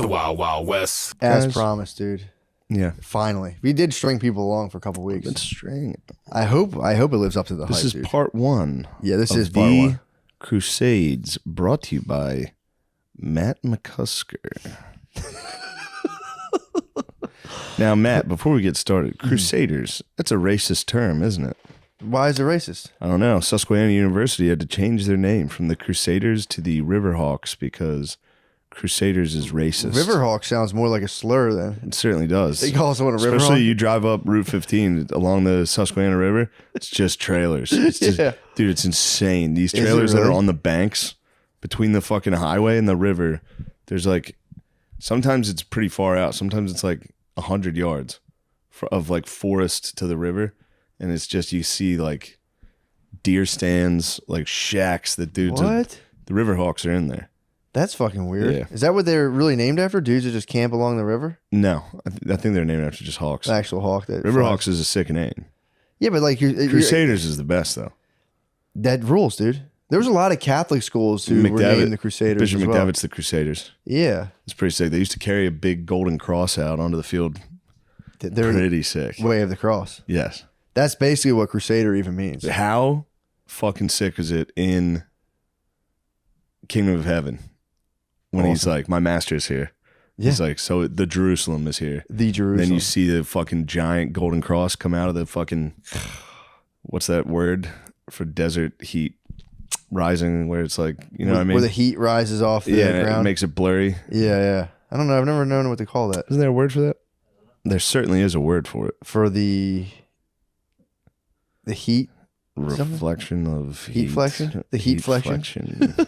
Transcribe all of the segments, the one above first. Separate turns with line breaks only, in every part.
The Wild Wild West.
As promised, dude.
Yeah.
Finally. We did string people along for a couple weeks.
Been string.
I hope it lives up to the hype,
This is
dude.
part one.
Yeah, this
of
is part
the
one.
Crusades, brought to you by Matt McCusker. Now, Matt, before we get started, Crusaders, that's a racist term, isn't it?
Why is it racist?
I don't know. Susquehanna University had to change their name from the Crusaders to the Riverhawks because Crusaders is racist.
Riverhawk sounds more like a slur then.
It certainly does.
They call someone a Riverhawk?
Especially you drive up Route 15 along the Susquehanna River, it's just trailers. It's just,
Yeah.
Dude, it's insane. These
Is it
trailers that are
really?
on the banks between the fucking highway and the river, there's like, sometimes it's pretty far out. Sometimes it's like 100 yards of like forest to the river. And it's just, you see like deer stands, like shacks that dudes
What?
the Riverhawks are in there.
That's fucking weird.
Yeah.
Is that what they're really named after? Dudes that just camp along the river?
No, I think they're named after just hawks.
The actual hawk that
Riverhawks
flies.
is a sick name.
Yeah, but like
Crusaders is the best though.
that rules, dude. There was a lot of Catholic schools who were named the Crusaders.
Bishop
as well.
McDevitt's the Crusaders.
Yeah.
It's pretty sick. They used to carry a big golden cross out onto the field.
They're
Pretty sick.
the way of the cross.
Yes.
That's basically what Crusader even means.
How fucking sick is it in Kingdom of Heaven when he's like, my master's here.
Yeah.
He's like, so the Jerusalem is here.
The Jerusalem.
Then you see the fucking giant golden cross come out of the fucking, what's that word for desert heat rising, where it's like, you know what I mean?
Where the heat rises off the
Yeah,
ground.
it makes it blurry.
Yeah. I don't know. I've never known what they call that.
Isn't there a word for that? There certainly is a word for it.
For the heat.
Reflection of heat.
Heatflexion? The heatflexion?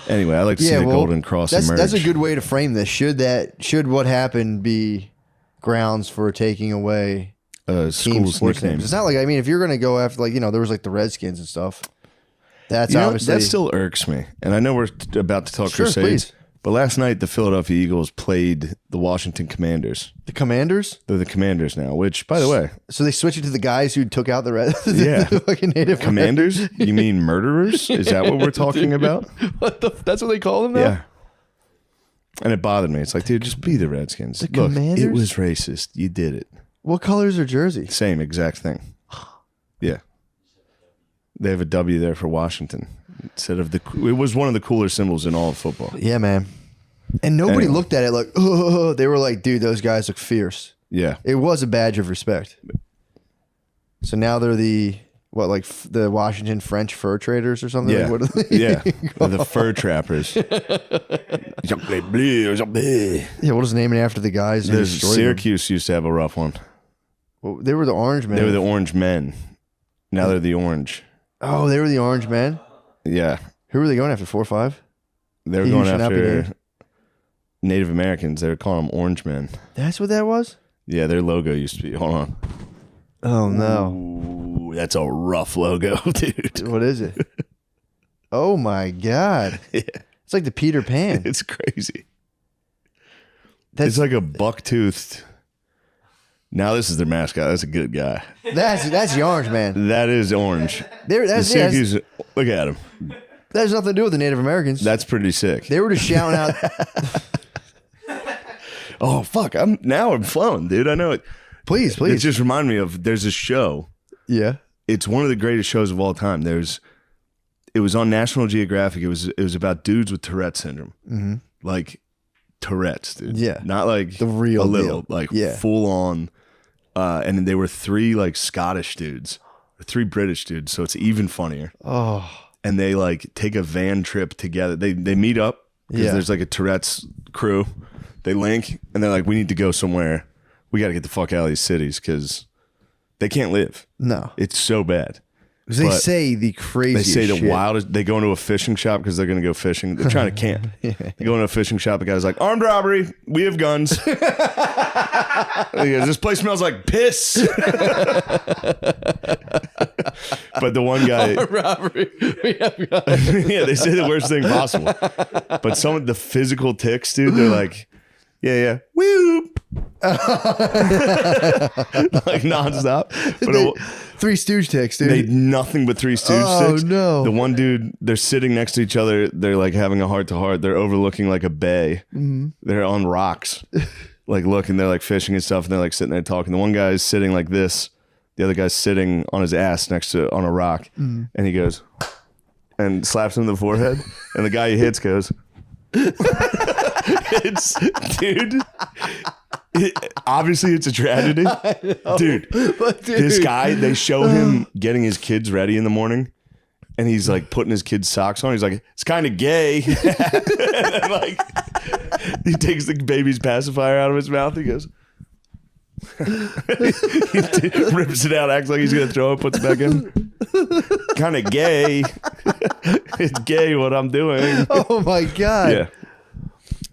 Anyway, I like to see the golden cross emerge.
That's a good way to frame this. Should what happened be grounds for taking away team
school's
sports names?
nicknames.
It's not like, I mean, if you're going to go after, like, there was like the Redskins and stuff. That's
You know,
obviously.
that still irks me. And I know we're about to talk
Sure,
Crusades,
please.
but last night the Philadelphia Eagles played the Washington Commanders.
The Commanders?
They're the Commanders now, which, by the way,
So they switched it to the guys who took out the
Yeah.
the fucking native
Commanders? You mean murderers? Is that what we're talking about?
That's what they call them now?
Yeah. And it bothered me. It's like, dude, just be the Redskins.
The
Look,
Commanders?
it was racist. You did it.
What color is their jersey?
Same exact thing. Yeah. They have a W there for Washington instead of it was one of the cooler symbols in all of football.
Yeah, man. And nobody
Anyway.
looked at it like, oh, they were like, dude, those guys look fierce.
Yeah.
It was a badge of respect. So now they're the the Washington French fur traders or something?
Yeah.
Like, what are they?
Yeah. They're the fur trappers.
Yeah, what is naming after the guys who destroyed them?
Syracuse used to have a rough one.
Well, they were the orange men.
They were the orange men. Now they're the orange.
Oh, they were the orange men?
Yeah.
Who were they going after? 4-5?
They were
He
going
should not be
after
named.
Native Americans. They were calling them orange men.
That's what that was?
Yeah, their logo used to be. Hold on.
Oh, no.
Ooh, that's a rough logo, dude.
What is it? Oh, my God.
Yeah.
It's like the Peter Pan.
It's crazy.
That's
It's like a buck-toothed. Now this is their mascot. That's a good guy.
that's the orange man.
That is orange.
That's,
The Syracuse, look at him.
that has nothing to do with the Native Americans.
That's pretty sick.
They were just shouting out.
Oh fuck! I'm flowing, dude. I know it.
Please.
It just reminded me of there's a show.
Yeah.
It's one of the greatest shows of all time. It was on National Geographic. It was about dudes with Tourette syndrome, like Tourette's, dude.
Yeah.
Not like
The real
a little,
deal.
like
Yeah.
full on. And they were 3 like Scottish dudes, or 3 British dudes. So it's even funnier.
Oh.
And they like take a van trip together. They meet up because
Yeah.
there's like a Tourette's crew. They link and they're like, we need to go somewhere. We got to get the fuck out of these cities because they can't live.
No.
It's so bad.
Because they
But
say the
They
craziest
say the
shit.
wildest. They go into a fishing shop because they're going to go fishing. They're trying to camp. They go into a fishing shop. The guy's like, armed robbery. We have guns. He goes, this place smells like piss. But the one guy,
robbery.
yeah, they say the worst thing possible. But some of the physical tics, dude, they're like, Yeah. Whoop. Like nonstop. But
Three Stooge ticks, dude.
made nothing but Three Stooge sticks.
Oh, no.
The one dude, they're sitting next to each other. They're like having a heart to heart. They're overlooking like a bay. Mm-hmm. They're on rocks, like looking. They're like fishing and stuff, and they're like sitting there talking. The one guy's sitting like this. The other guy's sitting on his ass next to on a rock, and he goes and slaps him in the forehead, and the guy he hits goes. It's dude. Obviously, it's a tragedy, dude.
But dude.
This guy, they show him getting his kids ready in the morning, and he's like putting his kids' socks on. He's like, "It's kind of gay." And then, like, he takes the baby's pacifier out of his mouth. He goes, he rips it out, acts like he's gonna throw it, puts it back in. Kind of gay. It's gay what I'm doing.
Oh my God.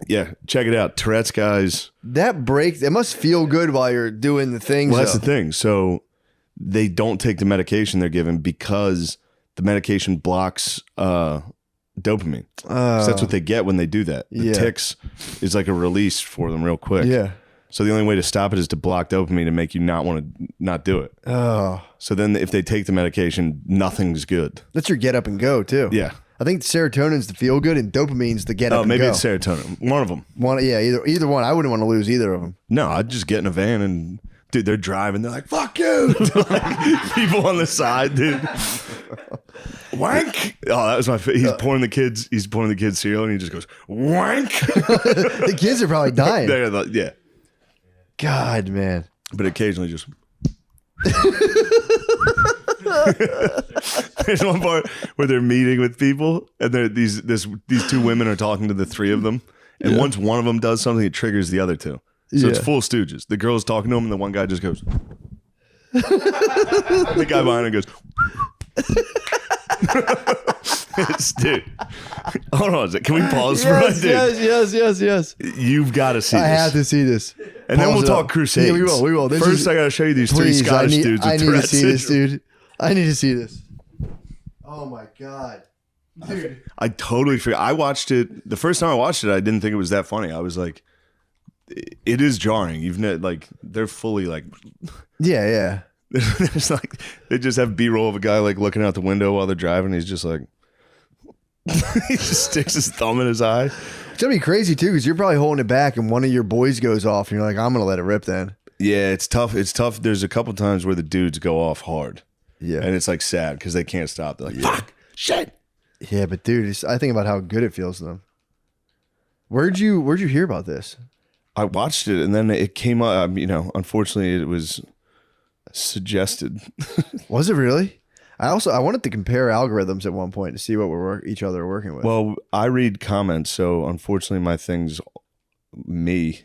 Yeah, check it out. Tourette's guys.
That break, it must feel good while you're doing the things.
Well, that's the thing. So they don't take the medication they're given because the medication blocks dopamine. So that's what they get when they do that. The tics is like a release for them real quick.
Yeah.
So the only way to stop it is to block dopamine and make you not want to not do it.
Oh.
So then if they take the medication, nothing's good.
That's your get up and go too.
Yeah.
I think serotonin's the feel good and dopamine's the get up and go.
Maybe it's serotonin. One of them.
Either one. I wouldn't want to lose either of them.
No, I'd just get in a van and, dude, they're driving. They're like, fuck you. Like, people on the side, dude. Wank. Oh, that was my favorite. He's pouring the kids cereal and he just goes, wank.
The kids are probably dying.
Yeah.
God, man.
But occasionally just. There's one part where they're meeting with people and these two women are talking to the three of them. And once one of them does something, it triggers the other two. So it's full Stooges. The girl's talking to him and the one guy just goes. The guy behind him goes. Dude. Hold on a second. Can we pause for a minute?
Yes.
You've got to see this.
I have to see this.
And then we'll talk Crusades.
Yeah, we will.
First, I got to show you these three Scottish dudes with
I need to
Tourette's
see this,
syndrome.
dude. I need to see this. Oh my God. Dude.
I totally forgot. I watched it. The first time I watched it, I didn't think it was that funny. I was like, it is jarring. They're fully like.
Yeah.
There's like, they just have B-roll of a guy like looking out the window while they're driving. He's just like, he just sticks his thumb in his eye.
It's gonna be crazy too, because you're probably holding it back, and one of your boys goes off, and you're like, "I'm gonna let it rip." Then,
yeah, it's tough. There's a couple times where the dudes go off hard,
yeah,
and it's like sad because they can't stop. They're like, "Fuck, shit."
Yeah, but dude, I think about how good it feels to them. Where'd you hear about this?
I watched it, and then it came up. Unfortunately, it was suggested.
Was it really? I wanted to compare algorithms at one point to see what each other are working with.
Well, I read comments, so unfortunately my thing's me.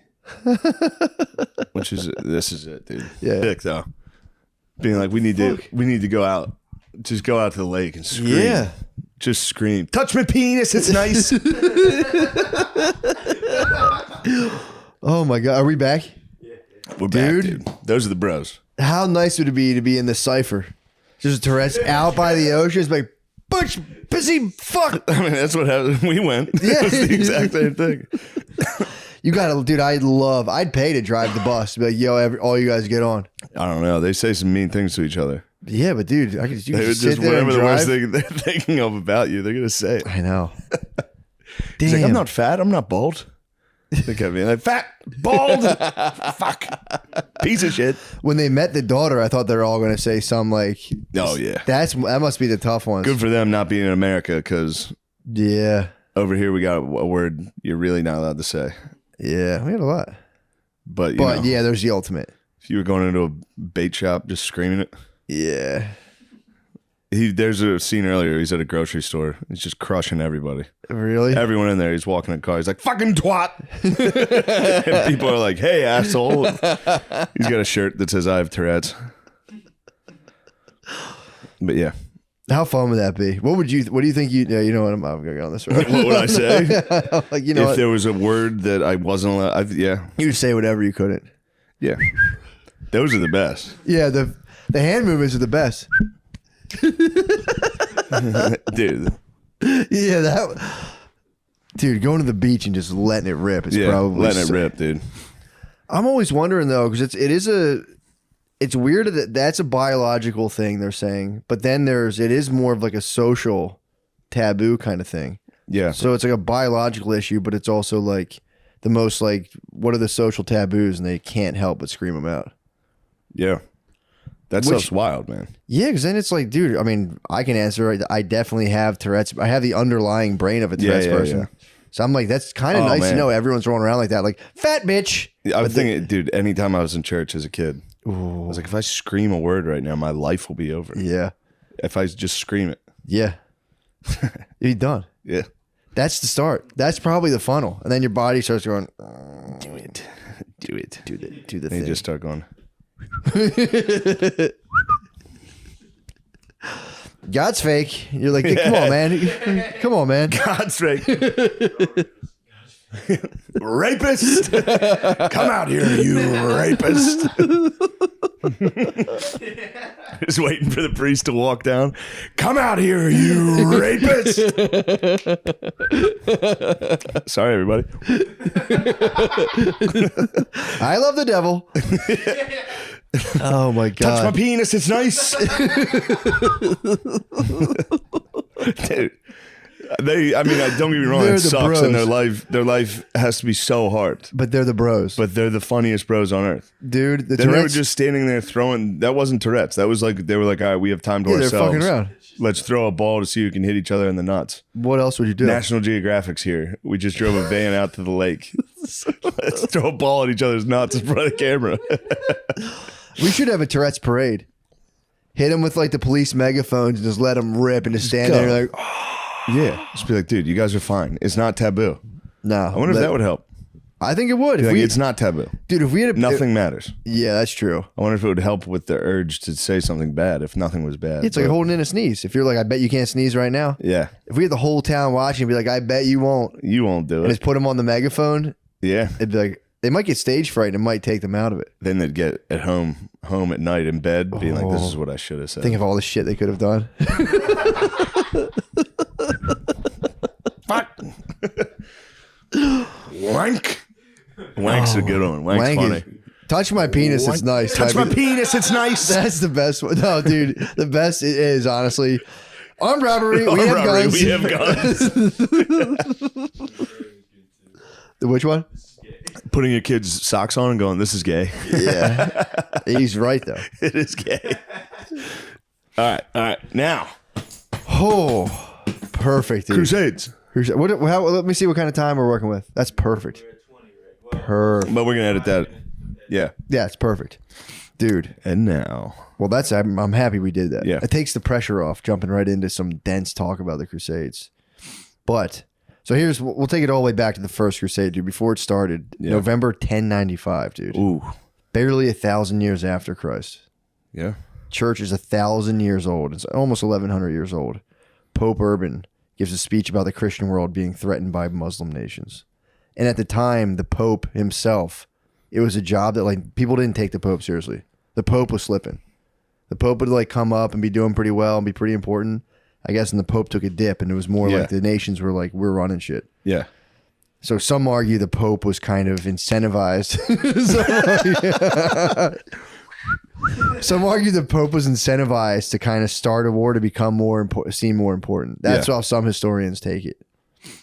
This is it, dude.
Yeah.
Sick though. Being like, we need to go out. Just go out to the lake and scream.
Yeah.
Just scream. Touch my penis, it's nice.
Oh my God. Are we back?
We're back, dude. Those are the bros.
How nice would it be to be in the cypher? Just Tourette's out by the ocean. It's like, butch, pissy, fuck.
I mean, that's what happened. We went.
Yeah.
It was the exact same thing.
You gotta, dude, I'd pay to drive the bus. Be like, yo, all you guys get on.
I don't know. They say some mean things to each other.
Yeah, but dude, you
They
can
would
sit there
whatever
and
the worst
drive.
thing they're thinking of about you, they're going to say it.
I know.
He's
Damn.
like, I'm not fat. I'm not bald. Look at me like, fat, bald, fuck, piece of shit.
When they met the daughter, I thought they were all going to say some like,
Oh, yeah.
that must be the tough ones.
Good for them not being in America, because
Yeah.
over here we got a word you're really not allowed to say.
Yeah. We had a lot.
But, you
But
know,
yeah, there's the ultimate.
if you were going into a bait shop just screaming it.
Yeah.
There's a scene earlier. He's at a grocery store. He's just crushing everybody.
Really?
Everyone in there. He's walking a car. He's like, fucking twat. And people are like, hey, asshole. He's got a shirt that says, I have Tourette's. But yeah.
How fun would that be? What do you think yeah, you know what? I'm going to go on this road.
What would I say?
Like, you know
If
what?
there was a word that I wasn't allowed, yeah.
You would say whatever you couldn't.
Yeah. Those are the best.
Yeah, the hand movements are the best.
Dude.
Yeah, Dude, going to the beach and just letting it rip is probably
letting it rip, dude.
I'm always wondering though, because it's weird that that's a biological thing they're saying, but then it is more of like a social taboo kind of thing.
Yeah.
So it's like a biological issue, but it's also like the most like, what are the social taboos, and they can't help but scream them out.
Yeah. That stuff's wild, man.
Yeah, because then it's like, dude, I mean, I can answer. I definitely have Tourette's. I have the underlying brain of a Tourette's person. Yeah. So I'm like, that's kind of nice to know everyone's rolling around like that. Like, fat bitch.
I was thinking, dude, anytime I was in church as a kid, I was like, if I scream a word right now, my life will be over.
Yeah.
If I just scream it.
Yeah. You're done.
Yeah.
That's the start. That's probably the funnel. And then your body starts going,
do it. Do it.
Do the
and
thing.
You just start going.
God's fake. You're like, hey, come on, man. Come on, man.
God's fake. Rapist. Come out here, you rapist. Just waiting for the priest to walk down. Come out here, you rapist. Sorry, everybody.
I love the devil. Oh my God.
Touch my penis, it's nice. Dude. Don't get me wrong, it sucks, bros. And their life has to be so hard.
But they're the bros.
But they're the funniest bros on earth.
Dude,
they were just standing there throwing. That wasn't Tourette's. That was like, they were like, all right, we have time to ourselves. They're fucking around. Let's throw a ball to see who can hit each other in the nuts.
What else would you do?
National Geographic's here. We just drove a van out to the lake. Let's throw a ball at each other's nuts in front of the camera.
We should have a Tourette's parade. Hit them with like the police megaphones and just let them rip and just stand there like, oh.
Yeah. Just be like, dude, you guys are fine. It's not taboo.
No.
I wonder if that would help.
I think it would.
It's not taboo.
Dude, if we had
nothing matters.
Yeah, that's true.
I wonder if it would help with the urge to say something bad if nothing was bad.
It's like holding in a sneeze. If you're like, I bet you can't sneeze right now.
Yeah.
If we had the whole town watching and be like, I bet you won't.
You won't do it.
And just put them on the megaphone.
Yeah.
It'd be like, they might get stage fright and it might take them out of it.
Then they'd get at home at night in bed being like, this is what I should have said.
Think of all the shit they could have done.
Fuck. Wank. Wank's a good one. Wank's funny.
Touch my penis, it's nice.
Touch my penis, it's nice.
That's the best one. No, dude, the best is honestly armed robbery. We have guns.
We have guns.
Which one?
Putting your kid's socks on and going, this is gay.
Yeah. He's right, though.
It is gay. All right. Now.
Oh, perfect, dude.
Crusades.
Let me see what kind of time we're working with. That's perfect. Perfect.
But we're going to edit that. Yeah.
Yeah, it's perfect. Dude.
And now.
Well, I'm happy we did that.
Yeah.
It takes the pressure off jumping right into some dense talk about the Crusades. But... So we'll take it all the way back to the first crusade, dude. Before it started, November 1095, dude.
Ooh.
Barely 1,000 years after Christ.
Yeah.
Church is 1,000 years old. It's almost 1,100 years old. Pope Urban gives a speech about the Christian world being threatened by Muslim nations. And at the time, the Pope himself, it was a job that like people didn't take the Pope seriously. The Pope was slipping. The Pope would like come up and be doing pretty well and be pretty important. I guess, and the Pope took a dip, and it was more like the nations were like, we're running shit.
Yeah.
So some argue the Pope was kind of incentivized. Some argue the Pope was incentivized to kind of start a war to become seem more important. That's how some historians take it.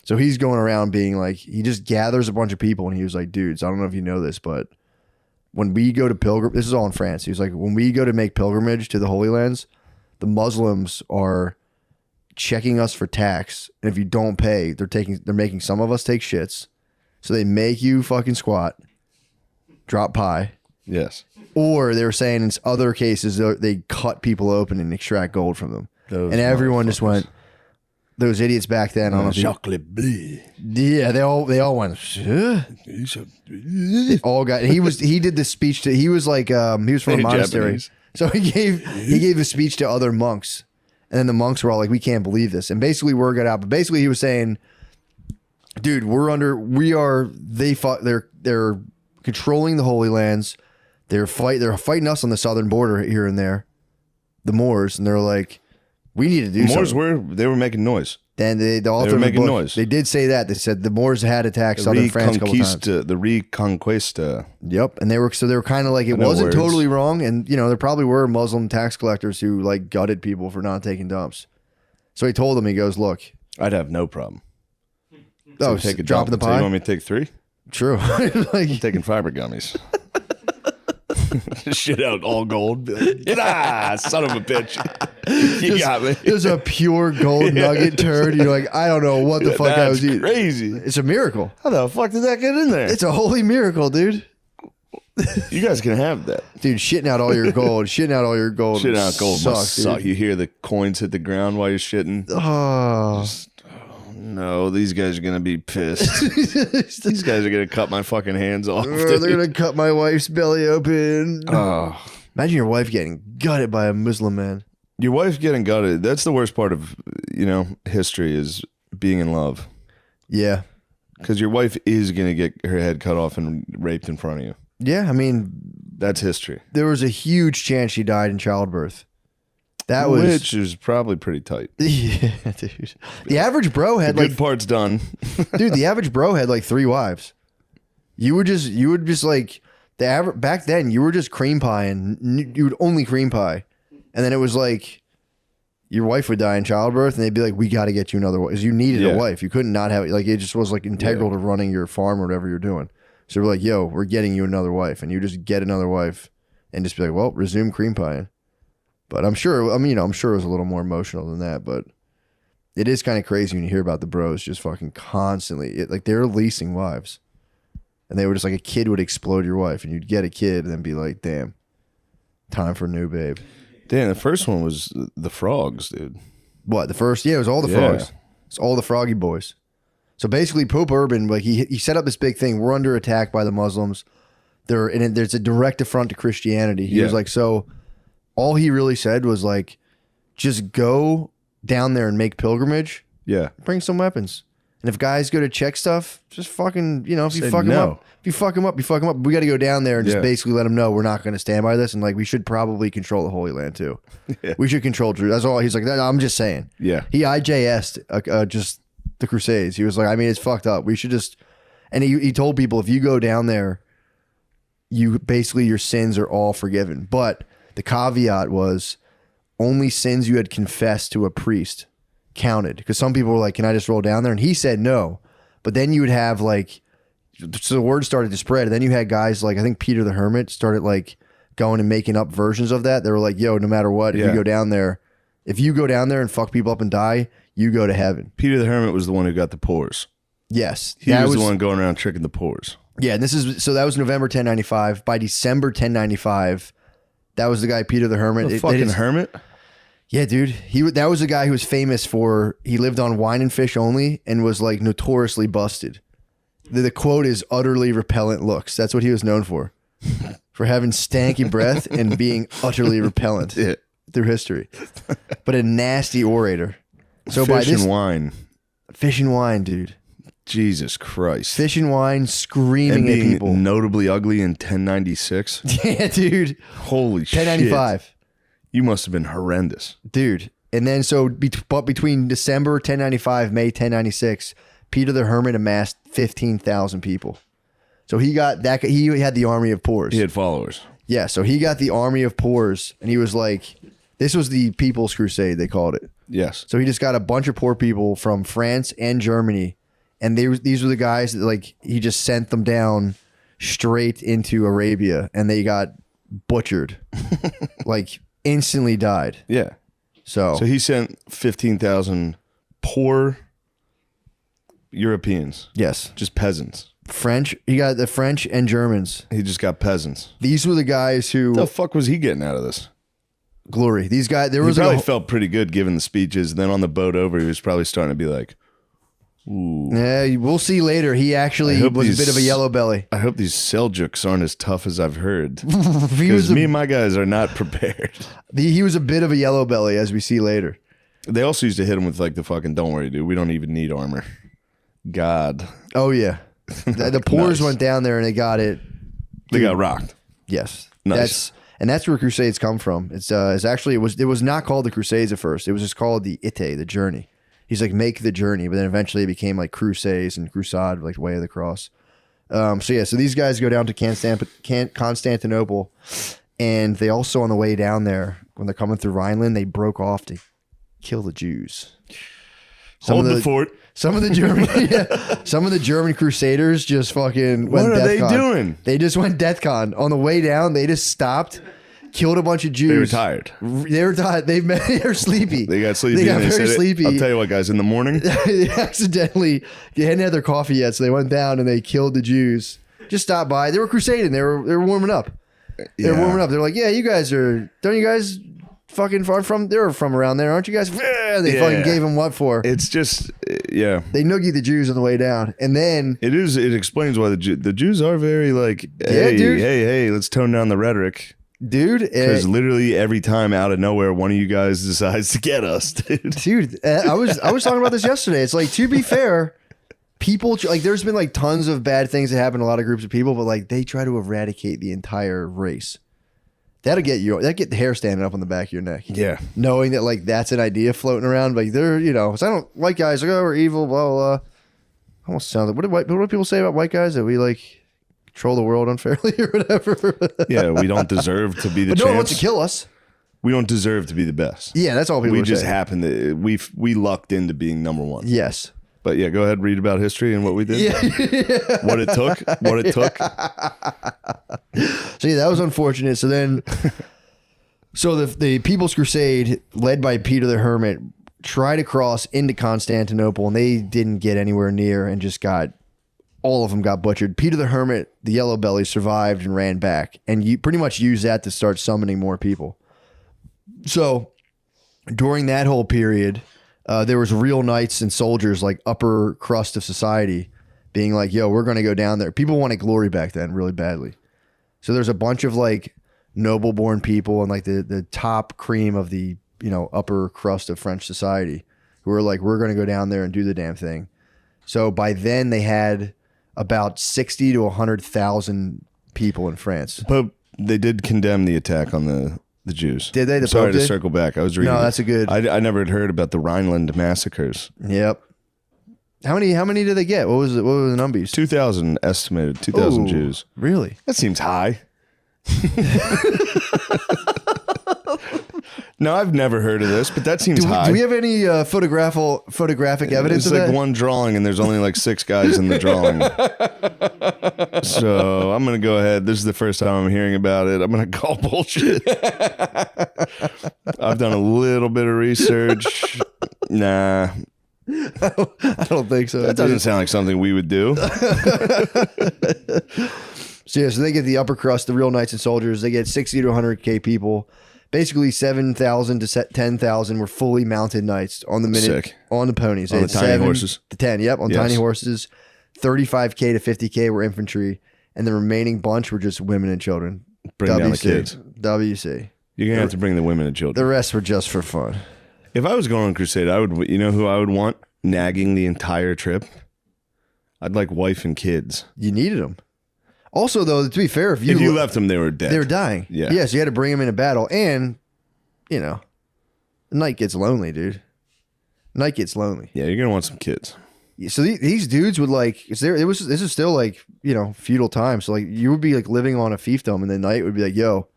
So he's going around being like, he just gathers a bunch of people, and he was like, dudes, I don't know if you know this, but when we go to this is all in France. He was like, when we go to make pilgrimage to the Holy Lands, the Muslims are checking us for tax, and if you don't pay, they're making some of us take shits, so they make you fucking squat, drop pie.
Yes.
Or they were saying in other cases they cut people open and extract gold from them. And everyone just went, those idiots back then.
Chocolate bleu.
Yeah, they all went. They all got. He did this speech to. He was like he was from a monastery, Japanese. So he gave a speech to other monks. And then the monks were all like, we can't believe this. And basically word got out. But basically he was saying, dude, they're controlling the Holy Lands. They're fighting us on the southern border here and there. The Moors. And they're like, we need to do something.
They were making noise.
Then the author
were
of the
making
book,
noise.
they did say that. They said the Moors had attacked southern France a couple times.
The Reconquista.
Yep, and they were kind of like, it wasn't
words.
totally wrong, and there probably were Muslim tax collectors who like gutted people for not taking dumps. So he told them, he goes, look,
I'd have no problem.
oh,
Take a
drop in the
dump. So
pie.
you want me to take 3?
True.
I'm taking fiber gummies. Shit out all gold. Son of a bitch. You got me.
There's a pure gold nugget turd. You're like, I don't know what the fuck I was eating.
Crazy.
It's a miracle.
How the fuck did that get in there?
It's a holy miracle, dude.
You guys can have that.
Dude, shitting out all your gold. Shitting out all your gold.
Shitting out gold
sucks,
must suck.
dude.
You hear the coins hit the ground while you're shitting.
Oh.
No, these guys are going to be pissed. These guys are going to cut my fucking hands off.
They're going to cut my wife's belly open.
Oh.
Imagine your wife getting gutted by a Muslim man.
Your wife getting gutted. That's the worst part of, history is being in love.
Yeah.
Because your wife is going to get her head cut off and raped in front of you.
Yeah, I mean,
that's history.
There was a huge chance she died in childbirth.
Which is probably pretty tight.
Yeah, dude. The average bro had
the good part's done.
Dude, the average bro had like 3 wives. You would just like back then you were just cream pie, and you would only cream pie. And then it was like your wife would die in childbirth and they'd be like, we got to get you another wife. Because you needed a wife. You couldn't not have it. Like, it just was like integral to running your farm or whatever you're doing. So we're like, yo, we're getting you another wife. And you just get another wife and just be like, well, resume cream pie. But I'm sure it was a little more emotional than that. But it is kind of crazy when you hear about the bros just fucking constantly. Like, they're leasing wives. And they were just like, a kid would explode your wife. And you'd get a kid and then be like, damn, time for a new babe.
Damn, the first one was the frogs, dude.
What, the first? Yeah, it was all the frogs. It's all the froggy boys. So basically, Pope Urban, like he set up this big thing. We're under attack by the Muslims. There's a direct affront to Christianity. He was like, so all he really said was like, just go down there and make pilgrimage.
Yeah.
Bring some weapons. And if guys go to check stuff, just fucking, if you fuck them up, you fuck them up. We got to go down there and just basically let them know we're not going to stand by this. And like, we should probably control the Holy Land too. Yeah. We should control Jerusalem. That's all. He's like, I'm just saying. Yeah. He IJS'd just the Crusades. He was like, I mean, it's fucked up. We should just, and he told people, if you go down there, you basically, your sins are all forgiven. But the caveat was only sins you had confessed to a priest counted, because some people were like, can I just roll down there? And he said no. But then you would have like, so the word started to spread, and then you had guys like, I think Peter the Hermit started like going and making up versions of that. They were like, yo, no matter what, if you go down there, and fuck people up and die, you go to heaven.
Peter the Hermit was the one who got the pores.
Yes.
He was the one going around tricking the pores.
Yeah, and so that was November 1095. By December 1095, that was the guy, Peter the Hermit.
The fucking hermit?
Yeah, dude. That was a guy who was famous for, he lived on wine and fish only and was like notoriously busted. The quote is utterly repellent looks. That's what he was known for. For having stanky breath and being utterly repellent through history. But a nasty orator. So
fish and wine.
Fish and wine, dude.
Jesus Christ.
Fish and wine, screaming
and being
at people.
Notably ugly in 1096.
Yeah, dude.
Holy
1095.
Shit. You must have been horrendous.
Dude. And then but between December 1095, May 1096, Peter the Hermit amassed 15,000 people. So he got that. He had the army of poors.
He had followers.
Yeah. So he got the army of poors, and he was like, this was the People's Crusade, they called it.
Yes.
So he just got a bunch of poor people from France and Germany, and these were the guys that like he just sent them down straight into Arabia, and they got butchered, like instantly died.
Yeah. So he sent 15,000 poor Europeans.
Yes.
Just peasants.
French. He got the French and Germans.
He just got peasants.
These were the guys who...
What the fuck was he getting out of this?
Glory. These guys... He
probably felt pretty good giving the speeches. And then on the boat over, he was probably starting to be like, ooh.
Yeah, we'll see later. He actually was a bit of a yellow belly.
I hope these Seljuks aren't as tough as I've heard. Because me and my guys are not prepared.
He was a bit of a yellow belly, as we see later.
They also used to hit him with like the fucking, don't worry, dude, we don't even need armor. God.
Oh, yeah. The poors went down there and they got it.
They got rocked.
Yes.
Nice.
That's where Crusades come from. It's actually, it was not called the Crusades at first. It was just called the Ite, the journey. He's like, make the journey. But then eventually it became like Crusades and Crusade, like Way of the Cross. So these guys go down to Constantinople, and they also, on the way down there, when they're coming through Rhineland, they broke off to kill the Jews.
Hold the fort.
Some of the German Crusaders just fucking went
What are they
DEFCON.
doing?
They just went DEFCON. On the way down, they just stopped, killed a bunch of Jews.
They were tired.
They were tired. They were sleepy.
They got sleepy.
They got
and they
very
said
sleepy.
I'll tell you what, guys. In the morning,
They hadn't had their coffee yet, so they went down and they killed the Jews. Just stopped by. They were crusading. They were warming up. They're warming up. They're like, yeah, you guys are. Don't you guys fucking far from? They're from around there, aren't you guys? They fucking gave them what for?
it's just yeah.
They noogied the Jews on the way down, and then
It explains why the Jews are very like, hey,
dude.
hey, let's tone down the rhetoric.
dude,
Because literally every time out of nowhere, one of you guys decides to get us, dude.
I was talking about this yesterday. It's like, to be fair, people like there's been like tons of bad things that happen to a lot of groups of people, but like they try to eradicate the entire race. That'll get the hair standing up on the back of your neck.
Yeah.
Knowing that like that's an idea floating around, like they're, so I don't, white guys like, oh, we're evil, blah blah blah. Almost sounds like what do people say about white guys, that we like control the world unfairly or whatever?
Yeah, we don't deserve to be the
But no one wants to
champs.
kill us.
We don't deserve to be the best.
Yeah, that's all people
We
are
just
saying.
happen to we lucked into being number one.
Yes.
But yeah, go ahead, read about history and what we did.
Yeah.
What it took.
So yeah, that was unfortunate. So then, the People's Crusade, led by Peter the Hermit, tried to cross into Constantinople, and they didn't get anywhere near, and just all of them got butchered. Peter the Hermit, the Yellow Belly, survived and ran back, and you pretty much used that to start summoning more people. So during that whole period, there was real knights and soldiers, like upper crust of society, being like, yo, we're going to go down there. People wanted glory back then really badly. So there's a bunch of like noble born people and like the top cream of the, upper crust of French society who were like, we're going to go down there and do the damn thing. So by then they had about 60 to 100,000 people in France.
But they did condemn the attack on the Jews.
Did they? The
Sorry
Pope
to
did?
circle back. I was reading.
No, that's a good.
I never had heard about the Rhineland massacres.
Yep. How many did they get? What was the numbers?
2,000 estimated. 2,000
Ooh,
Jews.
Really?
That seems high. No, I've never heard of this, but that seems high.
Do we have any photographic evidence
It's
of
like
that?
one drawing, and there's only like 6 guys in the drawing. So I'm gonna go ahead. This is the first time I'm hearing about it. I'm gonna call bullshit. I've done a little bit of research. Nah,
I don't think so.
that doesn't sound like something we would do.
So they get the upper crust, the real knights and soldiers. They get 60 to 100K people. Basically 7,000 to 10,000 were fully mounted knights on the minute.
Sick.
On the ponies.
On
They
the
had
tiny
7
horses.
to 10. Yep, on
Yes.
tiny horses. 35K to 50K were infantry, and the remaining bunch were just women and children.
Bring down the kids.
WC.
You're gonna have to bring the women and children.
The rest were just for fun.
If I was going on crusade, I would. You know who I would want nagging the entire trip? I'd like wife and kids.
You needed them. Also, though, to be fair, if
If you left them, they were dead.
they were dying.
Yeah.
Yes, you had to bring them into battle, and the night gets lonely, dude. Night gets lonely.
Yeah, you're gonna want some kids.
So these dudes would like, this is still like, feudal time. So like you would be like living on a fiefdom, and the knight would be like, yo,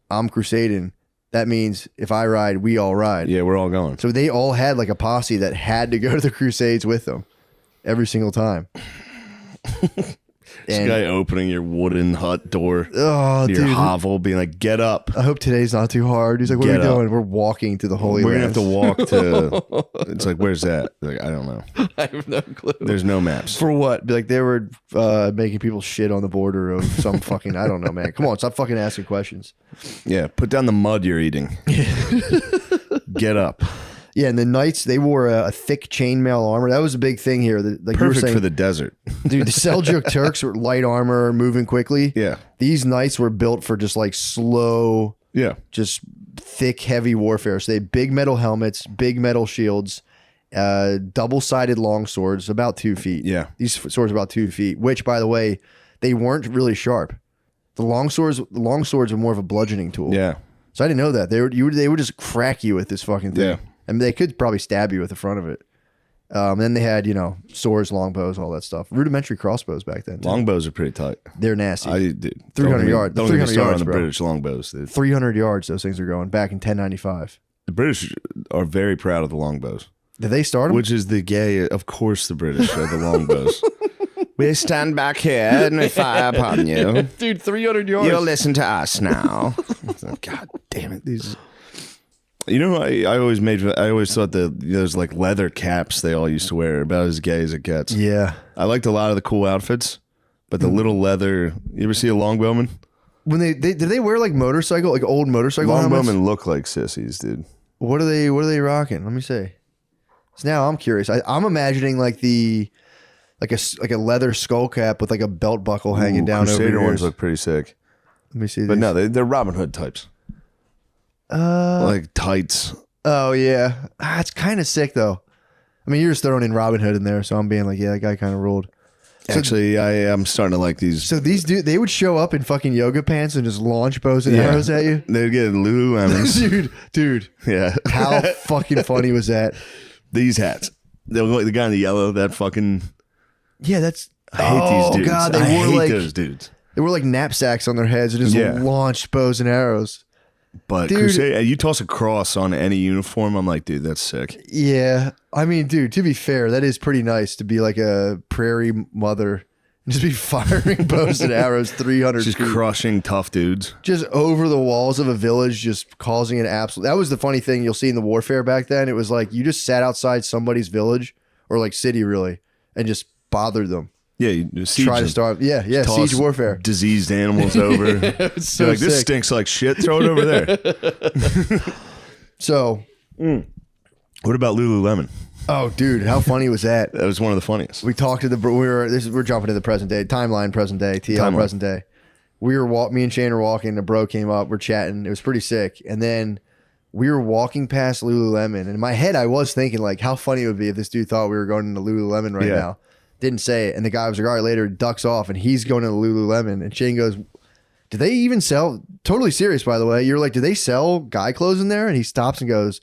I'm crusading. That means if I ride, we all ride.
Yeah, we're all going.
So they all had like a posse that had to go to the crusades with them every single time.
This guy opening your wooden hut door,
Oh,
your
dude.
hovel, being like, "Get up."
I hope today's not too hard. He's like, where are we
Get up.
going? We're walking to the Holy
We're gonna have
Lands.
to walk to. It's like, where's that? Like, I don't know.
I have no clue.
There's no maps.
For what? Be like they were making people shit on the border of some fucking, I don't know, man. Come on, stop fucking asking questions.
Yeah, put down the mud you're eating. Get up.
Yeah, and the knights, they wore a thick chainmail armor. That was a big thing here. Like you were
Perfect
saying,
for the desert.
dude, the Seljuk Turks were light armor, moving quickly.
Yeah,
These knights were built for just like slow,
yeah.
just thick, heavy warfare. So they had big metal helmets, big metal shields, double-sided long swords, about 2 feet.
Yeah.
These swords about 2 feet, which, by the way, they weren't really sharp. The long swords were more of a bludgeoning tool.
Yeah.
So I didn't know that. They would just crack you with this fucking thing.
Yeah.
I mean, they could probably stab you at the front of it. Then they had, swords, longbows, all that stuff. Rudimentary crossbows back then. Too.
Longbows are pretty tight.
They're nasty.
300
yards.
Don't
300
even start
yards,
on the
bro.
British longbows, dude.
300 yards. Those things are going back in 1095.
The British are very proud of the longbows.
Did they start them?
Which is the gay? Of course, the British are the longbows. We stand back here and we fire upon you,
dude. 300 yards.
You'll listen to us now. God damn it! These. I always thought that those like leather caps they all used to wear are about as gay as it gets.
Yeah.
I liked a lot of the cool outfits, but the little leather. You ever see a longbowman?
When did they wear like old motorcycle helmets?
Longbowmen look like sissies, dude.
What are they rocking? Let me see. So now I'm curious. I'm imagining like a leather skull cap with like a belt buckle hanging down over
Crusader
your
ones
ears.
look pretty sick.
Let me see.
But
these.
no, they're Robin Hood types. Like tights.
Oh yeah, it's kind of sick though. I mean, you're just throwing in Robin Hood in there, so I'm being like, yeah, that guy kind of ruled.
Actually, I am starting to like these.
So these they would show up in fucking yoga pants and just launch bows and arrows at you.
They'd get Lululemons.
dude.
Yeah.
How fucking funny was that?
These hats. They look like the guy in the yellow. That fucking.
Yeah, that's.
I hate these dudes.
God,
I hate those dudes.
They wore like knapsacks on their heads and just launched bows and arrows.
But
dude,
Crusader, you toss a cross on any uniform, I'm like, dude, that's sick.
Yeah. I mean, dude, to be fair, that is pretty nice to be like a prairie mother and just be firing bows and arrows 300
Just
feet.
crushing tough dudes.
Just over the walls of a village, just causing an absolute... That was the funny thing you'll see in the warfare back then. It was like you just sat outside somebody's village or like city really and just bothered them.
Yeah, you
try to start. Yeah, siege warfare.
Diseased animals over.
It's so
You're like, this
sick.
stinks like shit. Throw it over there.
So,
what about Lululemon?
oh, dude, how funny was that?
That was one of the funniest.
We talked to we're jumping to the present day timeline, present day TL
Timeline.
present day. Me and Shane are walking. A bro came up. We're chatting. It was pretty sick. And then we were walking past Lululemon. And in my head, I was thinking like, how funny it would be if this dude thought we were going into Lululemon right now. Didn't say it. And the guy was like, all right, later, ducks off. And he's going to Lululemon. And Shane goes, do they even sell? Totally serious, by the way. You're like, do they sell guy clothes in there? And he stops and goes,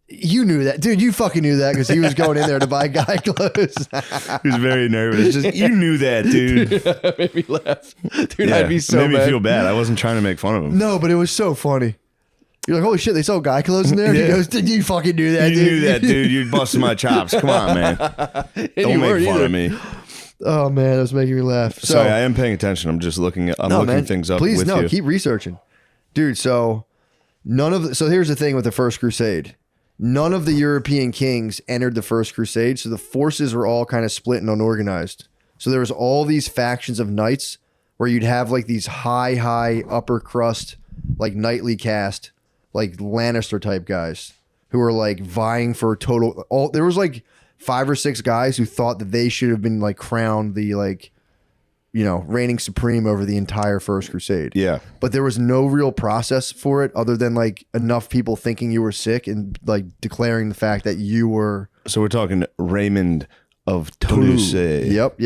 you knew that. Dude, you fucking knew that because he was going in there to buy guy clothes.
He was very nervous. Just, you knew that, dude.
That made me laugh. Dude, I'd be so
made
mad.
me feel bad. I wasn't trying to make fun of him.
No, but it was so funny. You're like, holy shit, they sell guy clothes in there? And he goes, did you fucking do that,
You
dude?
knew that, dude. You busted my chops. Come on, man. Don't make fun of me.
Oh, man, that was making me laugh. So,
Sorry, I am paying attention. I'm just looking things up
Please,
with
no,
you.
keep researching. Dude, so here's the thing with the First Crusade. None of the European kings entered the First Crusade, so the forces were all kind of split and unorganized. So there was all these factions of knights where you'd have like these high upper crust, like knightly caste, like Lannister type guys who were like vying for there was like 5 or 6 guys who thought that they should have been like crowned the reigning supreme over the entire First Crusade.
Yeah.
But there was no real process for it other than like enough people thinking you were sick and like declaring the fact that you were.
So we're talking Raymond of Toulouse.
Yep.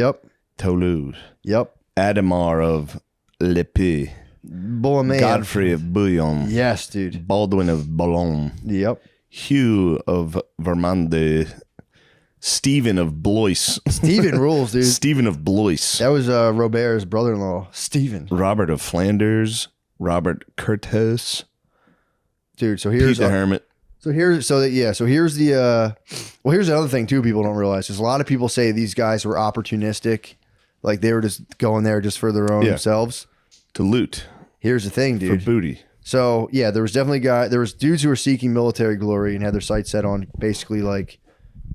Toulouse.
Yep.
Adhemar of Lepie.
Bohemian.
Godfrey of Bouillon.
Yes, dude.
Baldwin of Boulogne.
Yep.
Hugh of Vermande. Stephen of Blois.
Stephen rules, dude.
Stephen of Blois.
That was Robert's brother-in-law, Stephen.
Robert of Flanders. Robert Curtis.
Dude, so here's
Pete the Hermit.
here's the here's another thing too people don't realize. There's a lot of people say these guys were opportunistic, like they were just going there just for their own themselves.
To loot.
Here's the thing, dude.
For booty.
So yeah, there was dudes who were seeking military glory and had their sights set on basically like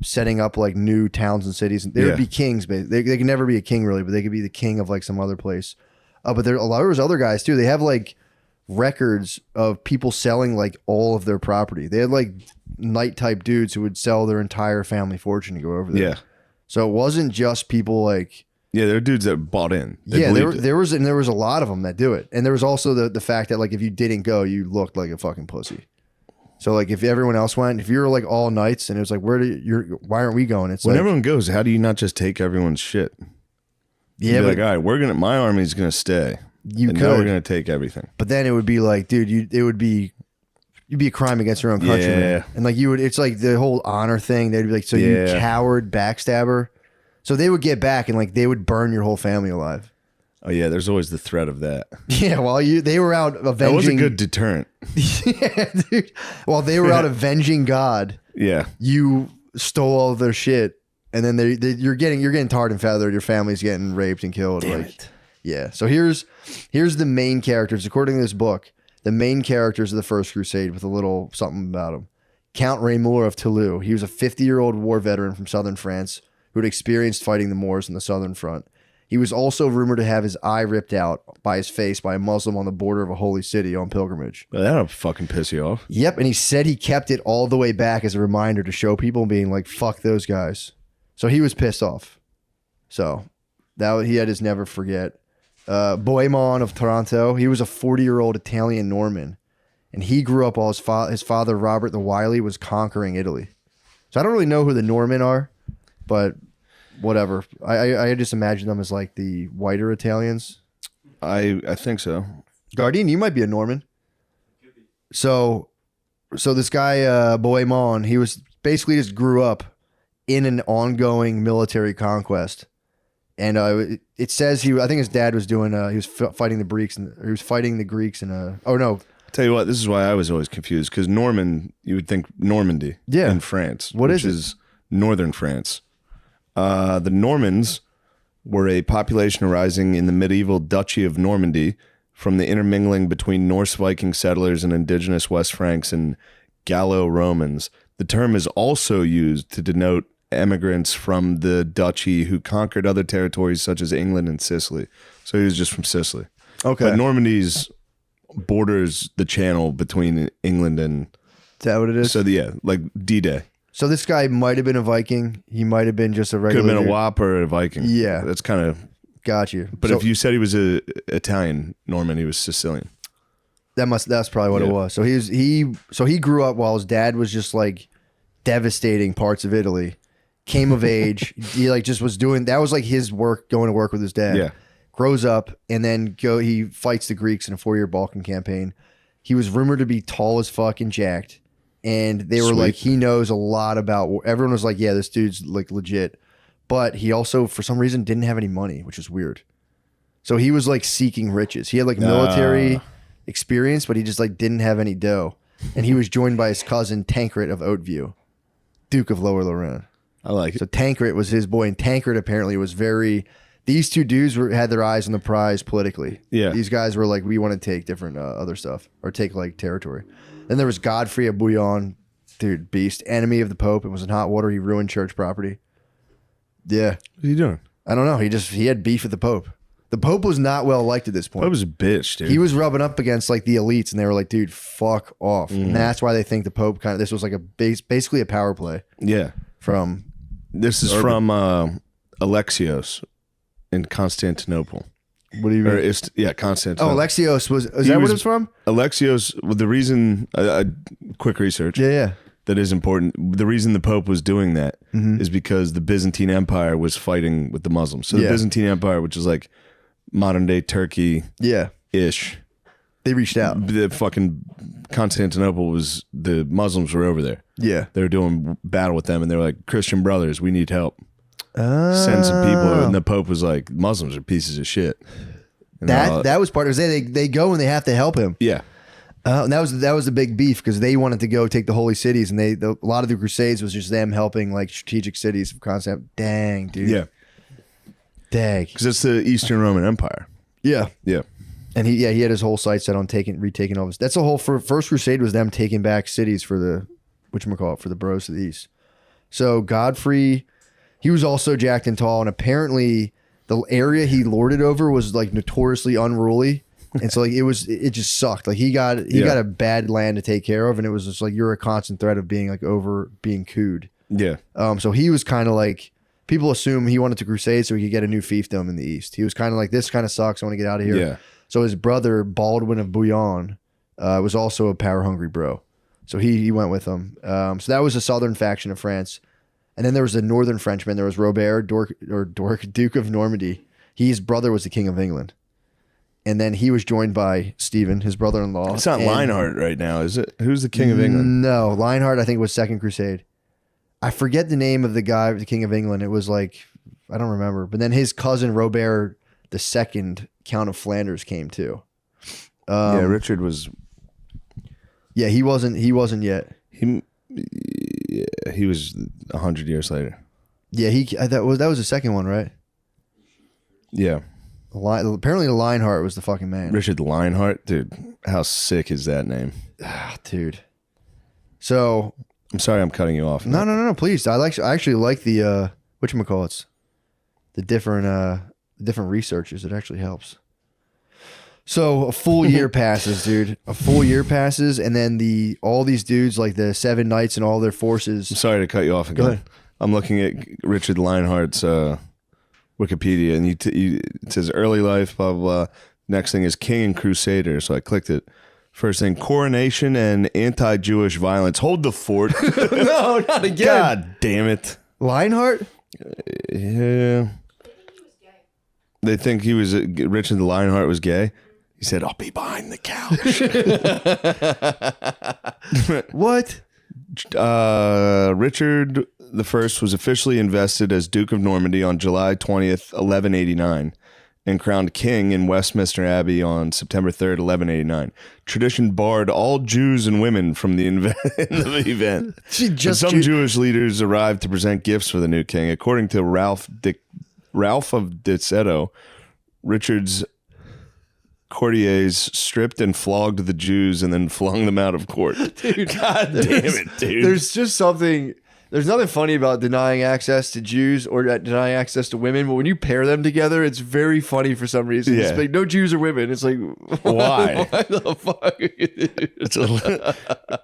setting up like new towns and cities. They would be kings, but they could never be a king really, but they could be the king of like some other place. But there was other guys too. They have like records of people selling like all of their property. They had like knight type dudes who would sell their entire family fortune to go over there.
Yeah.
So it wasn't just people like.
Yeah, there are dudes that bought in. There
was a lot of them that do it, and there was also the fact that like if you didn't go, you looked like a fucking pussy. So like if everyone else went, if you were like all knights, and it was like why aren't we going? It's
when
like,
everyone goes, how do you not just take everyone's shit?
Yeah,
but
but
like, all right, my army's gonna stay.
You
and
could.
now we're gonna take everything.
But then it would be like, dude, it would be you'd be a crime against your own country, man. And like it's like the whole honor thing. They'd be like, so you coward, backstabber. So they would get back and like they would burn your whole family alive.
Oh yeah, there's always the threat of that.
Yeah, while they were out avenging.
That was a good deterrent.
Yeah, dude. While they were out avenging God, you stole all of their shit, and then you're getting tarred and feathered. Your family's getting raped and killed.
Damn it.
Yeah. So here's the main characters according to this book. The main characters of the First Crusade with a little something about him. Count Raymond of Toulouse. He was a 50-year-old war veteran from southern France who had experienced fighting the Moors in the southern front. He was also rumored to have his eye ripped out by his face by a Muslim on the border of a holy city on pilgrimage.
Well, that'll fucking piss you off.
Yep, and he said he kept it all the way back as a reminder to show people being like, fuck those guys. So he was pissed off. So he had his never forget. Bohemond of Taranto, he was a 40-year-old Italian Norman. And he grew up while his father, Robert the Wily, was conquering Italy. So I don't really know who the Norman are, but... whatever. I just imagine them as like the whiter Italians.
I think so.
Guardian, you might be a Norman. So this guy, Bohemond, he was basically just grew up in an ongoing military conquest. And it says I think his dad was doing, he was fighting the Greeks, and he was fighting the Greeks in oh no.
Tell you what, this is why I was always confused, because Norman, you would think Normandy in France.
Which
is northern France. The Normans were a population arising in the medieval Duchy of Normandy from the intermingling between Norse Viking settlers and indigenous West Franks and Gallo-Romans. The term is also used to denote emigrants from the duchy who conquered other territories such as England and Sicily. So he was just from Sicily.
Okay.
But Normandy's borders the channel between England and...
Is that what it is?
So like D-Day.
So this guy might have been a Viking. He might have been just a regular...
Could have been a Wop or a Viking.
Yeah.
That's kind of...
Got you.
But if you said he was a Italian Norman, he was Sicilian.
That's probably what it was. So he grew up while his dad was just like devastating parts of Italy. Came of age. He like just was doing... That was like his work, going to work with his dad.
Yeah.
Grows up and then he fights the Greeks in a 4-year Balkan campaign. He was rumored to be tall as fuck and jacked. And they were like, he knows a lot about... Everyone was like, yeah, this dude's like legit. But he also, for some reason, didn't have any money, which is weird. So he was like seeking riches. He had like military experience, but he just like didn't have any dough. And he was joined by his cousin Tancred of Hauteville, Duke of Lower Lorraine.
I like it.
So Tancred was his boy, and Tancred apparently was very... These two dudes had their eyes on the prize politically.
Yeah.
These guys were like, we want to take different other stuff, or take like territory. Then there was Godfrey of Bouillon, dude, beast, enemy of the Pope, and was in hot water. He ruined church property. Yeah.
What are you doing?
I don't know. He had beef with the Pope. The Pope was not well liked at this point.
Pope was a bitch, dude.
He was rubbing up against like the elites, and they were like, dude, fuck off. And that's why they think the Pope this was like basically a power play.
Yeah. This is from Alexios in Constantinople.
What do you mean?
Constantinople.
Oh, Alexios is that what it's from?
Alexios, the reason, quick research.
Yeah.
That is important. The reason the Pope was doing that is because the Byzantine Empire was fighting with the Muslims. So the Byzantine Empire, which is like modern day Turkey ish.
They reached out.
The fucking Constantinople the Muslims were over there.
Yeah.
They were doing battle with them, and they were like, Christian brothers, we need help. Send some people. And the Pope was like, Muslims are pieces of shit. And
that was part of it. They go and they have to help him.
Yeah.
And that was the big beef, because they wanted to go take the holy cities, and a lot of the Crusades was just them helping like strategic cities of Constantinople. Dang, dude.
Yeah.
Dang.
Because it's the Eastern Roman Empire.
Yeah.
Yeah.
And he had his whole sight set on retaking all this. That's the whole First Crusade, was them taking back cities for the for the bros to the east. So Godfrey, he was also jacked and tall, and apparently the area he lorded over was like notoriously unruly. And so like it just sucked. Like he got a bad land to take care of, and it was just like you're a constant threat of being cooed.
Yeah.
So he was kind of like, people assume he wanted to crusade so he could get a new fiefdom in the east. He was kind of like, this kind of sucks, I want to get out of here.
Yeah.
So his brother Baldwin of Bouillon was also a power hungry bro. So he went with him. So that was the southern faction of France. And then there was the northern Frenchman. There was Robert, Duke of Normandy. His brother was the King of England. and then he was joined by Stephen, his brother-in-law.
It's not Lionheart right now, is it? Who's the king of England?
No, Lionheart I think was Second Crusade. I forget the name of the guy, the king of England. It was like, I don't remember. But then his cousin Robert II, Count of Flanders, came too.
Yeah, Richard was.
Yeah, he wasn't yet.
He was 100 years later.
Yeah, that was the second one, right?
Yeah.
Apparently the Lionheart was the fucking man.
Richard Lionheart, dude. How sick is that name?
Dude. So
I'm sorry I'm cutting you off.
No, please. I actually like the whatchamacallits. The different researches. It actually helps. So a full year passes, dude. A full year passes, and then all these dudes, like the 7 knights and all their forces.
I'm sorry to cut you off again.
Go ahead.
I'm looking at Richard Lionheart's Wikipedia, and it says early life, blah, blah, blah. Next thing is king and crusader. So I clicked it. First thing, coronation and anti-Jewish violence. Hold the fort.
No, not again.
God damn it.
Lionheart?
Yeah. They think Richard the Lionheart was gay. He said, I'll be behind the couch.
What?
Richard the First was officially invested as Duke of Normandy on July 20th, 1189, and crowned king in Westminster Abbey on September 3rd, 1189. Tradition barred all Jews and women from the event. Some Jewish leaders arrived to present gifts for the new king. According to Ralph of Diceto, Richard's courtiers stripped and flogged the Jews and then flung them out of court.
Dude,
God damn it, dude.
There's nothing funny about denying access to Jews or denying access to women, but when you pair them together, it's very funny for some reason.
Yeah.
It's like no Jews or women. It's like,
why?
Why the
fuck?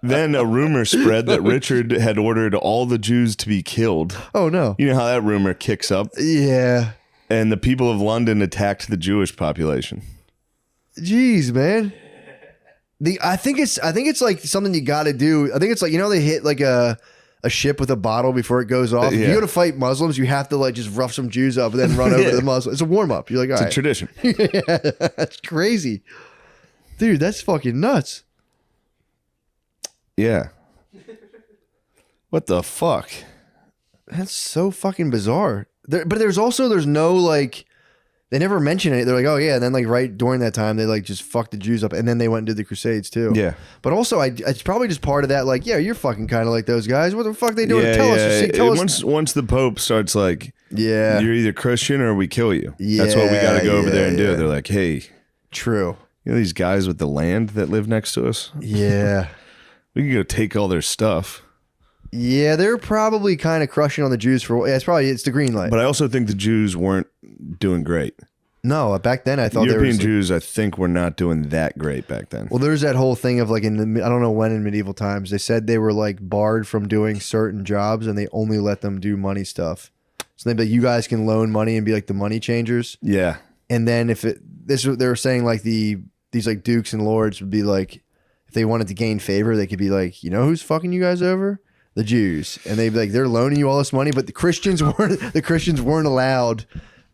Then a rumor spread that Richard had ordered all the Jews to be killed.
Oh no!
You know how that rumor kicks up?
Yeah.
And the people of London attacked the Jewish population.
Jeez, man. I think it's like something you got to do. I think it's like, they hit like a ship with a bottle before it goes off.
Yeah.
If you go to fight Muslims, you have to like just rough some Jews up and then run over to the Muslims. It's a warm up. You're like, all right.
It's a tradition.
Yeah, that's crazy, dude. That's fucking nuts.
Yeah. What the fuck?
That's so fucking bizarre. But there's no like, they never mention it. They're like, oh yeah, and then like right during that time, they like just fucked the Jews up, and then they went and did the Crusades too.
Yeah.
But also, it's probably just part of that. Like, yeah, you're fucking kind of like those guys. What the fuck they doing? Tell us.
Once the Pope starts like,
yeah,
you're either Christian or we kill you.
Yeah,
that's what we got to go over there and do. They're like, hey,
true.
You know these guys with the land that live next to us?
Yeah.
We can go take all their stuff.
Yeah, they're probably kind of crushing on the Jews it's the green light.
But I also think the Jews weren't doing great.
No, back then I thought
European Jews, I think, were not doing that great back then.
Well, there's that whole thing of like I don't know when in medieval times, they said they were like barred from doing certain jobs and they only let them do money stuff. So they'd be like, you guys can loan money and be like the money changers.
Yeah.
And then they were saying like these like dukes and lords would be like, if they wanted to gain favor, they could be like, you know who's fucking you guys over? The Jews. And they'd be like, they're loaning you all this money, but the Christians weren't allowed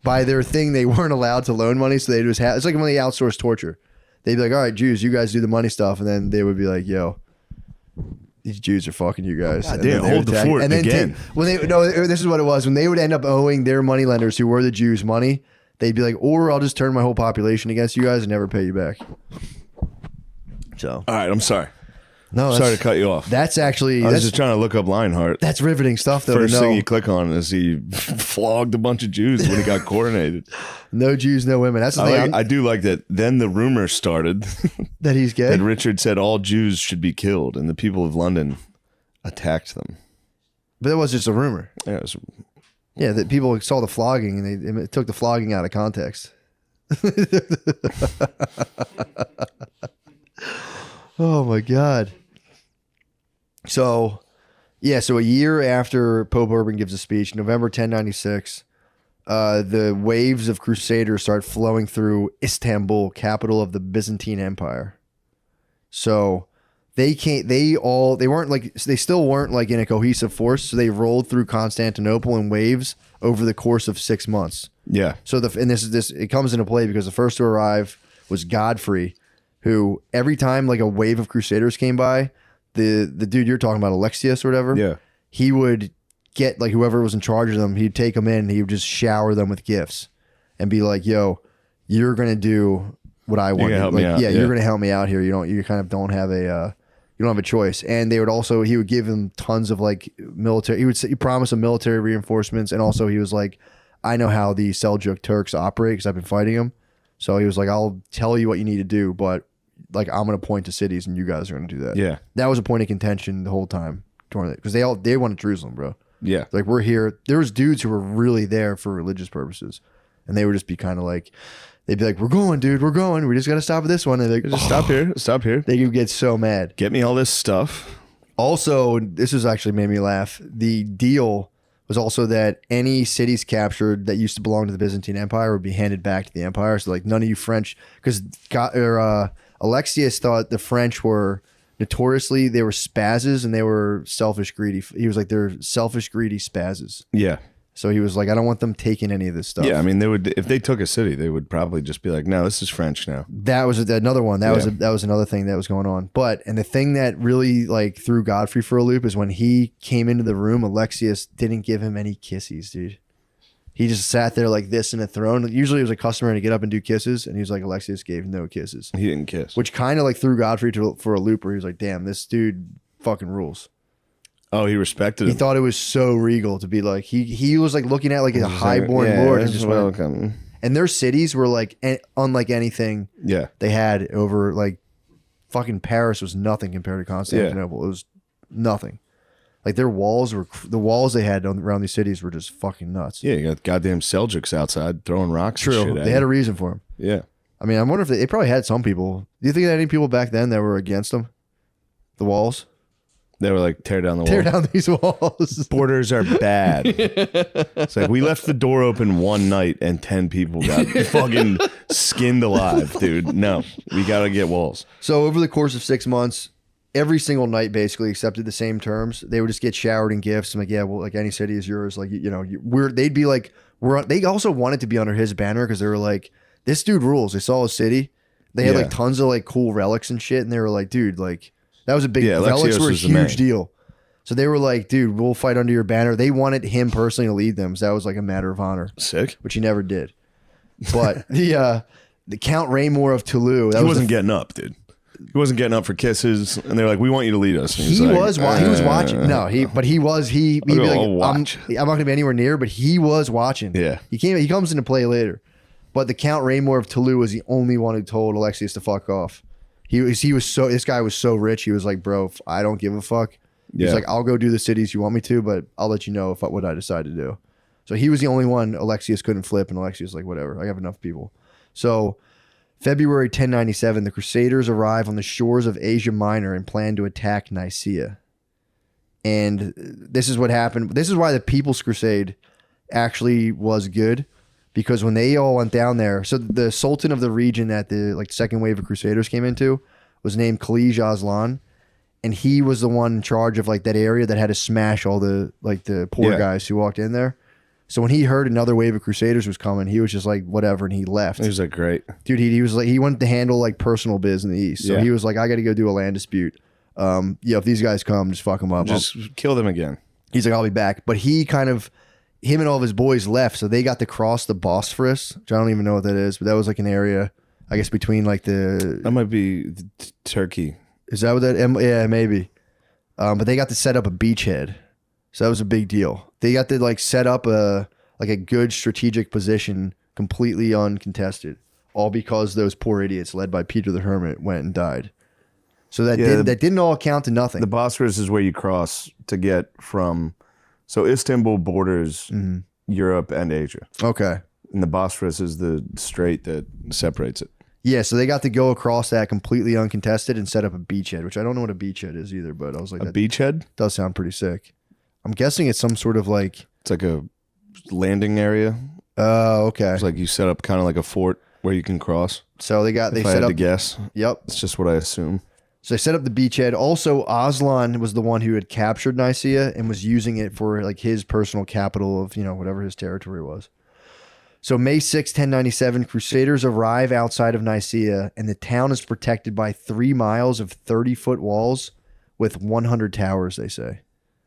by their thing. They weren't allowed to loan money, so they just it's like when they outsource torture. They'd be like, all right, Jews, you guys do the money stuff, and then they would be like, yo, these Jews are fucking you guys.
God damn, hold the fort again.
This is what it was. When they would end up owing their money lenders, who were the Jews, money, they'd be like, or I'll just turn my whole population against you guys and never pay you back. So,
all right, I'm sorry.
No,
sorry to cut you off.
That's actually...
I was just trying to look up Lionheart.
That's riveting stuff, though.
First thing you click on is he flogged a bunch of Jews when he got coronated.
No Jews, no women. That's the thing.
I do like that. Then the rumor started
that he's gay.
That Richard said all Jews should be killed, and the people of London attacked them.
But that was just a rumor.
Yeah,
that people saw the flogging and they took the flogging out of context. Oh my God. So a year after Pope Urban gives a speech, November 1096, the waves of crusaders start flowing through Istanbul, capital of the Byzantine Empire. So they still weren't like in a cohesive force. So they rolled through Constantinople in waves over the course of 6 months.
Yeah.
So it comes into play because the first to arrive was Godfrey, who every time like a wave of Crusaders came by, the dude you're talking about, Alexius or whatever,
Yeah.
he would get like whoever was in charge of them, he'd take them in and he would just shower them with gifts and be like, yo, you're going to do what I want.
Help me out.
Yeah, you're going to help me out here. You kind of don't have a, you don't have a choice. And they would also, he would give him tons of like military, he promised them military reinforcements. And also he was like, I know how the Seljuk Turks operate because I've been fighting them. So he was like, I'll tell you what you need to do, but like I'm going to point to cities and you guys are going to do that.
Yeah.
That was a point of contention the whole time because they wanted Jerusalem, bro.
Yeah.
Like we're here. There was dudes who were really there for religious purposes. And they would just be kind of like, they'd be like, we're going, dude, we're going. We just got to stop at this one. And they're like,
Just stop here.
They would get so mad.
Get me all this stuff.
Also, this has actually made me laugh. The deal was also that any cities captured that used to belong to the Byzantine Empire would be handed back to the empire. So like none of you French, because Alexius thought the French were notoriously, they were spazzes and they were selfish, greedy. He was like, they're selfish, greedy spazzes.
Yeah.
So he was like, I don't want them taking any of this stuff.
Yeah, I mean, they would, if they took a city, they would probably just be like, no, this is French now.
That was another one. That was another thing that was going on. And the thing that really like threw Godfrey for a loop is when he came into the room, Alexius didn't give him any kisses, dude. He just sat there like this in a throne. Usually it was a customer to get up and do kisses, and he was like, Alexius gave no kisses.
He didn't kiss.
Which kind of like threw Godfrey for a loop where he was like, damn, this dude fucking rules.
Oh, he respected
He
him.
thought it was so regal to be like, he was like looking at like a highborn lord and just
welcome.
And their cities were like unlike anything they had over like fucking Paris was nothing compared to Constantinople. It was nothing. Like their walls were, the walls they had around these cities were just fucking nuts.
Yeah, you got goddamn Seljuks outside throwing rocks.
True.
And shit at
They had
you.
a reason for them.
Yeah.
I mean, I wonder if they probably had some people. Do you think they had any people back then that were against them? The walls?
They were like, tear down the wall.
Tear down these walls.
Borders are bad. It's like we left the door open one night and 10 people got fucking skinned alive, dude. No, we got to get walls.
So over the course of 6 months, every single night basically accepted the same terms. They would just get showered in gifts. I'm like, yeah, well, like any city is yours. Like, you know, they'd be like, they also wanted to be under his banner because they were like, this dude rules. They saw a city. They had like tons of like cool relics and shit. And they were like, dude, like, that was a big, relics were a huge deal. So they were like, dude, we'll fight under your banner. They wanted him personally to lead them. So that was like a matter of honor.
Sick.
Which he never did. But the Count Raymore of Toulouse.
He wasn't getting up, dude. He wasn't getting up for kisses. And they're like, we want you to lead us. And
he was watching. No, he'd be like, I'm not going to be anywhere near, but he was watching.
Yeah.
He comes into play later. But the Count Raymore of Toulouse was the only one who told Alexius to fuck off. This guy was so rich. He was like, bro, I don't give a fuck. He's like, I'll go do the cities you want me to, but I'll let you know what I decide to do. So he was the only one Alexius couldn't flip, and Alexius was like, whatever, I have enough people. So February 1097, the Crusaders arrive on the shores of Asia Minor and plan to attack Nicaea. And this is what happened. This is why the People's Crusade actually was good. Because when they all went down there, so the Sultan of the region that the second wave of Crusaders came into was named Khalij Aslan, and he was the one in charge of like that area that had to smash all the poor guys who walked in there. So when he heard another wave of Crusaders was coming, he was just like whatever, and he left.
He was like, great,
dude. He was like, he wanted to handle like personal biz in the east, so he was like, I got to go do a land dispute. If these guys come, just fuck them up,
just kill them again.
He's like, I'll be back, but him and all of his boys left, so they got to cross the Bosphorus, which I don't even know what that is, but that was like an area, I guess, between like that
might be Turkey.
Is that what that? Yeah, maybe. But they got to set up a beachhead, so that was a big deal. They got to like set up a good strategic position, completely uncontested, all because those poor idiots led by Peter the Hermit went and died. So that didn't all count to nothing.
The Bosphorus is where you cross to get from. So Istanbul borders Europe and Asia.
Okay.
And the Bosphorus is the strait that separates it.
Yeah, so they got to go across that completely uncontested and set up a beachhead, which I don't know what a beachhead is either, but I was like,
a beachhead?
Does sound pretty sick. I'm guessing it's some sort of like...
It's like a landing area.
Oh, okay.
It's like you set up kind of like a fort where you can cross.
So they set
up to
up...
guess.
Yep.
It's just what I assume.
So they set up the beachhead. Also, Aslan was the one who had captured Nicaea and was using it for like his personal capital of, whatever his territory was. So May 6, 1097, Crusaders arrive outside of Nicaea, and the town is protected by 3 miles of 30-foot walls with 100 towers, they say.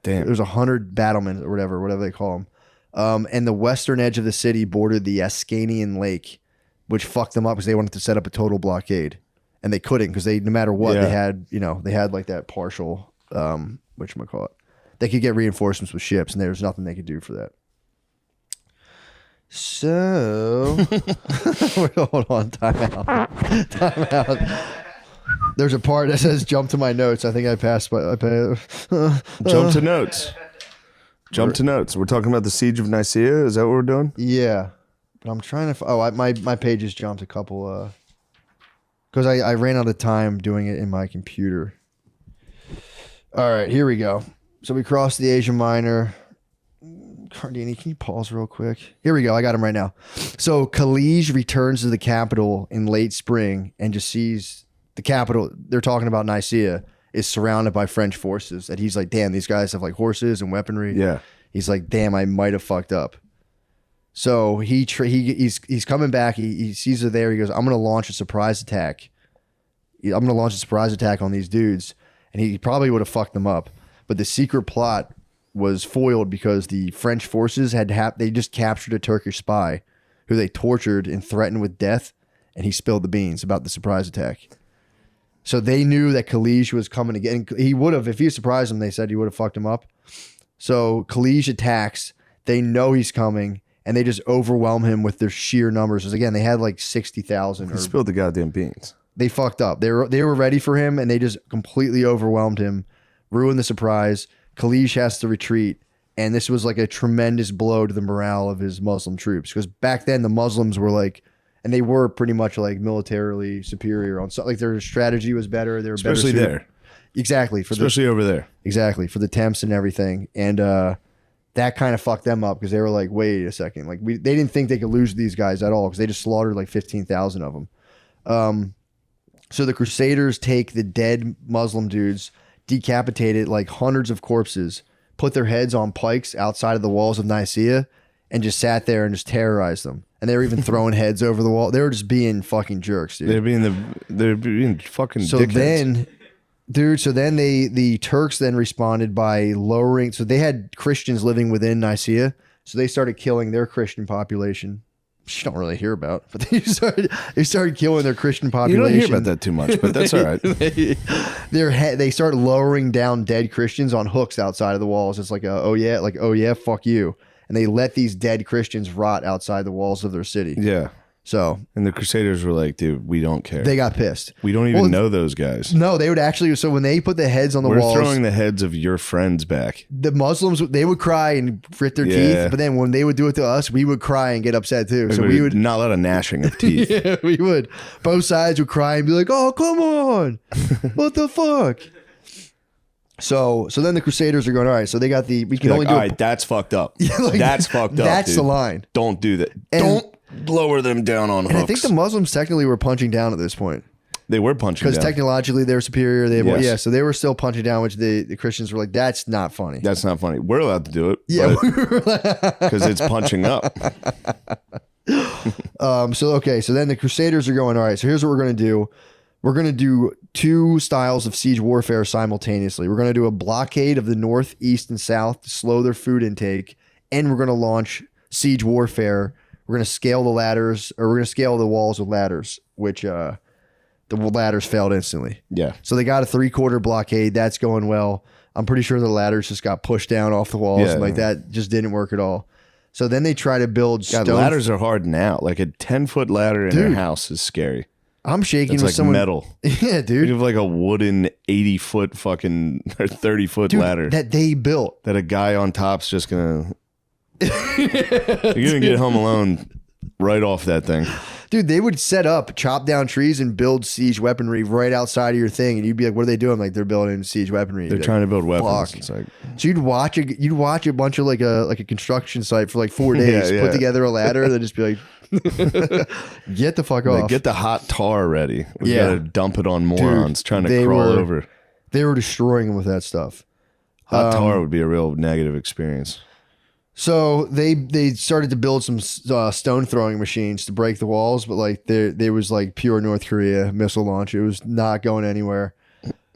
Damn.
There's 100 battlements or whatever they call them. And the western edge of the city bordered the Ascanian Lake, which fucked them up because they wanted to set up a total blockade. And they couldn't because no matter what, they had like that partial, whatchamacallit. They could get reinforcements with ships, and there was nothing they could do for that. So, hold on, time out. There's a part that says jump to my notes. I think I passed by.
Jump to notes. Jump to notes. We're talking about the Siege of Nicaea. Is that what we're doing?
Yeah. But I'm trying to... my pages jumped a couple... Because I ran out of time doing it in my computer. All right, here we go. So we crossed the Asia Minor. Cardini, can you pause real quick? Here we go. I got him right now. So Khalij returns to the capital in late spring and just sees the capital. They're talking about Nicaea is surrounded by French forces. That he's like, damn, these guys have like horses and weaponry. Yeah. He's like, damn, I might have fucked up. So he's coming back. He sees her there. He goes, I'm going to launch a surprise attack. I'm going to launch a surprise attack on these dudes. And he probably would have fucked them up. But the secret plot was foiled because the French forces they just captured a Turkish spy who they tortured and threatened with death. And he spilled the beans about the surprise attack. So they knew that Khalij was coming again. He would have, if he surprised them, they said he would have fucked him up. So Khalij attacks. They know he's coming. And they just overwhelm him with their sheer numbers. Because again, they had like 60,000.
He spilled the goddamn beans.
They fucked up. They were ready for him, and they just completely overwhelmed him, ruined the surprise. Khalij has to retreat, and this was like a tremendous blow to the morale of his Muslim troops. Because back then, the Muslims were like, and they were pretty much like militarily superior on something. Like their strategy was better. They were
especially
better
there.
Exactly.
Especially over there.
Exactly. For the temps and everything. And that kind of fucked them up because they were like, wait a second. Like they didn't think they could lose these guys at all because they just slaughtered like 15,000 of them. So the Crusaders take the dead Muslim dudes, decapitated like hundreds of corpses, put their heads on pikes outside of the walls of Nicaea, and just sat there and just terrorized them. And they were even throwing heads over the wall. They were just being fucking jerks, dude.
They're being fucking
so
dickheads.
Then the Turks then responded by lowering. So they had Christians living within Nicaea, so they started killing their Christian population. You don't really hear about, but they started killing their Christian population.
You don't hear about that too much, but that's all right.
They started lowering down dead Christians on hooks outside of the walls. It's like oh yeah, fuck you. And they let these dead Christians rot outside the walls of their city.
Yeah.
So,
and the Crusaders were like, dude, we don't care.
They got pissed.
We don't even know those guys.
No, they would actually. So when they put the heads on the walls,
we're throwing the heads of your friends back.
The Muslims, they would cry and grit their teeth. But then when they would do it to us, we would cry and get upset too. So we would
not let a gnashing of teeth.
Yeah, we would. Both sides would cry and be like, "Oh, come on, what the fuck." So then the Crusaders are going, all right, so they got we can only do
all right, that's fucked up.
Yeah, like,
that's fucked up.
That's
dude.
the line.
Don't do that. Don't lower them down on hooks.
And I think the Muslims technically were punching down at this point.
They were punching down.
Because technologically they're superior. Yeah, so they were still punching down, which the Christians were like, that's not funny.
That's not funny. We're allowed to do it.
Yeah.
Because it's punching up.
So then the Crusaders are going, all right, so here's what we're going to do. We're going to do two styles of siege warfare simultaneously. We're going to do a blockade of the north, east, and south to slow their food intake, and we're going to launch siege warfare. We're going to scale the ladders, or we're going to scale the walls with ladders, which the ladders failed instantly.
Yeah.
So they got a 3/4 blockade. That's going well. I'm pretty sure the ladders just got pushed down off the walls. And like that just didn't work at all. So then they try to build
God, ladders are hard now. Like a 10-foot ladder in a house is scary.
I'm shaking
it's
with
like
someone.
Metal.
Yeah, dude.
You have like a wooden 80-foot fucking or 30-foot ladder
that they built.
That a guy on top's just gonna. You're gonna get Home Alone right off that thing.
Dude, they would set up, chop down trees, and build siege weaponry right outside of your thing, and you'd be like, "What are they doing?" Like, they're building siege weaponry.
They're trying to build weapons.
Fuck.
It's like,
so you'd watch a bunch of like a construction site for like 4 days, put together a ladder, and then just be like, "Get the fuck off!"
Get the hot tar ready. We gotta dump it on morons trying to crawl over.
They were destroying them with that stuff.
Hot tar would be a real negative experience.
So they started to build some stone throwing machines to break the walls, but like there was like pure North Korea missile launch. It was not going anywhere.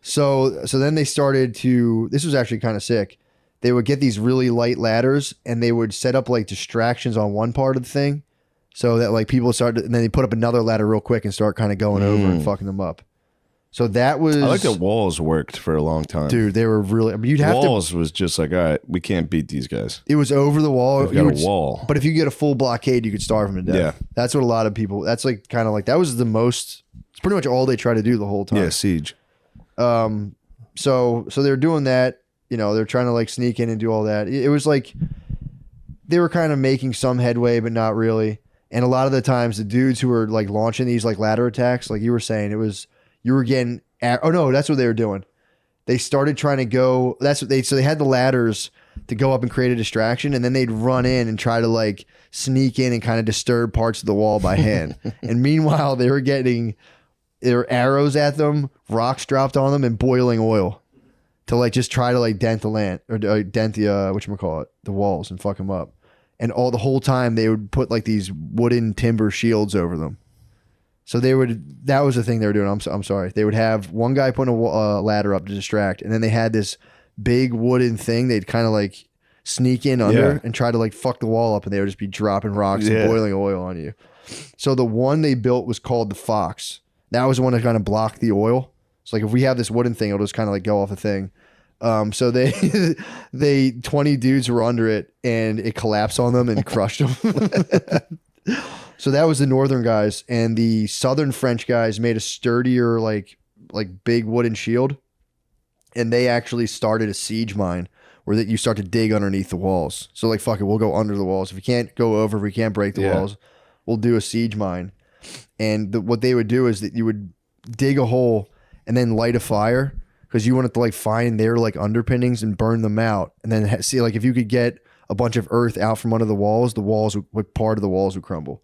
So then they started to. This was actually kind of sick. They would get these really light ladders and they would set up like distractions on one part of the thing, so that like people started, and then they put up another ladder real quick and start kind of going over and fucking them up. So that was. I
like that walls worked for a long time,
dude. They were really. I mean, you'd have
walls was just like, all right, we can't beat these guys.
It was over the wall.
They've got a wall,
but if you get a full blockade, you could starve them to death.
Yeah,
that's what a lot of people. That's like kind of like that was the most. It's pretty much all they try to do the whole time.
Yeah, siege.
So they're doing that. You know, they're trying to like sneak in and do all that. It was like they were kind of making some headway, but not really. And a lot of the times, the dudes who were like launching these like ladder attacks, like you were saying, it was you were getting. Oh no, that's what they were doing. They started trying to go. That's what so they had the ladders to go up and create a distraction, and then they'd run in and try to like sneak in and kind of disturb parts of the wall by hand. And meanwhile, they were getting their arrows at them, rocks dropped on them, and boiling oil to like just try to like dent the land or dent the whatchamacallit, the walls and fuck them up. And all the whole time they would put like these wooden timber shields over them. So they would. That was the thing they were doing. I'm sorry. They would have one guy putting a ladder up to distract, and then they had this big wooden thing. They'd kind of like sneak in under and try to like fuck the wall up, and they would just be dropping rocks and boiling oil on you. So the one they built was called the Fox. That was the one that kind of blocked the oil. So like if we have this wooden thing, it'll just kind of like go off a thing. So they 20 dudes were under it, and it collapsed on them and crushed them. So that was the northern guys, and the southern French guys made a sturdier, like big wooden shield, and they actually started a siege mine where that you start to dig underneath the walls. So like, fuck it, we'll go under the walls. If we can't go over, if we can't break the walls, we'll do a siege mine. And what they would do is that you would dig a hole and then light a fire because you wanted to like find their like underpinnings and burn them out, and then see like if you could get a bunch of earth out from under the walls would part of the walls would crumble.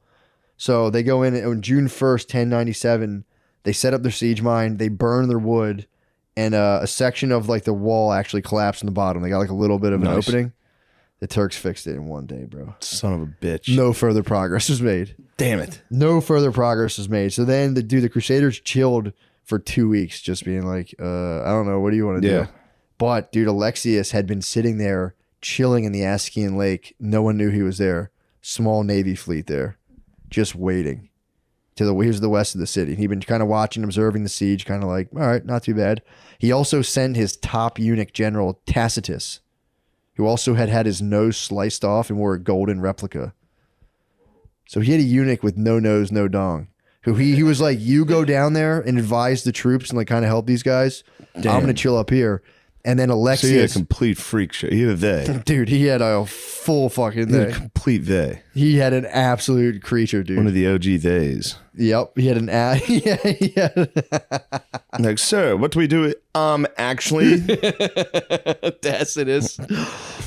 So they go in on June 1st, 1097. They set up their siege mine. They burn their wood, and a section of like the wall actually collapsed in the bottom. They got like a little bit of an opening. The Turks fixed it in one day, bro.
Son of a bitch.
No further progress was made.
Damn it.
No further progress was made. So then the Crusaders chilled for 2 weeks, just being like, I don't know, what do you want to do? But dude, Alexius had been sitting there chilling in the Ascian Lake. No one knew he was there. Small Navy fleet there. Just waiting he was the west of the city. He'd been kind of watching, observing the siege, kind of like, all right, not too bad. He also sent his top eunuch general, Tacitus, who also had his nose sliced off and wore a golden replica. So he had a eunuch with no nose, no dong, who he was like, you go down there and advise the troops and like kind of help these guys. Damn. I'm going to chill up here. And then Alexius. So
he had a complete freak show. He had a they.
Dude, he had a full fucking they.
He had a complete they.
He had an absolute creature, dude.
One of the OG theys.
Yep. He had an
like, sir, what do we do? Actually.
Tacitus.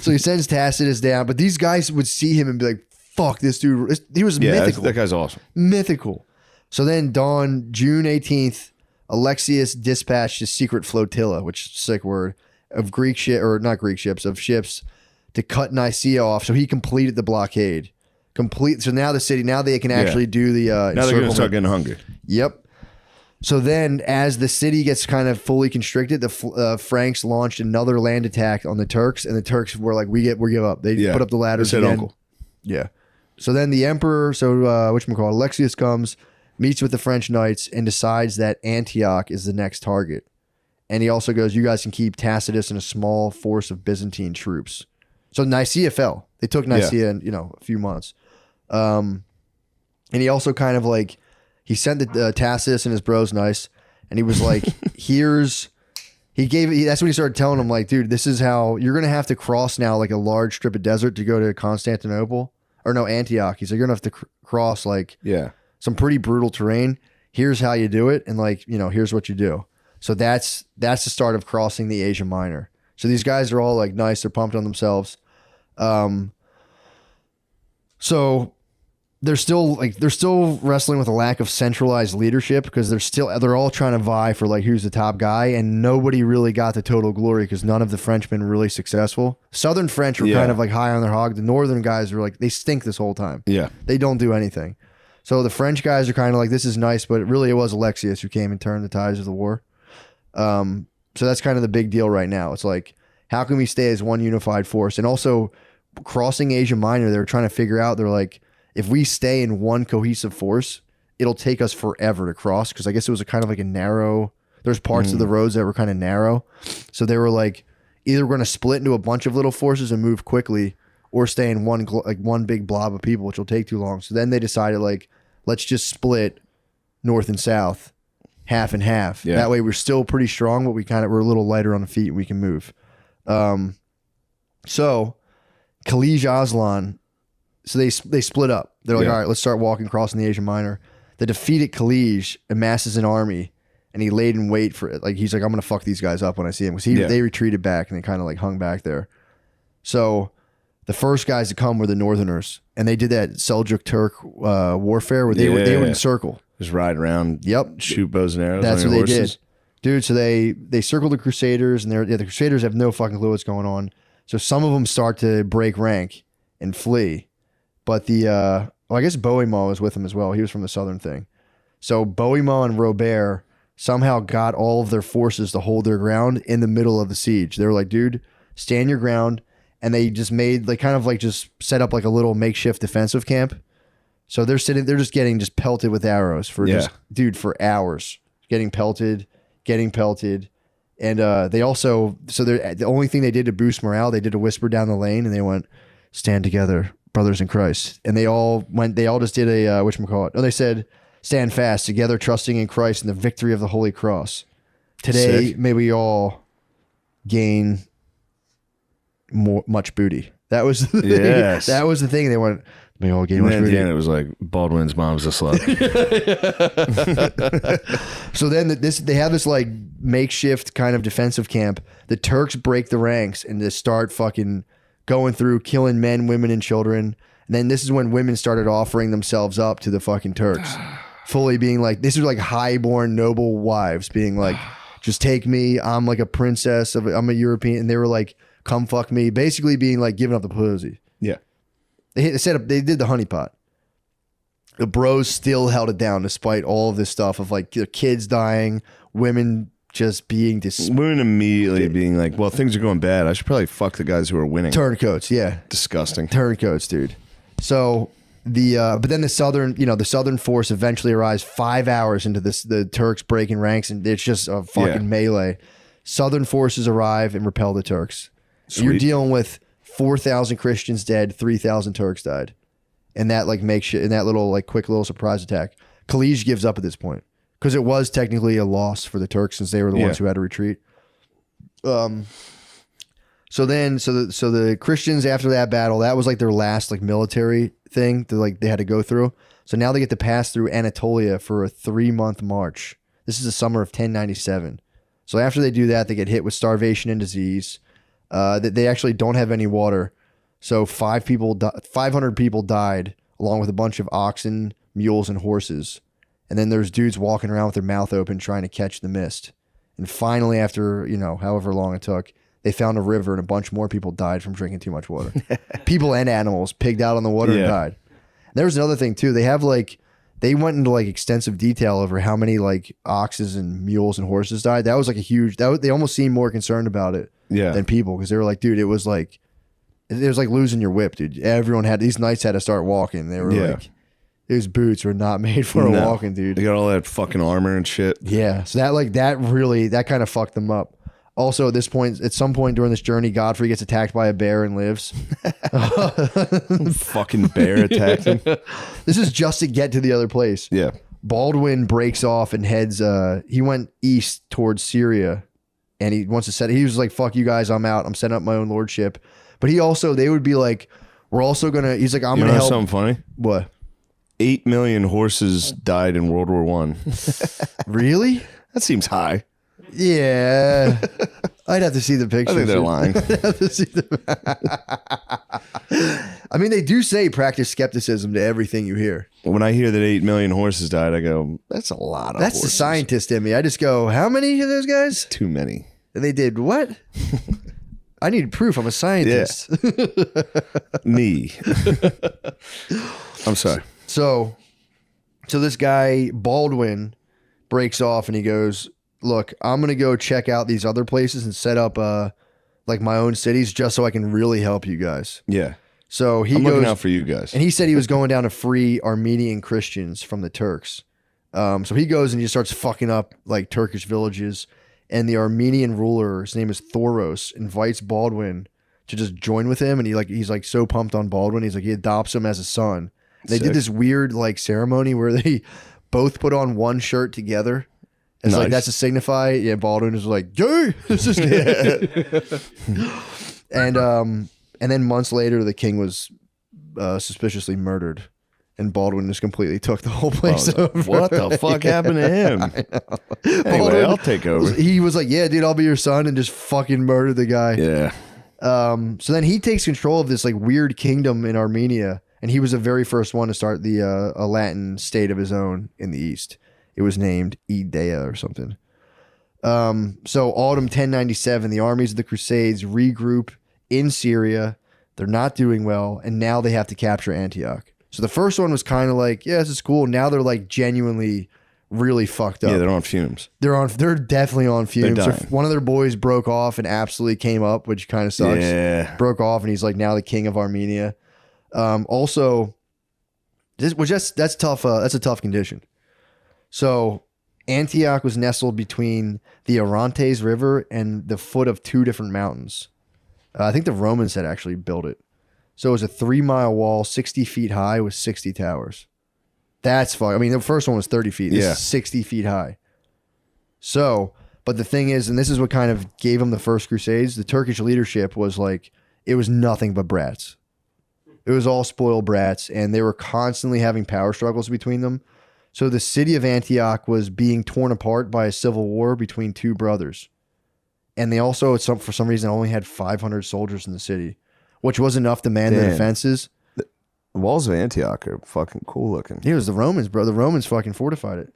So he sends Tacitus down, but these guys would see him and be like, fuck, this dude. He was mythical.
That guy's awesome.
Mythical. So then June 18th, Alexius dispatched his secret flotilla, which is a sick word, of of ships to cut Nicaea off. So he completed the blockade. So now they can actually do the
now they're going to start getting hungry.
Yep. So then as the city gets kind of fully constricted, the Franks launched another land attack on the Turks, and the Turks were like, we give up. They put up the ladders again. Uncle. Yeah. So then the emperor, Alexius comes, meets with the French knights, and decides that Antioch is the next target. And he also goes, you guys can keep Tacitus and a small force of Byzantine troops. So Nicaea fell. They took Nicaea in, a few months. And he also kind of like, he sent the Tacitus and his bros nice. And he was like, that's when he started telling them like, dude, this is how you're going to have to cross now like a large strip of desert to go to Constantinople or no, Antioch. He's like, you're going to have to cross like some pretty brutal terrain. Here's how you do it. And like, here's what you do. So that's the start of crossing the Asia Minor. So these guys are all like nice. They're pumped on themselves. So they're still wrestling with a lack of centralized leadership because they're all trying to vie for like who's the top guy, and nobody really got the total glory because none of the Frenchmen were really successful. Southern French were kind of like high on their hog. The Northern guys were like, they stink this whole time.
Yeah.
They don't do anything. So the French guys are kind of like, this is nice, but it was Alexius who came and turned the tides of the war. So that's kind of the big deal right now. It's like, how can we stay as one unified force? And also crossing Asia Minor, they were trying to figure out, they're like, if we stay in one cohesive force, it'll take us forever to cross. Cause I guess it was a kind of like a narrow, there's parts of the roads that were kind of narrow. So they were like, either we're going to split into a bunch of little forces and move quickly, or stay in one big blob of people, which will take too long. So then they decided like, let's just split north and south, half and half. Yeah. That way we're still pretty strong, but we're a little lighter on the feet and we can move. So Khalij Aslan, so they split up. They're like, all right, let's start walking crossing the Asia Minor. The defeated Khalij amasses an army, and he laid in wait for it. Like, he's like, I'm going to fuck these guys up when I see them. Because they retreated back, and they kind of like hung back there. So the first guys to come were the Northerners, and they did that Seljuk Turk warfare where they would encircle.
Just ride around, shoot bows and arrows.
That's
on
what
your
they
horses.
did. Dude, so they circled the Crusaders, and the Crusaders have no fucking clue what's going on. So some of them start to break rank and flee. But I guess Bohemond was with him as well. He was from the southern thing. So Bohemond and Robert somehow got all of their forces to hold their ground in the middle of the siege. They were like, dude, stand your ground. And they just just set up like a little makeshift defensive camp. So they're just getting pelted with arrows for for hours. Getting pelted. And they also, the only thing they did to boost morale, they did a whisper down the lane, and they went, stand together, brothers in Christ. And they all just did a, whatchamacallit. Oh, they said, stand fast together, trusting in Christ and the victory of the Holy Cross. Today, may we all gain much booty. That was the thing. That was the thing. They went, may all gain much booty.
And it was like, Baldwin's mom's a slut.
So then they have this like makeshift kind of defensive camp. The Turks break the ranks and just start fucking going through, killing men, women, and children. And then this is when women started offering themselves up to the fucking Turks. Fully being like, this is like highborn noble wives being like, just take me. I'm like a princess. I'm a European. And they were like, come fuck me. Basically being like giving up the pussy.
Yeah.
They did the honeypot. The bros still held it down despite all of this stuff of like their kids dying, women just being
women immediately being like, well, things are going bad. I should probably fuck the guys who are winning.
Turncoats, yeah.
Disgusting.
Turncoats, dude. So but then the southern force eventually arrives 5 hours into the Turks breaking ranks, and it's just a fucking melee. Southern forces arrive and repel the Turks. You're dealing with 4,000 Christians dead, 3,000 Turks died. And that like makes shit in that little like quick little surprise attack. Khalij gives up at this point because it was technically a loss for the Turks since they were the ones who had to retreat. So the Christians after that battle, that was like their last like military thing that they had to go through. So now they get to pass through Anatolia for a 3-month march. This is the summer of 1097. So after they do that, they get hit with starvation and disease. They actually don't have any water. So 500 people died along with a bunch of oxen, mules, and horses. And then there's dudes walking around with their mouth open trying to catch the mist. And finally, after, however long it took, they found a river and a bunch more people died from drinking too much water. People and animals pigged out on the water and died. And there was another thing too. They went into like extensive detail over how many like oxes and mules and horses died. That was like they almost seemed more concerned about it than people, because they were like, dude, it was like losing your whip, dude. These knights had to start walking. They were like, these boots were not made for walking, dude.
They got all that fucking armor and shit.
Yeah. So that kind of fucked them up. Also, at some point during this journey, Godfrey gets attacked by a bear and lives.
Fucking bear attacked him.
This is just to get to the other place.
Yeah.
Baldwin breaks off and heads, he went east towards Syria, and he wants to he was like, fuck you guys, I'm out. I'm setting up my own lordship. But they would be like, we're also going to, he's like, I'm going to help.
Something funny?
What?
8 million horses died in World War I.
Really?
That seems high.
Yeah. I'd have to see the pictures.
I think they're lying.
I'd have to see I mean, they do say practice skepticism to everything you hear.
When I hear that 8 million horses died, I go, that's a lot of
That's
horses.
the scientist in me. I just go, how many of those guys?
Too many.
And they did what? I need proof. I'm a scientist.
Yeah. Me. I'm sorry.
So this guy, Baldwin, breaks off and he goes, look, I'm going to go check out these other places and set up like my own cities just so I can really help you guys.
Yeah.
So
I'm looking out for you guys.
And he said he was going down to free Armenian Christians from the Turks. So he goes and he starts fucking up like Turkish villages. And the Armenian ruler, his name is Thoros, invites Baldwin to just join with him. And he's like so pumped on Baldwin. He's like, he adopts him as a son. They did this weird like ceremony where they both put on one shirt together. It's like, that's to signify. Yeah, Baldwin is like, gay. This is gay. And then months later, the king was suspiciously murdered. And Baldwin just completely took the whole place over.
What the fuck happened to him? Anyway,
Baldwin,
I'll take over.
He was like, yeah, dude, I'll be your son, and just fucking murdered the guy.
Yeah.
So then he takes control of this like weird kingdom in Armenia, and he was the very first one to start a Latin state of his own in the east. It was named Idea or something. So autumn 1097, the armies of the Crusades regroup in Syria. They're not doing well, and now they have to capture Antioch. So the first one was kind of like, yeah, this is cool. Now they're like genuinely really fucked up.
Yeah, they're on fumes.
They're definitely on fumes.
They're
So
dying.
one of their boys broke off and absolutely came up, which kind of sucks.
Yeah.
Broke off, and he's like now the king of Armenia. Also, that's tough. That's a tough condition. So Antioch was nestled between the Orontes River and the foot of two different mountains. I think the Romans had actually built it. So it was a 3-mile wall, 60 feet high with 60 towers. That's fun. I mean, the first one was 30 feet. This is 60 feet high. So, but the thing is, and this is what kind of gave them the first Crusades, the Turkish leadership was like, it was nothing but brats. It was all spoiled brats, and they were constantly having power struggles between them. So the city of Antioch was being torn apart by a civil war between two brothers. And they also, for some reason, only had 500 soldiers in the city, which was enough to man the defenses.
The walls of Antioch are fucking cool looking.
It was the Romans, bro. The Romans fucking fortified it.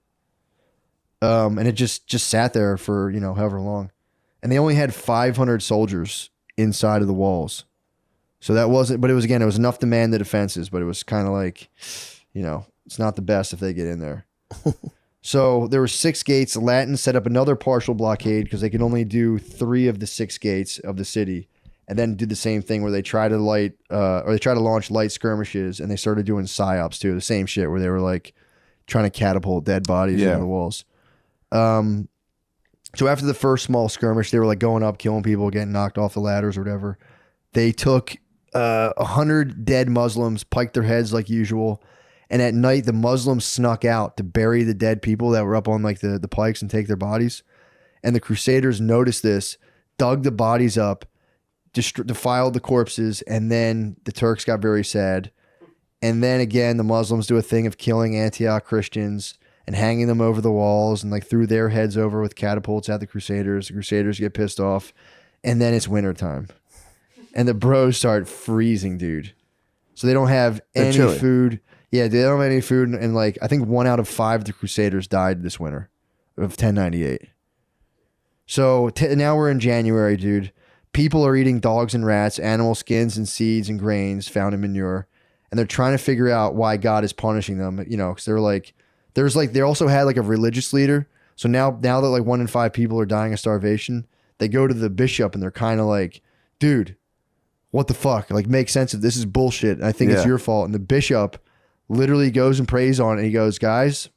And it just sat there for, however long. And they only had 500 soldiers inside of the walls. So that wasn't, but it was enough to man the defenses, but it was kind of like, it's not the best if they get in there. So there were 6 gates. The Latins set up another partial blockade because they could only do 3 of the 6 gates of the city, and then did the same thing where they try to launch light skirmishes, and they started doing psyops too. The same shit where they were like trying to catapult dead bodies into the walls. So after the first small skirmish, they were like going up, killing people, getting knocked off the ladders or whatever. They took 100 dead Muslims, piked their heads like usual. And at night, the Muslims snuck out to bury the dead people that were up on like the pikes and take their bodies. And the Crusaders noticed this, dug the bodies up, defiled the corpses, and then the Turks got very sad. And then again, the Muslims do a thing of killing Antioch Christians and hanging them over the walls and like threw their heads over with catapults at the Crusaders. The Crusaders get pissed off. And then it's wintertime. And the bros start freezing, dude. So they don't have any food. Yeah, they don't have any food, and like I think 1 out of 5 of the Crusaders died this winter of 1098. So now we're in January, dude. People are eating dogs and rats, animal skins and seeds and grains found in manure, and they're trying to figure out why God is punishing them. Because they're like, they also had like a religious leader. So now that like 1 in 5 people are dying of starvation, they go to the bishop and they're kind of like, dude, what the fuck? Like, make sense of this is bullshit. And I think it's your fault. And the bishop literally goes and prays on it. And he goes, guys,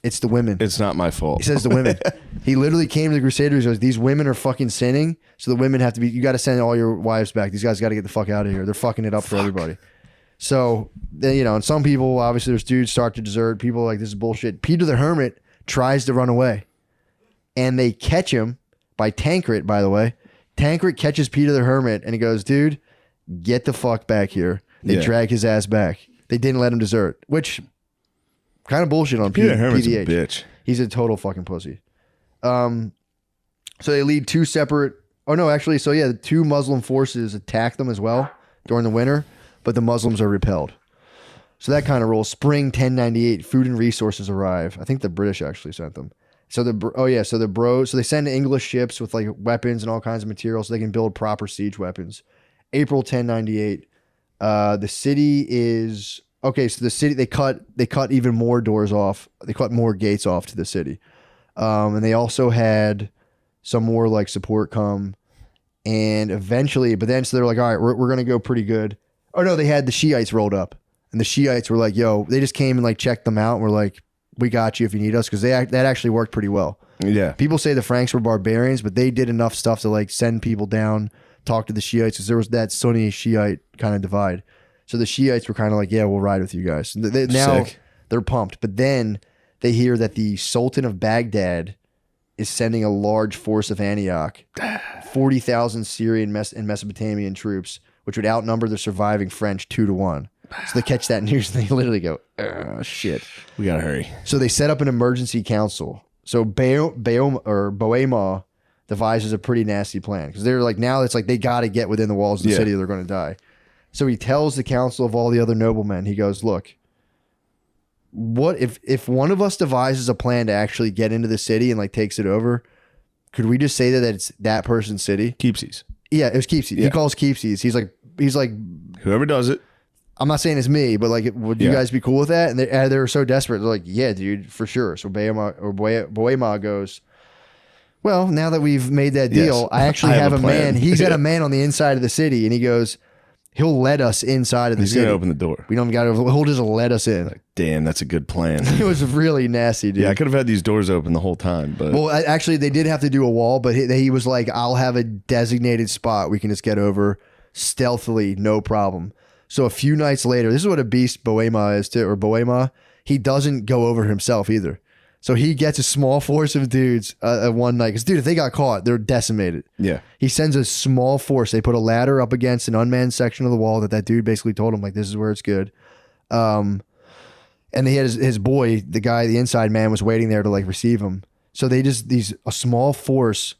it's the women.
It's not my fault.
He says the women. He literally came to the Crusaders. He goes, these women are fucking sinning. So the women have to you got to send all your wives back. These guys got to get the fuck out of here. They're fucking it up for everybody. So then, and some people, obviously there's dudes start to desert. People are like, this is bullshit. Peter the Hermit tries to run away. And they catch him by Tancred, by the way. Tancred catches Peter the Hermit and he goes, dude, get the fuck back here. They drag his ass back. They didn't let him desert, which kind of bullshit on
Peter Hermit's a
PDH.
bitch.
He's a total fucking pussy. So So they lead two separate. Oh no, actually, so yeah, the two Muslim forces attack them as well during the winter, but the Muslims are repelled. So that kind of rolls. Spring 1098, food and resources arrive. I think the British actually sent them. So so they send English ships with like weapons and all kinds of materials so they can build proper siege weapons. April 1098, the city is okay. So the city they cut even more doors off. They cut more gates off to the city, and they also had some more like support come, and eventually, but then so they're like, all right, we're gonna go pretty good. Oh no, they had the Shiites rolled up, and the Shiites were like, yo, they just came and like checked them out, and were like, we got you if you need us, because that actually worked pretty well.
Yeah,
people say the Franks were barbarians, but they did enough stuff to like send people down, talk to the Shiites, because there was that Sunni Shiite kind of divide. So the Shiites were kind of like, yeah, we'll ride with you guys. Now they're pumped, but then they hear that the Sultan of Baghdad is sending a large force of Antioch, 40,000 Syrian and Mesopotamian troops, which would outnumber the surviving French 2-1. So they catch that news and they literally go, oh, shit.
We gotta hurry.
So they set up an emergency council. So Bohema devises a pretty nasty plan because they're like, now it's like they got to get within the walls of the city or they're going to die. So he tells the council of all the other noblemen, he goes, look, what if one of us devises a plan to actually get into the city and like takes it over, could we just say that it's that person's city?
Keepsies.
Yeah, it was Keepsies. Yeah. He calls Keepsies. He's like,
whoever does it.
I'm not saying it's me, but like, would you guys be cool with that? And they were so desperate. They're like, yeah, dude, for sure. So Bohema goes, well, now that we've made that deal, I actually have a man. He's got a man on the inside of the city, and he goes, he'll let us inside of the city.
He's gonna open the door.
We don't got to. He'll just let us in.
Like, damn, that's a good plan.
It was really nasty, dude.
Yeah, I could have had these doors open the whole time, but
actually, they did have to do a wall, but he was like, I'll have a designated spot we can just get over stealthily, no problem. So a few nights later, this is what a beast Bohema is too, or Bohema. He doesn't go over himself either. So he gets a small force of dudes one night. Because, dude, if they got caught, they're decimated.
Yeah.
He sends a small force. They put a ladder up against an unmanned section of the wall that dude basically told him, like, this is where it's good. And he had his boy, the guy, the inside man, was waiting there to, like, receive him. So they a small force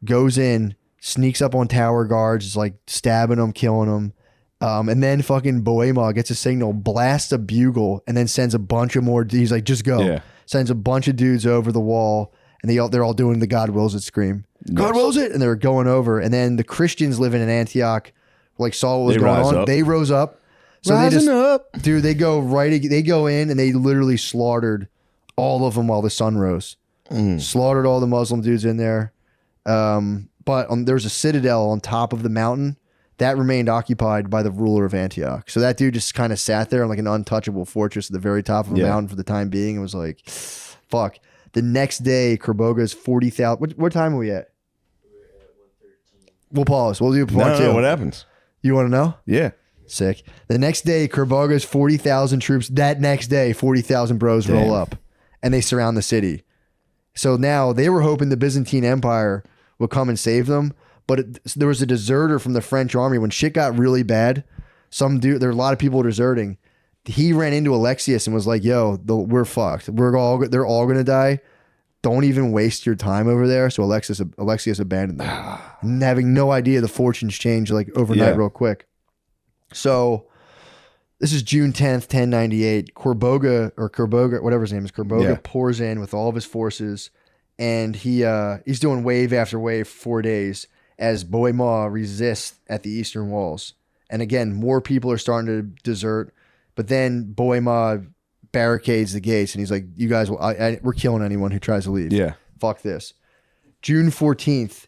goes in, sneaks up on tower guards, is, like, stabbing them, killing them. And then fucking Bohema gets a signal, blasts a bugle, and then sends a bunch of more. He's like, just go. Yeah. Sends a bunch of dudes over the wall, and they're all doing the God wills it scream. Yes. God wills it, and they're going over. And then the Christians living in Antioch, like, saw what was going on. They rose up. So Rising up, dude. They go They go in, and they literally slaughtered all of them while the sun rose. Slaughtered all the Muslim dudes in there. But there's a citadel on top of the mountain that remained occupied by the ruler of Antioch. So that dude just kind of sat there in like an untouchable fortress at the very top of a mountain for the time being and was like, fuck. The next day, Kerboga's 40,000. What time are we at? We're at 1:13. We'll pause. We'll do part two.
No, what happens?
You want to know?
Yeah.
Sick. The next day, Kerboga's 40,000 troops. That next day, 40,000 bros roll up and they surround the city. So now they were hoping the Byzantine Empire would come and save them. But there was a deserter from the French army when shit got really bad. There were a lot of people deserting. He ran into Alexius and was like, "Yo, we're fucked. They're all gonna die. Don't even waste your time over there." So Alexius abandoned them, and having no idea the fortunes changed like overnight, real quick. So this is June 10th, 1098. Kerboga, whatever his name is, Kerboga pours in with all of his forces, and he's doing wave after wave for 4 days. As Bohema resists at the eastern walls. And again, more people are starting to desert. But then Bohema barricades the gates and he's like, you guys, we're killing anyone who tries to leave. Yeah. Fuck this. June 14th,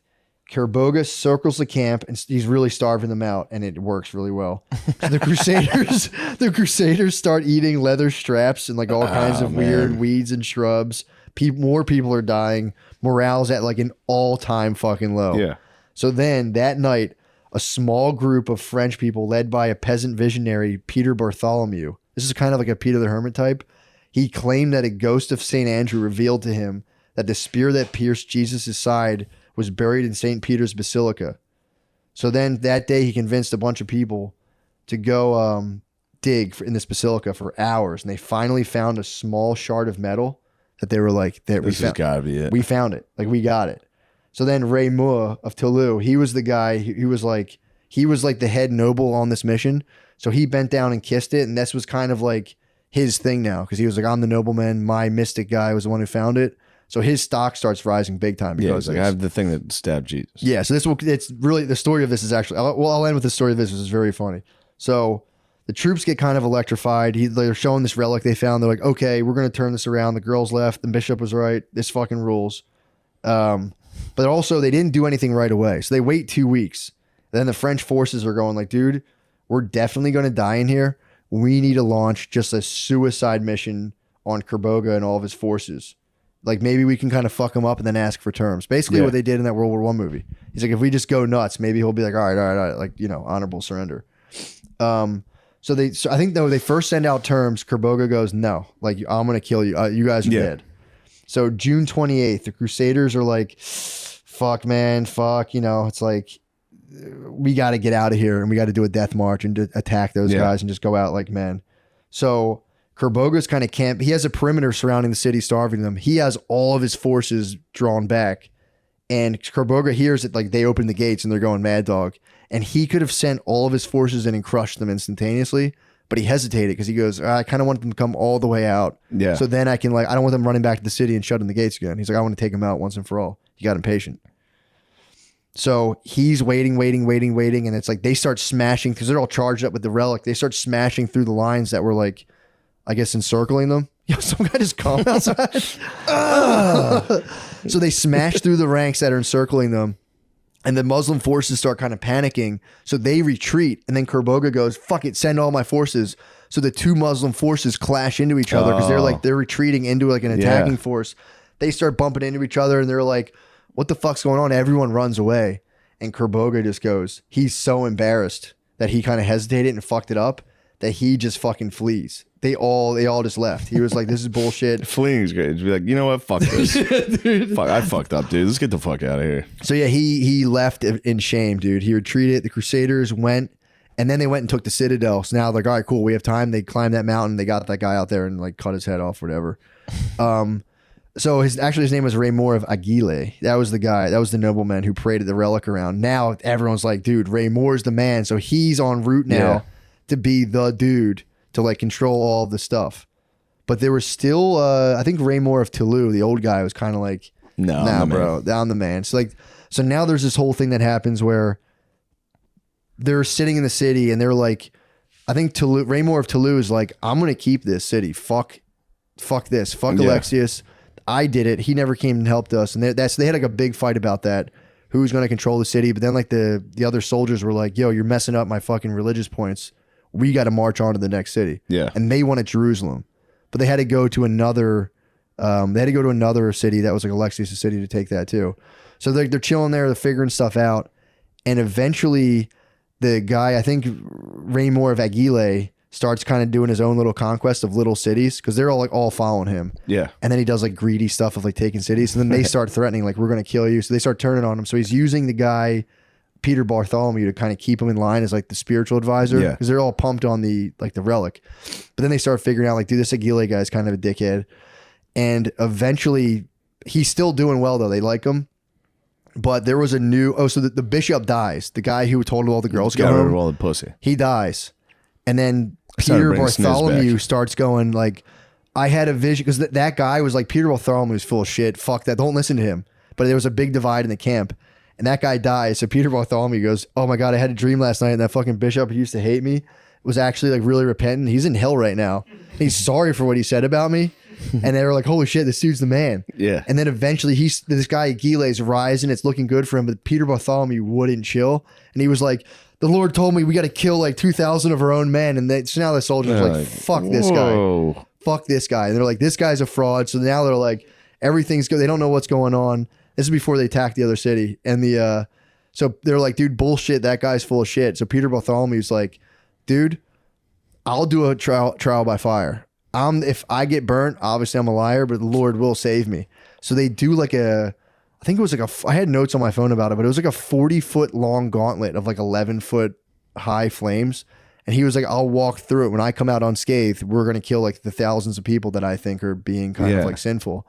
Kerboga circles the camp and he's really starving them out. And it works really well. So the Crusaders start eating leather straps and like all kinds of weird weeds and shrubs. More people are dying. Morale's at like an all-time fucking low. Yeah. So then that night, a small group of French people led by a peasant visionary, Peter Bartholomew. This is kind of like a Peter the Hermit type. He claimed that a ghost of St. Andrew revealed to him that the spear that pierced Jesus' side was buried in St. Peter's Basilica. So then that day he convinced a bunch of people to go dig in this basilica for hours. And they finally found a small shard of metal that they were like,
this has got to be it.
We found it. Like, we got it. So then Raymur of Toulouse, he was the guy. He was like the head noble on this mission. So he bent down and kissed it, and this was kind of like his thing now, because he was like, I'm the nobleman. My mystic guy was the one who found it. So his stock starts rising big time because
like, I have the thing that stabbed Jesus.
Yeah, so it's really, the story of this is actually, I'll end with the story of this, which is very funny. So the troops get kind of electrified. They're showing this relic they found. They're like, okay, we're going to turn this around. The girls left. The bishop was right. This fucking rules. But also, they didn't do anything right away. So they wait 2 weeks. Then the French forces are going like, dude, we're definitely going to die in here. We need to launch just a suicide mission on Kerboga and all of his forces. Like, maybe we can kind of fuck him up and then ask for terms. Basically what they did in that World War I movie. He's like, if we just go nuts, maybe he'll be like, all right, like, you know, honorable surrender. So I think though they first send out terms. Kerboga goes, no, like, I'm going to kill you. You guys are dead. So June 28th, the Crusaders are like, fuck, man, fuck. You know, it's like, we got to get out of here and we got to do a death march and attack those guys and just go out like men. So Kerboga's kind of camp. He has a perimeter surrounding the city, starving them. He has all of his forces drawn back. And Kerboga hears it, like, they open the gates and they're going mad dog. And he could have sent all of his forces in and crushed them instantaneously. But he hesitated because he goes, I kind of want them to come all the way out. Yeah. So then I can, like, I don't want them running back to the city and shutting the gates again. He's like, I want to take them out once and for all. He got impatient. So he's waiting. And it's like they start smashing, because they're all charged up with the relic. They start smashing through the lines that were, like, I guess, encircling them. Yo, some guy just come outside. So they smash through the ranks that are encircling them. And the Muslim forces start kind of panicking. So they retreat. And then Kerboga goes, fuck it, send all my forces. So the two Muslim forces clash into each other because they're retreating into like an attacking force. They start bumping into each other and they're like, what the fuck's going on? Everyone runs away. And Kerboga just goes, he's so embarrassed that he kind of hesitated and fucked it up that he just fucking flees. They all just left. He was like, this is bullshit.
Fleeing is great. Just be like, you know what? Fuck this. Fuck, I fucked up, dude. Let's get the fuck out of here.
So yeah, he left in shame, dude. He retreated. The Crusaders went, and then they went and took the Citadel. So now they're like, all right, cool. We have time. They climbed that mountain. They got that guy out there and like cut his head off, whatever. So his name was Raymur of Aguile. That was the guy. That was the nobleman who paraded the relic around. Now everyone's like, dude, Raymur's the man. So he's en route now to be the dude to like control all of the stuff. But there was still, I think Raymur of Toulouse, the old guy, was kind of like, nah, bro, I'm the man. So now there's this whole thing that happens where they're sitting in the city and they're like, I think Raymur of Toulouse is like, I'm going to keep this city. Fuck this. Fuck Alexius. I did it. He never came and helped us. And they had like a big fight about that. Who's going to control the city? But then like the other soldiers were like, yo, you're messing up my fucking religious points. We got to march on to the next city. Yeah. And they wanted Jerusalem, but they had to go to another, city that was like Alexius' city to take that too. So they're chilling there. They're figuring stuff out. And eventually the guy, I think Raymur of Aguile, starts kind of doing his own little conquest of little cities because they're all following him. Yeah. And then he does like greedy stuff of like taking cities. And then they start threatening, like, we're going to kill you. So they start turning on him. So he's using the guy, Peter Bartholomew, to kind of keep him in line as like the spiritual advisor because they're all pumped on the relic. But then they start figuring out like, dude, this Aguile guy is kind of a dickhead. And eventually he's still doing well though. They like him. But there was so the bishop dies. The guy who told all the girls go home.
All the pussy.
He dies. And then Peter Bartholomew starts going like, I had a vision, because that guy was like, Peter Bartholomew was full of shit. Fuck that. Don't listen to him. But there was a big divide in the camp. And that guy dies. So Peter Bartholomew goes, oh my God, I had a dream last night and that fucking bishop who used to hate me was actually like really repentant. He's in hell right now. He's sorry for what he said about me. And they were like, holy shit, this dude's the man. Yeah. And then eventually this guy Aguile's rising. It's looking good for him. But Peter Bartholomew wouldn't chill. And he was like, the Lord told me we got to kill like 2,000 of our own men. And so now the soldiers are like, fuck this guy. Fuck this guy. And they're like, this guy's a fraud. So now they're like, everything's good. They don't know what's going on. This is before they attacked the other city. And so they're like, dude, bullshit. That guy's full of shit. So Peter Bartholomew's like, dude, I'll do a trial by fire. If I get burnt, obviously I'm a liar, but the Lord will save me. So they do like I think it was like I had notes on my phone about it, but it was like a 40-foot long gauntlet of like 11-foot high flames. And he was like, I'll walk through it. When I come out unscathed, we're going to kill like the thousands of people that I think are being kind of like sinful.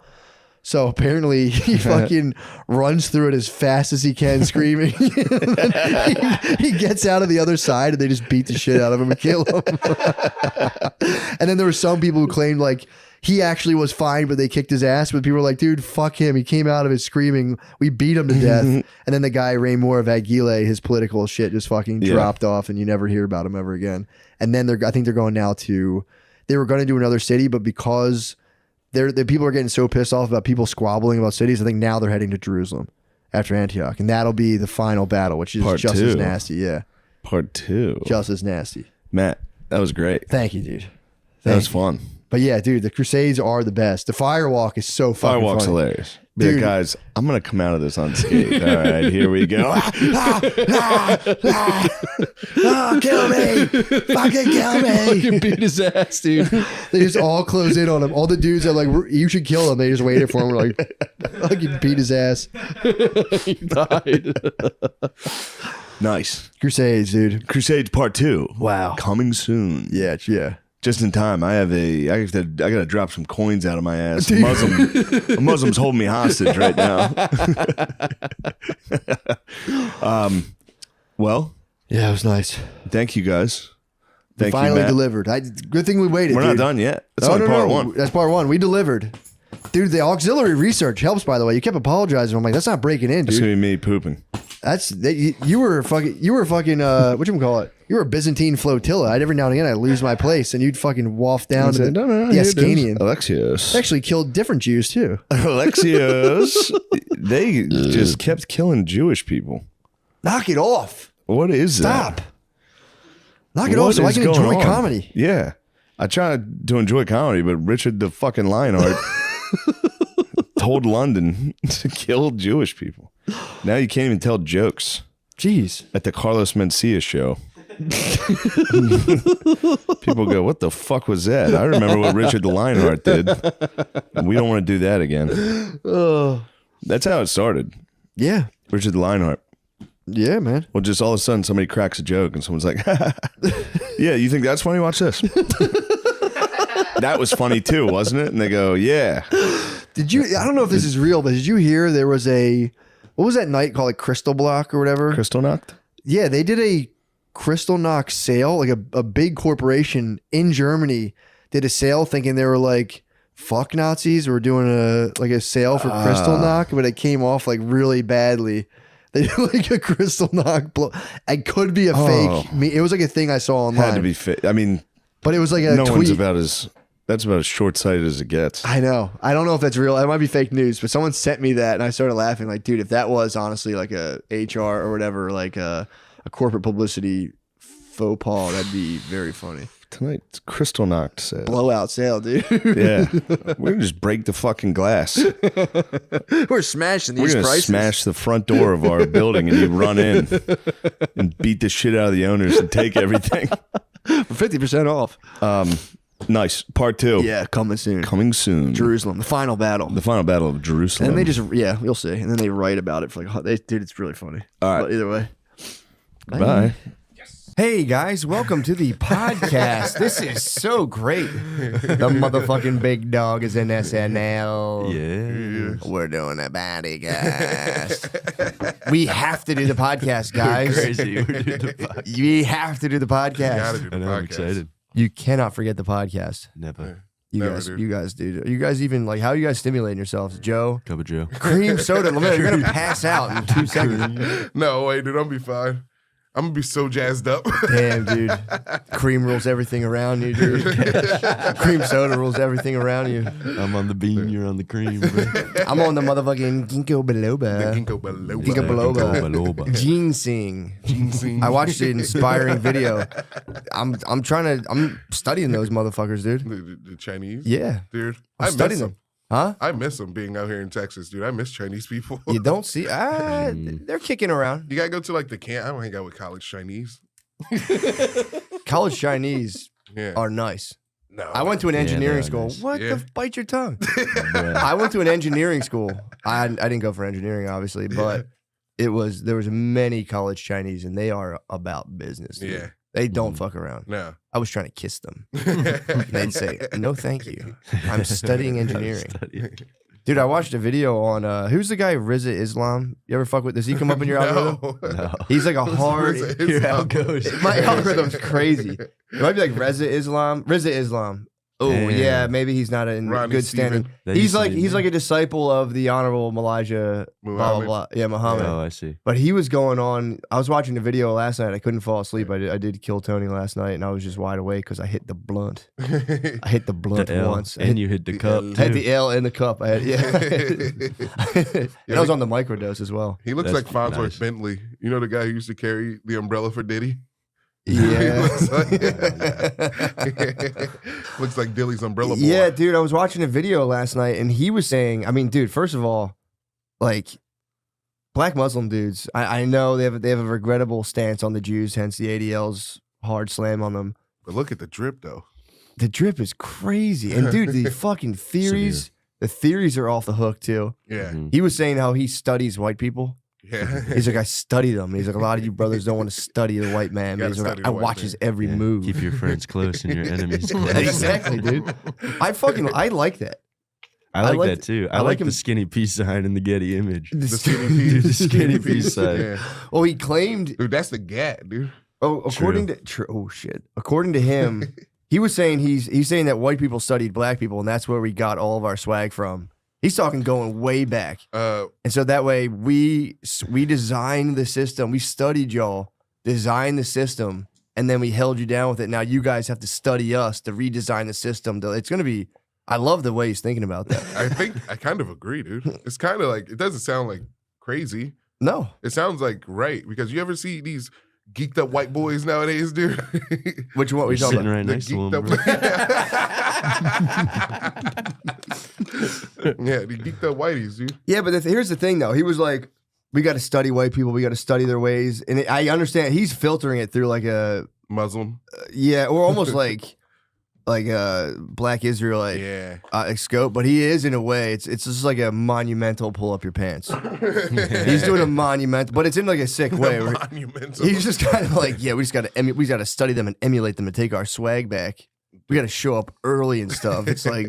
So apparently he fucking runs through it as fast as he can, screaming. he gets out of the other side and they just beat the shit out of him and kill him. And then there were some people who claimed like he actually was fine, but they kicked his ass. But people were like, dude, fuck him. He came out of it screaming. We beat him to death. And then the guy, Raymore of Aguilera, his political shit just fucking dropped off and you never hear about him ever again. And then I think they're going now to, they were going to do another city, but because the people are getting so pissed off about people squabbling about cities, I think now they're heading to Jerusalem after Antioch. And that'll be the final battle, which is
Part
just
2.
as nasty. Yeah.
Part 2.
Just as nasty.
Matt, that was great.
Thank you, dude.
That was fun.
But yeah, dude, the Crusades are the best. The Firewalk is so fucking
Firewalk's
funny.
hilarious. Be like, guys, I'm going to come out of this unscathed. All right, here we go.
Kill me. Fucking kill me.
Fucking beat his ass, dude.
They just all close in on him. All the dudes are like, you should kill him. They just waited for him. We're like, fucking beat his ass.
He died.
Nice.
Crusades, dude.
Crusades Part 2.
Wow.
Coming soon.
Yeah, yeah.
Just in time. I gotta drop some coins out of my ass. A Muslim's holding me hostage right now. Well,
yeah, it was nice.
thank you guys. Thank you,
Finally
Matt.
delivered. Good thing we waited.
We're
dude.
not done yet. That's only part 1.
That's part 1. We delivered. Dude, the auxiliary research helps, by the way. You kept apologizing. I'm like, that's not breaking in,
It's
dude.
gonna be me pooping.
You were fucking whatchamacallit? You were a Byzantine flotilla. Every now and again I'd lose my place and you'd fucking waft down to the Ascanian.
Alexios.
Actually killed different Jews too.
Alexios. They just kept killing Jewish people.
Knock it off.
What is
Stop.
that?
Knock it off so I can enjoy comedy.
Yeah. I try to enjoy comedy, but Richard the fucking Lionheart told London to kill Jewish people. Now you can't even tell jokes.
Jeez.
At the Carlos Mencia show. People go, what the fuck was that? I remember what Richard the Lionheart did. We don't want to do that again. That's how it started.
Yeah.
Richard the Lionheart.
Yeah, man.
Well, just all of a sudden somebody cracks a joke and someone's like, yeah, you think that's funny? Watch this. That was funny too, wasn't it? And they go, yeah.
Did you, I don't know if this is real, but did you hear there was what was that night called, like Crystal Block or whatever?
Crystal Nacht?
Yeah, they did a Crystal Knock sale, like a big corporation in Germany did a sale thinking they were like fuck Nazis or doing a sale for Crystal Knock, but it came off like really badly. They did like a Crystal Knock blow. It could be a fake. It was like a thing I saw online.
Had to be fake. I mean,
but it was like a
no
tweet.
one's about that's about as short-sighted as it gets.
I know. I don't know if that's real. It might be fake news, but someone sent me that and I started laughing like, dude, if that was honestly like a HR or whatever, like a corporate publicity faux pas, that'd be very funny.
Tonight's Crystal Knocked sale.
Blowout sale, dude.
Yeah. We're going to just break the fucking glass.
We're smashing these
We're going to
prices.
smash the front door of our building and you run in and beat the shit out of the owners and take everything.
For 50% off.
Nice. Part 2.
Yeah, coming soon.
Coming soon.
Jerusalem, the final battle.
The final battle of Jerusalem.
And they just, yeah, you'll see. And then they write about it for like, dude, it's really funny.
All right.
But either way.
Bye.
Hey guys, welcome to the podcast. This is so great. The motherfucking big dog is in SNL.
Yeah.
We're doing a podcast. We have to do the podcast, guys.
Crazy. We're doing the podcast.
We have to do the podcast.
I know, I'm excited.
You cannot forget the podcast.
Never.
You
Never,
guys,
dude.
you guys do. You guys even like how are you guys stimulating yourselves, Joe?
Cup of Joe.
Cream soda. You're gonna pass out in 2 seconds.
No, wait, dude, I'll be fine. I'm gonna be so jazzed up.
Damn, dude. Cream rules everything around you, dude. Cream soda rules everything around you.
I'm on the bean, you're on the cream, bro.
I'm on the motherfucking ginkgo biloba.
Ginkgo biloba.
Ginkgo biloba.
Biloba.
Ginseng. I watched an inspiring video. I'm studying those motherfuckers, dude.
The Chinese?
Yeah.
Dude.
I'm
I
studying
miss
them.
them.
Huh?
I miss them being out here in Texas, dude. I miss Chinese people.
You don't see they're kicking around.
You gotta go to like the camp. I don't hang out with college Chinese.
College Chinese
Yeah.
are nice.
No.
I went to an
Yeah,
engineering
they're
school.
nice.
What
Yeah.
the bite your tongue?
Bruh.
I went to an engineering school. I didn't go for engineering, obviously, but there was many college Chinese, and they are about business. Dude.
Yeah.
They don't fuck around.
No.
I was trying to kiss them. They'd say, "No, thank you. I'm studying engineering." Dude, I watched a video on who's the guy Rizza Islam? You ever fuck with? Does he come up in your algorithm?
No.
He's like a hard.
Rizza
Here how
Islam.
it goes.
My algorithm's crazy. It might be like Rizza Islam. Oh
Damn.
yeah, maybe he's not in
Ronnie
good standing.
Steven.
That
He's
used to
like
be me.
a disciple of the Honorable Elijah blah blah
Muhammad.
blah. Yeah, Muhammad.
Oh, I see.
But he was going on. I was watching the video last night. I couldn't fall asleep. I did kill Tony last night, and I was just wide awake because I hit the blunt. I hit the blunt
The L,
once.
and you hit the cup.
I had
too.
the L in the cup. I had, and I was on the microdose as well.
He looks
That's
like Farnsworth
nice.
Bentley. You know the guy who used to carry the umbrella for Diddy?
Yeah.
looks like Dilly's umbrella boy.
Yeah, dude. I was watching a video last night, and he was saying, I mean, dude, first of all, like black Muslim dudes, I know they have a regrettable stance on the Jews, hence the ADL's hard slam on them.
But look at the drip though.
The drip is crazy. And dude, the fucking theories, the theories are off the hook too.
Yeah.
Mhm.
He was saying how he studies white people.
Yeah.
He's like, I study them. He's like, a lot of you brothers don't want to study the white man.
You
But he's
gotta
like,
study
I
the white
watch
man.
his every
Yeah,
move.
Keep your friends close and your enemies close.
Exactly, dude. I like that.
I like
like
that too.
I
I
like
like
him-
the skinny peace sign in the Getty image.
The
This-
skinny
Dude,
piece.
the skinny piece sign.
Yeah.
well, he claimed.
Dude, that's the gat, dude.
Oh, according to oh shit. According to him, he was saying he's saying that white people studied black people, and that's where we got all of our swag from. He's talking going way back, and so that way we designed the system. We studied y'all, designed the system, and then we held you down with it. Now you guys have to study us to redesign the system. It's gonna be. I love the way he's thinking about that.
I kind of agree, dude. It's kind of like, it doesn't sound like crazy.
No,
It sounds like right, because you ever see these geeked up white boys nowadays, dude?
which one we
You're
talking
sitting
about?
right
The
next to him,
bro.
bro.
Yeah, the geeked up whiteys, dude.
Yeah, but here's the thing, though. He was like, we got to study white people. We got to study their ways. And I understand he's filtering it through like a,
Muslim.
yeah, or almost like a black Israelite
Yeah.
scope. But he is in a way. It's just like a monumental pull up your pants. He's doing a monumental, but it's in like a sick way. where
Monumental.
He's just kind of like, yeah, we got to study them and emulate them and take our swag back. We got to show up early and stuff. It's like,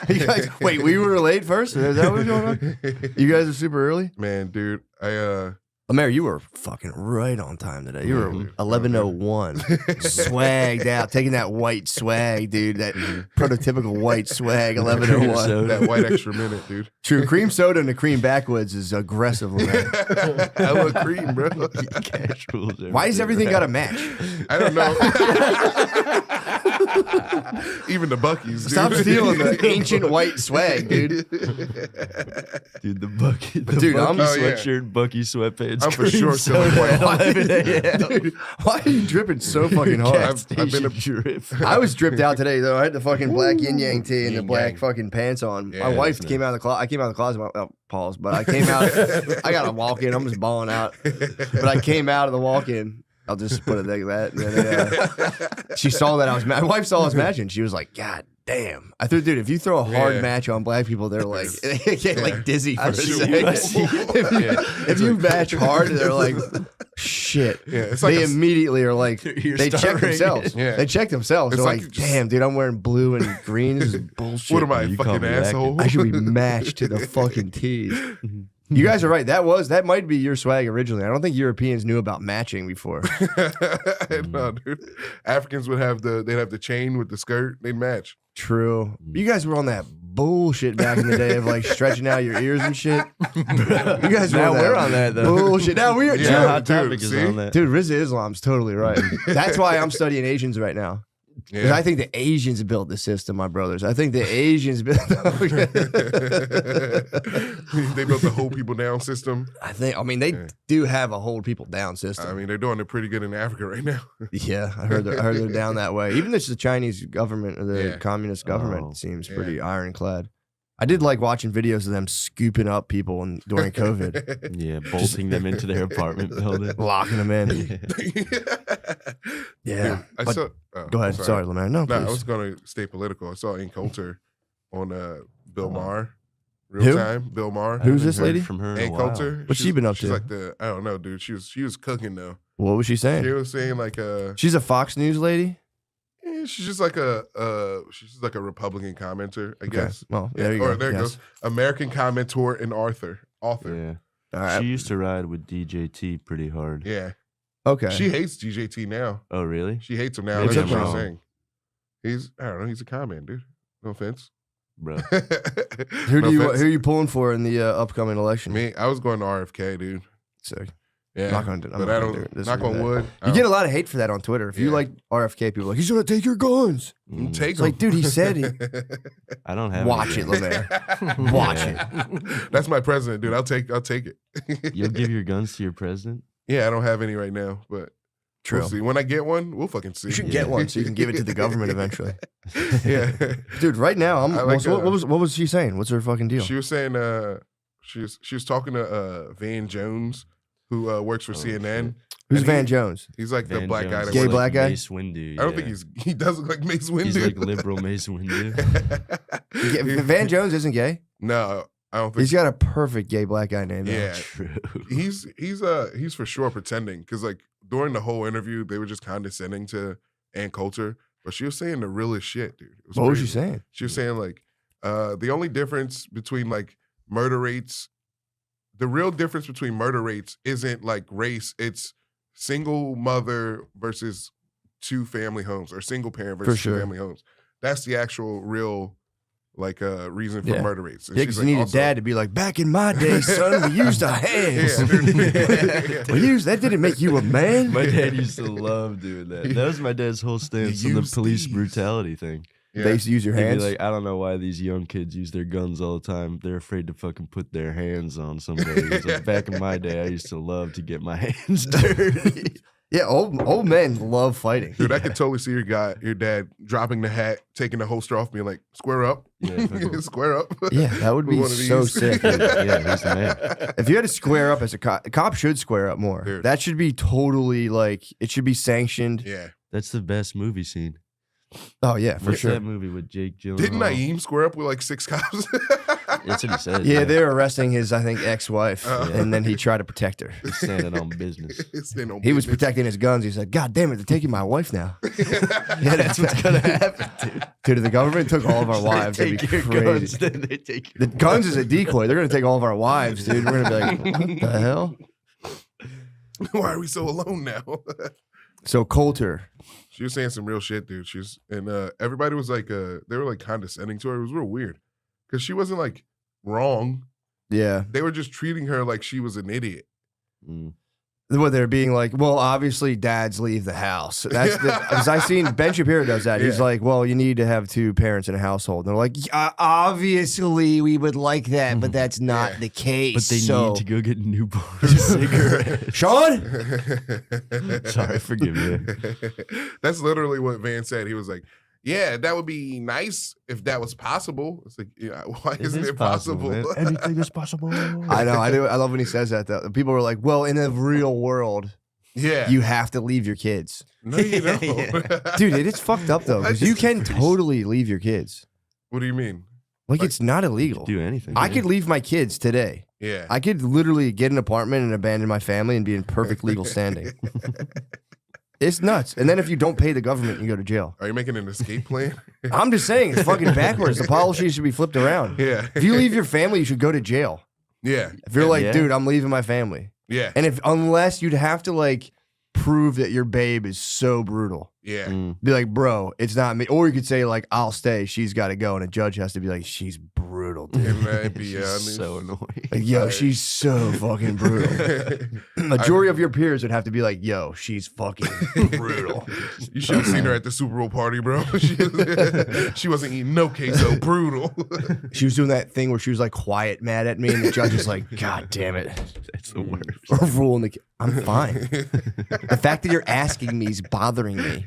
you guys, wait, we were late first? Is that what's going on? You guys are super early?
Man, dude,
Amir, you were fucking right on time today. You were
Mhm.
11:01, swagged out, taking that white swag, dude. That prototypical white swag, 11:01.
Soda.
that white extra minute, dude.
True, cream soda and the cream backwoods is aggressive, man.
Hella cream, bro.
Casuals.
Why does everything got to match?
I don't know. Even the Buckies, dude.
Stop stealing the ancient white swag, dude.
Dude, the Bucky,
Dude, I'm-
Oh, yeah.
sweatshirt, Bucky sweatpants.
I'm for
cream
sure
soda
still
at
Why,
11 a.m.
dude, why are you dripping so fucking hard?
I've been a
drip.
I was dripped out today though. I had the fucking black yin yang tee and the
Yin
black
yang.
fucking pants on.
Yeah,
My wife
that's
came out of the closet. I came out of the closet. Pause, but I came out. I got to walk in. I'm just balling out. But I came out of the walk in. I'll just put it like that. And then, she saw that I was. My wife saw us matching. She was like, "God damn!" I thought, dude, if you throw a hard
Yeah.
match on black people, they're like, they get like dizzy for a
see
second.
you. I see you.
If you match hard, they're like, shit.
Yeah, it's like
They
a-
immediately are like,
Your
they
star
check
rating.
themselves.
Yeah.
They check themselves.
It's
They're
like
like,
you just-
damn, dude, I'm wearing blue and green. This is bullshit.
What am I,
You call
fucking
me
asshole?
I should be matched to the fucking T's. You guys are right. That might be your swag originally. I don't think Europeans knew about matching before.
No, dude. Africans would have they'd have the chain with the skirt. They'd match.
True. You guys were on that bullshit back in the day of like stretching out your ears and shit. You guys were
Now we're on that, though.
bullshit. Now we are.
Yeah,
Yeah, Hot
dude,
Topic is
see?
on that.
Dude, Rizza Islam's totally right. That's why I'm studying Asians right now. Because
Yeah.
I think the Asians built the system, my brothers. I think the Asians built.
They built the hold people down system.
I mean, they do have a hold people down system.
I mean, they're doing it pretty good in Africa right now.
Yeah, I heard they're down that way. Even the Chinese government or the
Yeah.
communist government
Oh,
seems
yeah.
pretty ironclad. I did like watching videos of them scooping up people during COVID,
Yeah, bolting them into their apartment building.
locking them in. Yeah.
I
But-
saw.
Go ahead. Sorry, Lamar. No,
No, I
please.
was going to stay political. I saw Ian Coulter on Bill Maher,
Who?
real time. Bill Maher.
Who's
I haven't
this
heard
lady?
From her in a
Ian
while.
Coulter.
What's she been up
she's
to?
like I don't know, dude. She was cooking though.
What was she
She
saying?
was saying like
She's a Fox News lady.
She's just like a Republican commenter, I guess.
Well, there you go.
There it goes. American commentator and author.
Yeah.
All right.
She used to ride with DJT pretty hard.
Yeah.
Okay.
She hates DJT now.
Oh, really?
She hates him now.
Maybe
That's
I'm
what she's
wrong.
saying. I don't know. He's a comment, dude. No offense.
Bro.
who are you pulling for in the upcoming election?
Me, I was going to RFK, dude.
Sick.
Yeah.
Knock on,
But I don't. Knock on wood.
You get a lot of hate for that on Twitter. If you
Yeah.
like RFK, people are like, he's gonna take your guns.
Take
It's like, dude, he said it.
I don't have
Watch it,
any
LeVar. Watch
Yeah.
it.
That's my president, dude. I'll take it.
You'll give your guns to your president?
Yeah, I don't have any right now, but
True.
we'll see. When I get one, we'll fucking see.
You should get one so you can give it to the government eventually.
Yeah.
Dude, right now,
I like,
what was she saying? What's her fucking deal?
She was saying she was talking to Van Jones, who works for CNN.
Who's
and
Van Jones?
He's like the
Van
black guy.
Jones
That
is
Gay
works-
black guy?
Mace Windu.
I don't think he does look like Mace Windu.
He's like liberal Mace Windu.
Van Jones isn't gay.
No, I don't think.
He's got a perfect gay black guy name. though.
Yeah,
True.
he's for sure pretending because like during the whole interview they were just condescending to Ann Coulter, but she was saying the realest shit, dude. It
What was she
crazy.
saying?
She was saying like the only difference between like murder rates, the real difference between murder rates isn't like race, it's single mother versus two family homes or single parent versus
sure.
two family homes. That's the actual real like reason for
Yeah.
murder rates. And
Yeah,
she's
because you need
also-
a dad to be like, back in my day, son, we used our hands.
Yeah, dude.
We used that didn't make you a man.
My dad used to love doing that. That was my dad's whole stance on the
use
police
these.
brutality thing.
Yeah.
They used to use your
He'd be
hands.
like, I don't know why these young kids use their guns all the time. They're afraid to fucking put their hands on somebody. He's like, back in my day, I used to love to get my hands dirty.
Yeah, old men love fighting.
Dude, I could totally see your dad dropping the hat, taking the holster off, being like, "Square up,
Yeah, fucking-
square up."
Yeah, that would be
One of
so
these.
sick.
Yeah, he's the man.
If you had to square up as a cop should square up more.
Dude.
That should be totally like, it should be sanctioned.
Yeah.
That's the best movie scene.
Oh, yeah, for
What's
sure.
that movie with Jake Gyllenhaal?
Didn't Naeem square up with like 6 cops?
That's what he said.
Yeah, they were arresting his, I think, ex-wife, and then he tried to protect her.
He's standing on business.
He was protecting his guns. He said, God damn it, they're taking my wife now. Yeah, that's what's going to happen, dude. Dude, if the government took all of our wives, that'd be crazy.
guns, then they take
The guns is a decoy. They're going to take all of our wives, dude. We're going to be like, what the hell?
Why are we so alone now?
So Coulter.
She was saying some real shit, dude. And everybody was like, they were like condescending to her. It was real weird because she wasn't like wrong.
Yeah.
They were just treating her like she was an idiot.
Mm.
What they're being like, well, obviously dads leave the house. That's because I seen Ben Shapiro does that. He's
Yeah.
like, well, you need to have 2 parents in a household. And they're like, obviously we would like that, but that's not
Yeah.
the case.
But they
so,
need to go get Newport cigarettes.
Sean?
Sorry, forgive me.
That's literally what Van said. He was like, yeah, that would be nice if that was possible. It's like, yeah, why isn't
is
it possible?
man. Anything is possible.
I know. I love when he says that, though. People were like, well, in the real world,
Yeah.
you have to leave your kids.
No, you don't.
Dude, it is fucked up, though, because you can totally leave your kids.
What do you mean?
Like, it's not illegal.
Do anything.
I could leave my kids today.
Yeah.
I could literally get an apartment and abandon my family and be in perfect legal standing. It's nuts. And then if you don't pay the government, you go to jail.
Are you making an escape plan?
I'm just saying, it's fucking backwards. The policy should be flipped around.
Yeah.
If you leave your family, you should go to jail.
Yeah.
If you're like,
Yeah.
dude, I'm leaving my family.
Yeah.
And unless you'd have to like prove that your babe is so brutal.
Yeah.
Mm.
Be like, bro, it's not me. Or you could say like, I'll stay. She's got to go. And a judge has to be like, she's brutal, dude.
And that'd be
She's so annoying.
Like, yo,
Right.
she's so fucking brutal. Majority of your peers would have to be like, yo, she's fucking brutal.
You should have seen her at the Super Bowl party, bro. She wasn't eating no queso. Brutal.
She was doing that thing where she was like quiet, mad at me, and the judge is like, God damn it.
That's the worst.
Ruling the I'm fine. The fact that you're asking me is bothering me.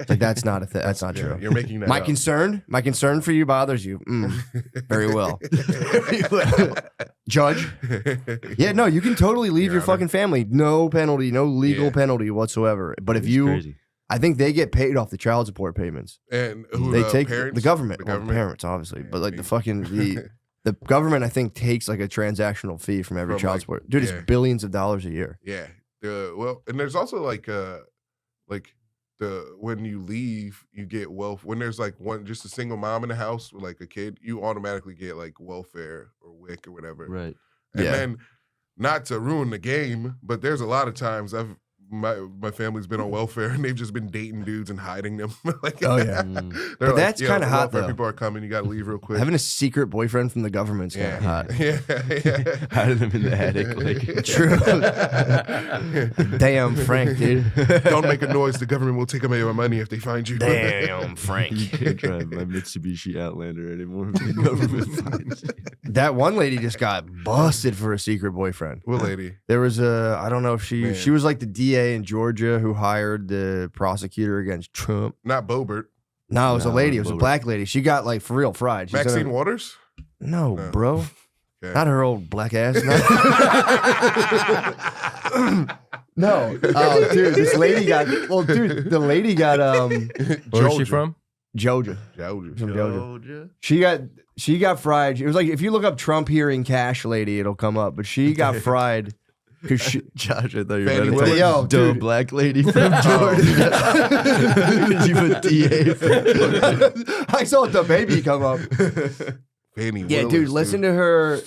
Like that's not a that's not true.
You're making that
My
up.
concern for you bothers you. Very well. Judge. Yeah, no, you can totally leave your
Honor.
fucking family. No penalty, no legal
Yeah.
penalty whatsoever. But if
It's
you
crazy.
I think they get paid off the child support payments.
And who,
They take
parents?
the government,
The
well,
government?
parents obviously,
Yeah,
but like
I
the
mean-
fucking the government I think takes like a transactional fee from every
From,
child
like,
support. Dude,
yeah.
it's billions of dollars a year.
Yeah. Well, and there's also like when you leave, you get when there's like just a single mom in the house with like a kid, you automatically get like welfare or WIC or whatever.
Right.
And then, not to ruin the game, but there's a lot of times my family's been on welfare and they've just been dating dudes and hiding them. Like,
Oh, yeah.
But
that's kinda hot, though.
People are coming. You got to leave real quick.
Having a secret boyfriend from the government's kind of hot.
Yeah.
Hiding them in the attic. Like,
True. Damn, Frank, dude.
Don't make a noise. The government will take away your money if they find you.
Damn, Frank.
you can't drive my Mitsubishi Outlander anymore. The government finds you.
That one lady just got busted for a secret boyfriend.
What lady?
There was I don't know if she was like the DA in Georgia who hired the prosecutor against Trump.
Not Bobert.
No, it was a lady. It was
Bobert.
a black lady. She got like for real fried. She's
Maxine Waters?
No,
No.
bro.
Okay.
Not her old black ass. No. Oh, dude, this lady got. Well, dude, the lady got.
Where's she from?
Georgia.
Georgia.
From Georgia. She got fried. It was like if you look up Trump hearing cash lady, it'll come up. But she got fried because she.
Josh, I thought you
Fannie
were
Willis.
about
Yo,
to dumb
dude.
black lady from Georgia. Because you put DA for
I saw the baby come up.
Fannie
Yeah,
Willis,
dude, listen to her,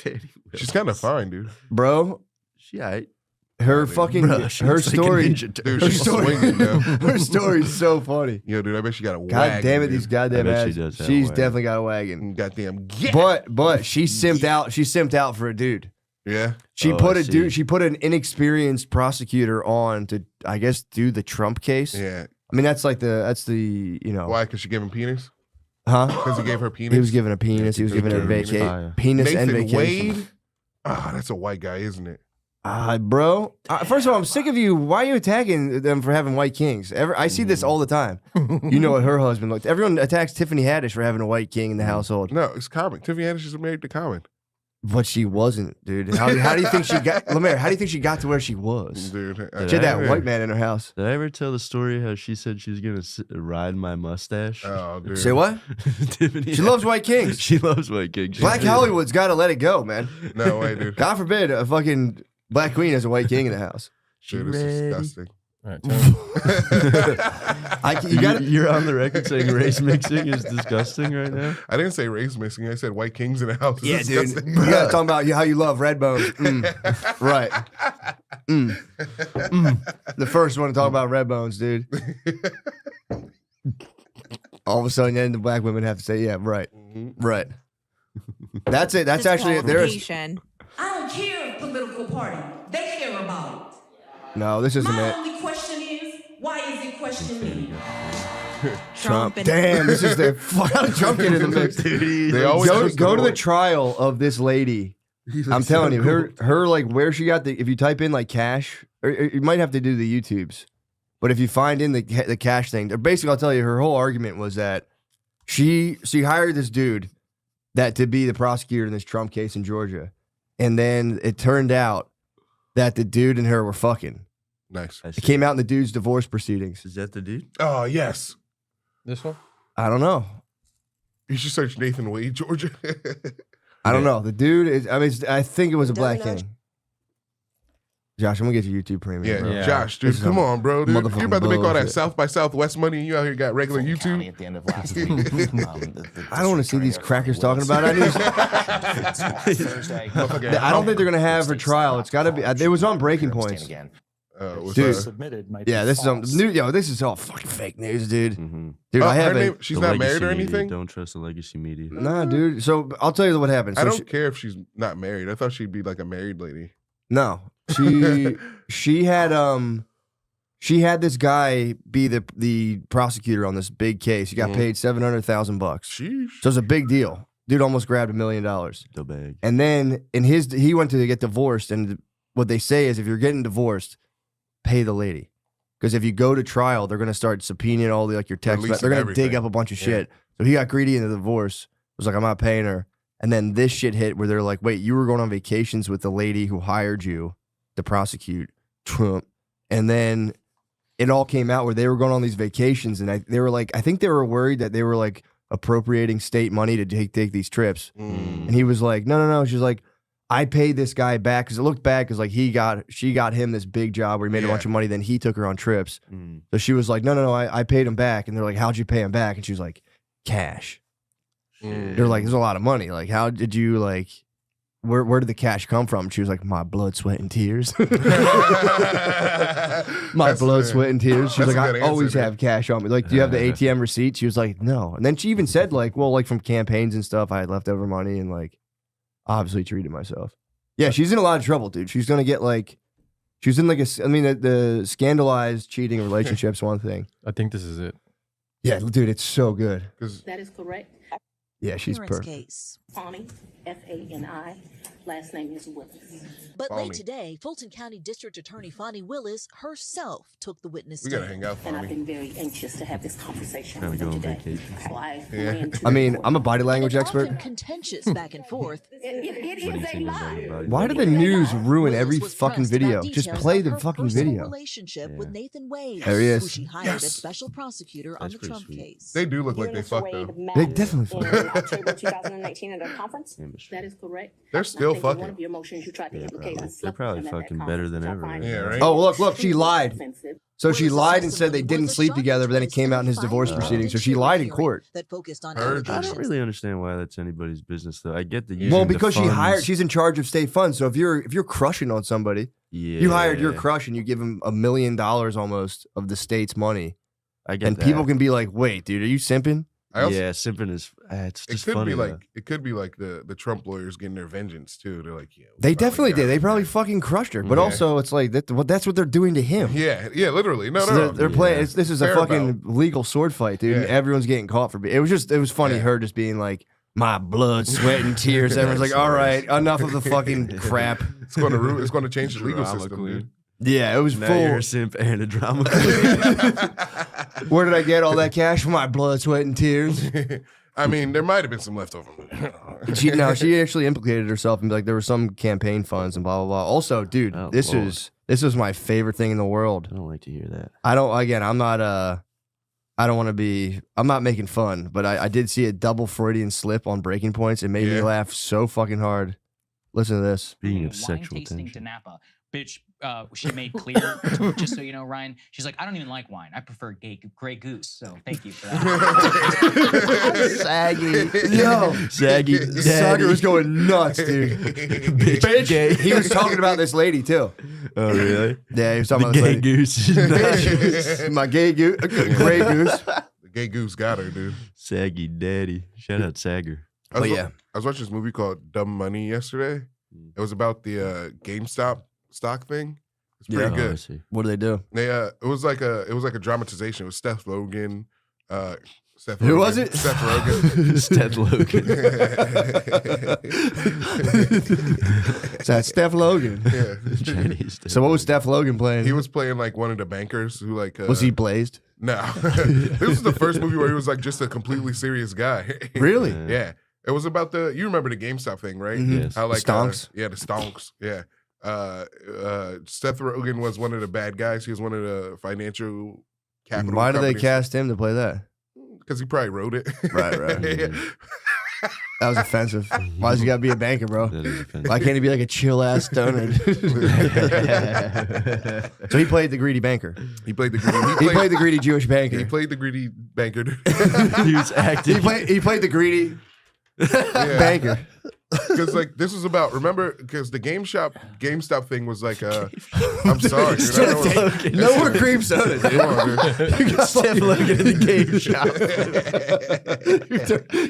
She's kind of fine, dude.
bro.
She aight.
Her fucking
Bruh, she
her
looks like a
story.
Ninja Turtle.
Dude,
Her
she's
story.
swinging, yo.
Her story's so funny.
Yo, dude, I bet she got a
God
wagon.
damn it,
dude.
these goddamn
I bet she
ads.
does have a
She's
wagon.
definitely got a wagon.
Goddamn get.
But she simped out. She simped out for a dude.
Yeah.
She
Oh,
put
I
a dude.
see.
She put an inexperienced prosecutor on to, I guess, do the Trump case.
Yeah.
I mean, that's the
Why? Because she gave him penis?
huh?
Because he gave her penis?
He was given a penis. He was given a
Fire.
penis and
Nathan
vacation.
Wade? Ah, that's a white guy, isn't it?
Bro. First of all, I'm sick of you. Why are you attacking them for having white kings? I see this all the time. You know what her husband looked. Everyone attacks Tiffany Haddish for having a white king in the household,
No, it's Common. Tiffany Haddish is married to Common.
but she wasn't, dude. How do you think she got, Lemaire? How do you think she got to where she was?
Dude,
She had that white man in her house.
Did I ever tell the story how she said she was going to ride my mustache?
Oh, dude.
Say what?
Tiffany.
She loves white kings.
She loves white kings. She
Black
did.
Hollywood's got to let it go, man.
No way, dude.
God forbid a fucking black queen has a white king in the house.
Dude, it's disgusting.
All right, tell me.
You got
You're on the record saying race mixing is disgusting right now.
I didn't say race mixing. I said white kings in the house. It's
Yeah, dude.
disgusting.
You got to talk about how you love red bones. Right. The first one to talk about red bones, dude. All of a sudden, then the black women have to say, "Yeah, right, right." That's it. That's actually there's
Disqualification.
I don't care political party. They care about
no. This
it.
isn't
My
it.
only question is, why is it questioning me?
Trump.
and-
Damn, this is the how did Trump get in the mix?
They always
Go,
choose
go to the
voice.
trial of this lady. I'm telling you, her like where she got the. If you type in like cash, or you might have to do the YouTubes, but if you find in the cash thing, basically I'll tell you, her whole argument was that she hired this dude that to be the prosecutor in this Trump case in Georgia, and then it turned out that the dude and her were fucking.
Nice.
It came out in the dude's divorce proceedings.
Is that the dude?
Oh, yes.
This one?
I don't know.
You should search Nathan Wade, Georgia.
I don't know. The dude is. I mean, I think it was a black king. Josh, I'm gonna get your YouTube premium.
Yeah,
bro.
Yeah.
Josh, dude,
This is
come
some
on, bro. Dude.
motherfucking
You're about to make all that
bullshit.
South by Southwest money, and you out here got regular
County
YouTube.
at the end of last week.
I don't want to see these crackers talking about it. I don't think they're gonna have her trial. It's got to be. It was on Breaking Points. Dude.
Submitted might
Yeah,
be
this is
false.
new. Yo, this is all fucking fake news, dude.
Mm-hmm.
Dude, I
her
have
name,
a.
she's not married or anything.
Don't trust the legacy media.
Nah, dude. So I'll tell you what happened. So
I don't care if she's not married. I thought she'd be like a married lady.
No, she had this guy be the prosecutor on this big case. He got paid $700,000.
Sheesh.
So it's a big deal. Dude almost grabbed $1 million.
The bag.
And then he went to get divorced, and what they say is if you're getting divorced, pay the lady, because if you go to trial, they're gonna start subpoenaing all the your text.
Releasing
They're gonna dig
everything.
up a bunch of shit. So he got greedy in the divorce. Was like, I'm not paying her. And then this shit hit where they're like, wait, you were going on vacations with the lady who hired you to prosecute Trump, and then it all came out where they were going on these vacations, and they were like, I think they were worried that they were like appropriating state money to take these trips. And he was like, no. She's like, I paid this guy back because it looked bad because like she got him this big job where he made a bunch of money. Then he took her on trips. So she was like, no, I paid him back. And they're like, how'd you pay him back? And she was like, cash. They're like, there's a lot of money. Like, how did you like? Where did the cash come from? She was like, my blood, sweat, and tears. My blood, sweat, and tears. She was like, I always have cash on me. Like, do you have the ATM receipt? She was like, no. And then she even said like, well, like from campaigns and stuff, I had leftover money and like obviously treated myself. Yeah, she's in a lot of trouble, dude. She's gonna get like, she was in like the scandalized cheating relationship's one thing.
I think this is it.
Yeah, dude, it's so good.
That is correct.
Yeah, she's perfect.
Case.
Fani, F-A-N-I. Last name is Willis.
But late today, Fulton County District Attorney Fani Willis herself took the witness
We
stand.
gotta hang out,
And I've
Fani.
been very anxious to have this conversation
Kinda
with
go
you
on
today.
vacation.
So I ran to
I mean,
the
I'm a body language
It's
expert.
often contentious back and forth.
It
What do you
is a
think about
lie.
your body?
Why do the news ruin every
Willis was
fucking
pressed about
video? Just
details
play
of
the
her
fucking
personal
video.
relationship with Nathan Wade,
There he is.
who she hired as special prosecutor on
That's
the
pretty
Trump
sweet.
case.
They do look
You
like
and
they
Mr.
fucked
Wade
though.
met
They definitely
in October 2019 at a conference. That is correct.
They're still
I think in
fucking.
one of your motions you tried to implicate us.
They're probably fucking better than ever.
Yeah, right.
Oh, look, she lied. So she
Willis's
lied and said they
testimony
didn't
was a
sleep
sharp
together, but then it
twist
came out in his
the
divorce
final
proceedings. So she
hearing
lied in court.
that focused on
Heard.
I
allegations.
don't really understand why that's anybody's business, though. I get the using
Well,
the
because
funds.
she's in charge of state funds. So if you're crushing on somebody, you hired your
Yeah,
crush and you give him $1 million almost of the state's money,
I get
and
that.
people can be like, "Wait, dude, are you simping?"
I also,
Yeah, simping is it's
it
just
could
funny.
be
though.
like the Trump lawyers getting their vengeance too. They're like, yeah, we
They
probably
definitely
got
did. They
him,
probably
man.
fucking crushed her. But
Yeah.
also, it's like that's what they're doing to him.
Yeah, literally. No,
So
no,
they're playing.
Yeah.
This is a
Fair
fucking
about.
legal sword fight, dude. And
Yeah.
everyone's getting caught for it. Was funny.
Yeah.
Her just being like, "My blood, sweat, and tears." Everyone's like, "All right, enough of the fucking crap."
It's going to It's going to change the legal
Drama
system,
queen.
dude.
Yeah, it was
Now you're
full.
a simp and a drama queen.
Where did I get all that cash for my blood, sweat, and tears?
I mean, there might have been some leftover.
She actually implicated herself and like there were some campaign funds and blah blah blah. Also, dude,
Oh,
this
Lord.
was my favorite thing in the world.
I don't like to hear that.
I'm not making fun, but I did see a double Freudian slip on Breaking Points. It made me
Yeah.
laugh so fucking hard. Listen to this.
Speaking of
wine
sexual
tasting
tension.
to Napa. Bitch, she made clear, just so you know, Ryan, she's like, I don't even like wine. I prefer Grey Goose. So thank you for that.
Saggy. Yo.
Saggy
Saga was going nuts, dude.
Bitch, gay.
He was talking about this lady too.
Oh, really?
Yeah, he was talking
The
about
gay
this lady.
goose.
My gay goose, gray goose.
The gay goose got her, dude.
Saggy daddy. Shout out Sagger.
I was,
But yeah.
I was watching this movie called Dumb Money yesterday. It was about the GameStop stock thing. It's pretty
Oh, I
good.
see.
What do they do?
They it was like a dramatization. It was Seth Rogen. Seth
Who
Rogen.
was it?
Seth Rogen.
Seth Logan.
So that's Steph Logan.
Yeah.
Chinese.
So what was Steph Logan playing?
He was playing like one of the bankers who like
Was he blazed?
No. This was the first movie where he was like just a completely serious guy.
Really?
Yeah. It was about you remember the GameStop thing, right?
Mhm.
Yes.
How like
Stonks?
yeah, the stonks. Yeah. Seth Rogen was one of the bad guys. He was one of the financial capital.
Why do they cast him to play that?
Because he probably wrote it.
Right, right.
Yeah.
That was offensive. Why does he gotta be a banker, bro?
That is offensive.
Why can't he be like a chill ass stoner? So he played the greedy banker.
He played the greedy.
He played the greedy Jewish banker.
He played the greedy banker.
He was acting.
He played the greedy banker.
Because like this was about because the GameStop thing was like I'm sorry, dude. I don't know what-
No more cream soda, dude.
Come on, dude.
You got Steph Logan in the game shop.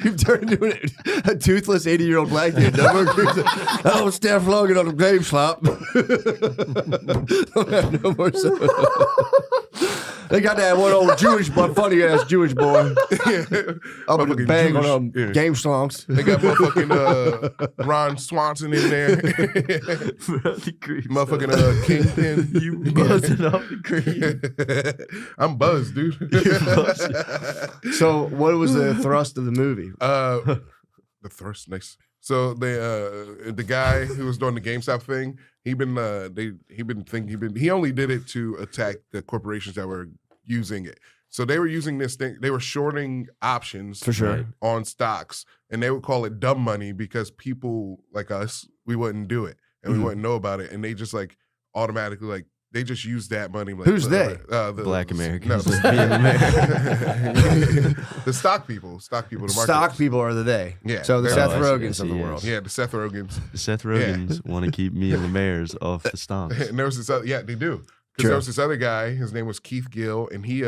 You've turned into a toothless 80-year-old black dude. No more cream soda. Oh, Steph Logan on the game shop. Don't have no more soda. They got that one old Jewish, but funny ass Jewish boy up in the
Motherfucking
bag on
Jewish,
them
yeah.
game songs.
They got motherfucking Ron Swanson in there.
The cream
Motherfucking Kingpin.
You buzzing off the cream.
I'm buzzed, dude.
So, what was the thrust of the movie?
The thrust, nice. So the guy who was doing the GameStop thing, he only did it to attack the corporations that were using it. So they were using this thing, they were shorting options
For sure.
on stocks, and they would call it dumb money because people like us do it, and we wouldn't know about it, and they just like automatically like they just use that money. Like,
Who's they?
The
Black Americans.
No, the stock people. The market.
Stock people are the they.
Yeah.
So the
Oh,
Seth
I see,
Rogans
I
of the
see,
world.
Yeah, the Seth Rogans.
The Seth Rogans want to keep me and Lemaire's off the stonks.
And there was this other, yeah, they do. Because
True.
there was this other guy, his name was Keith Gill, and he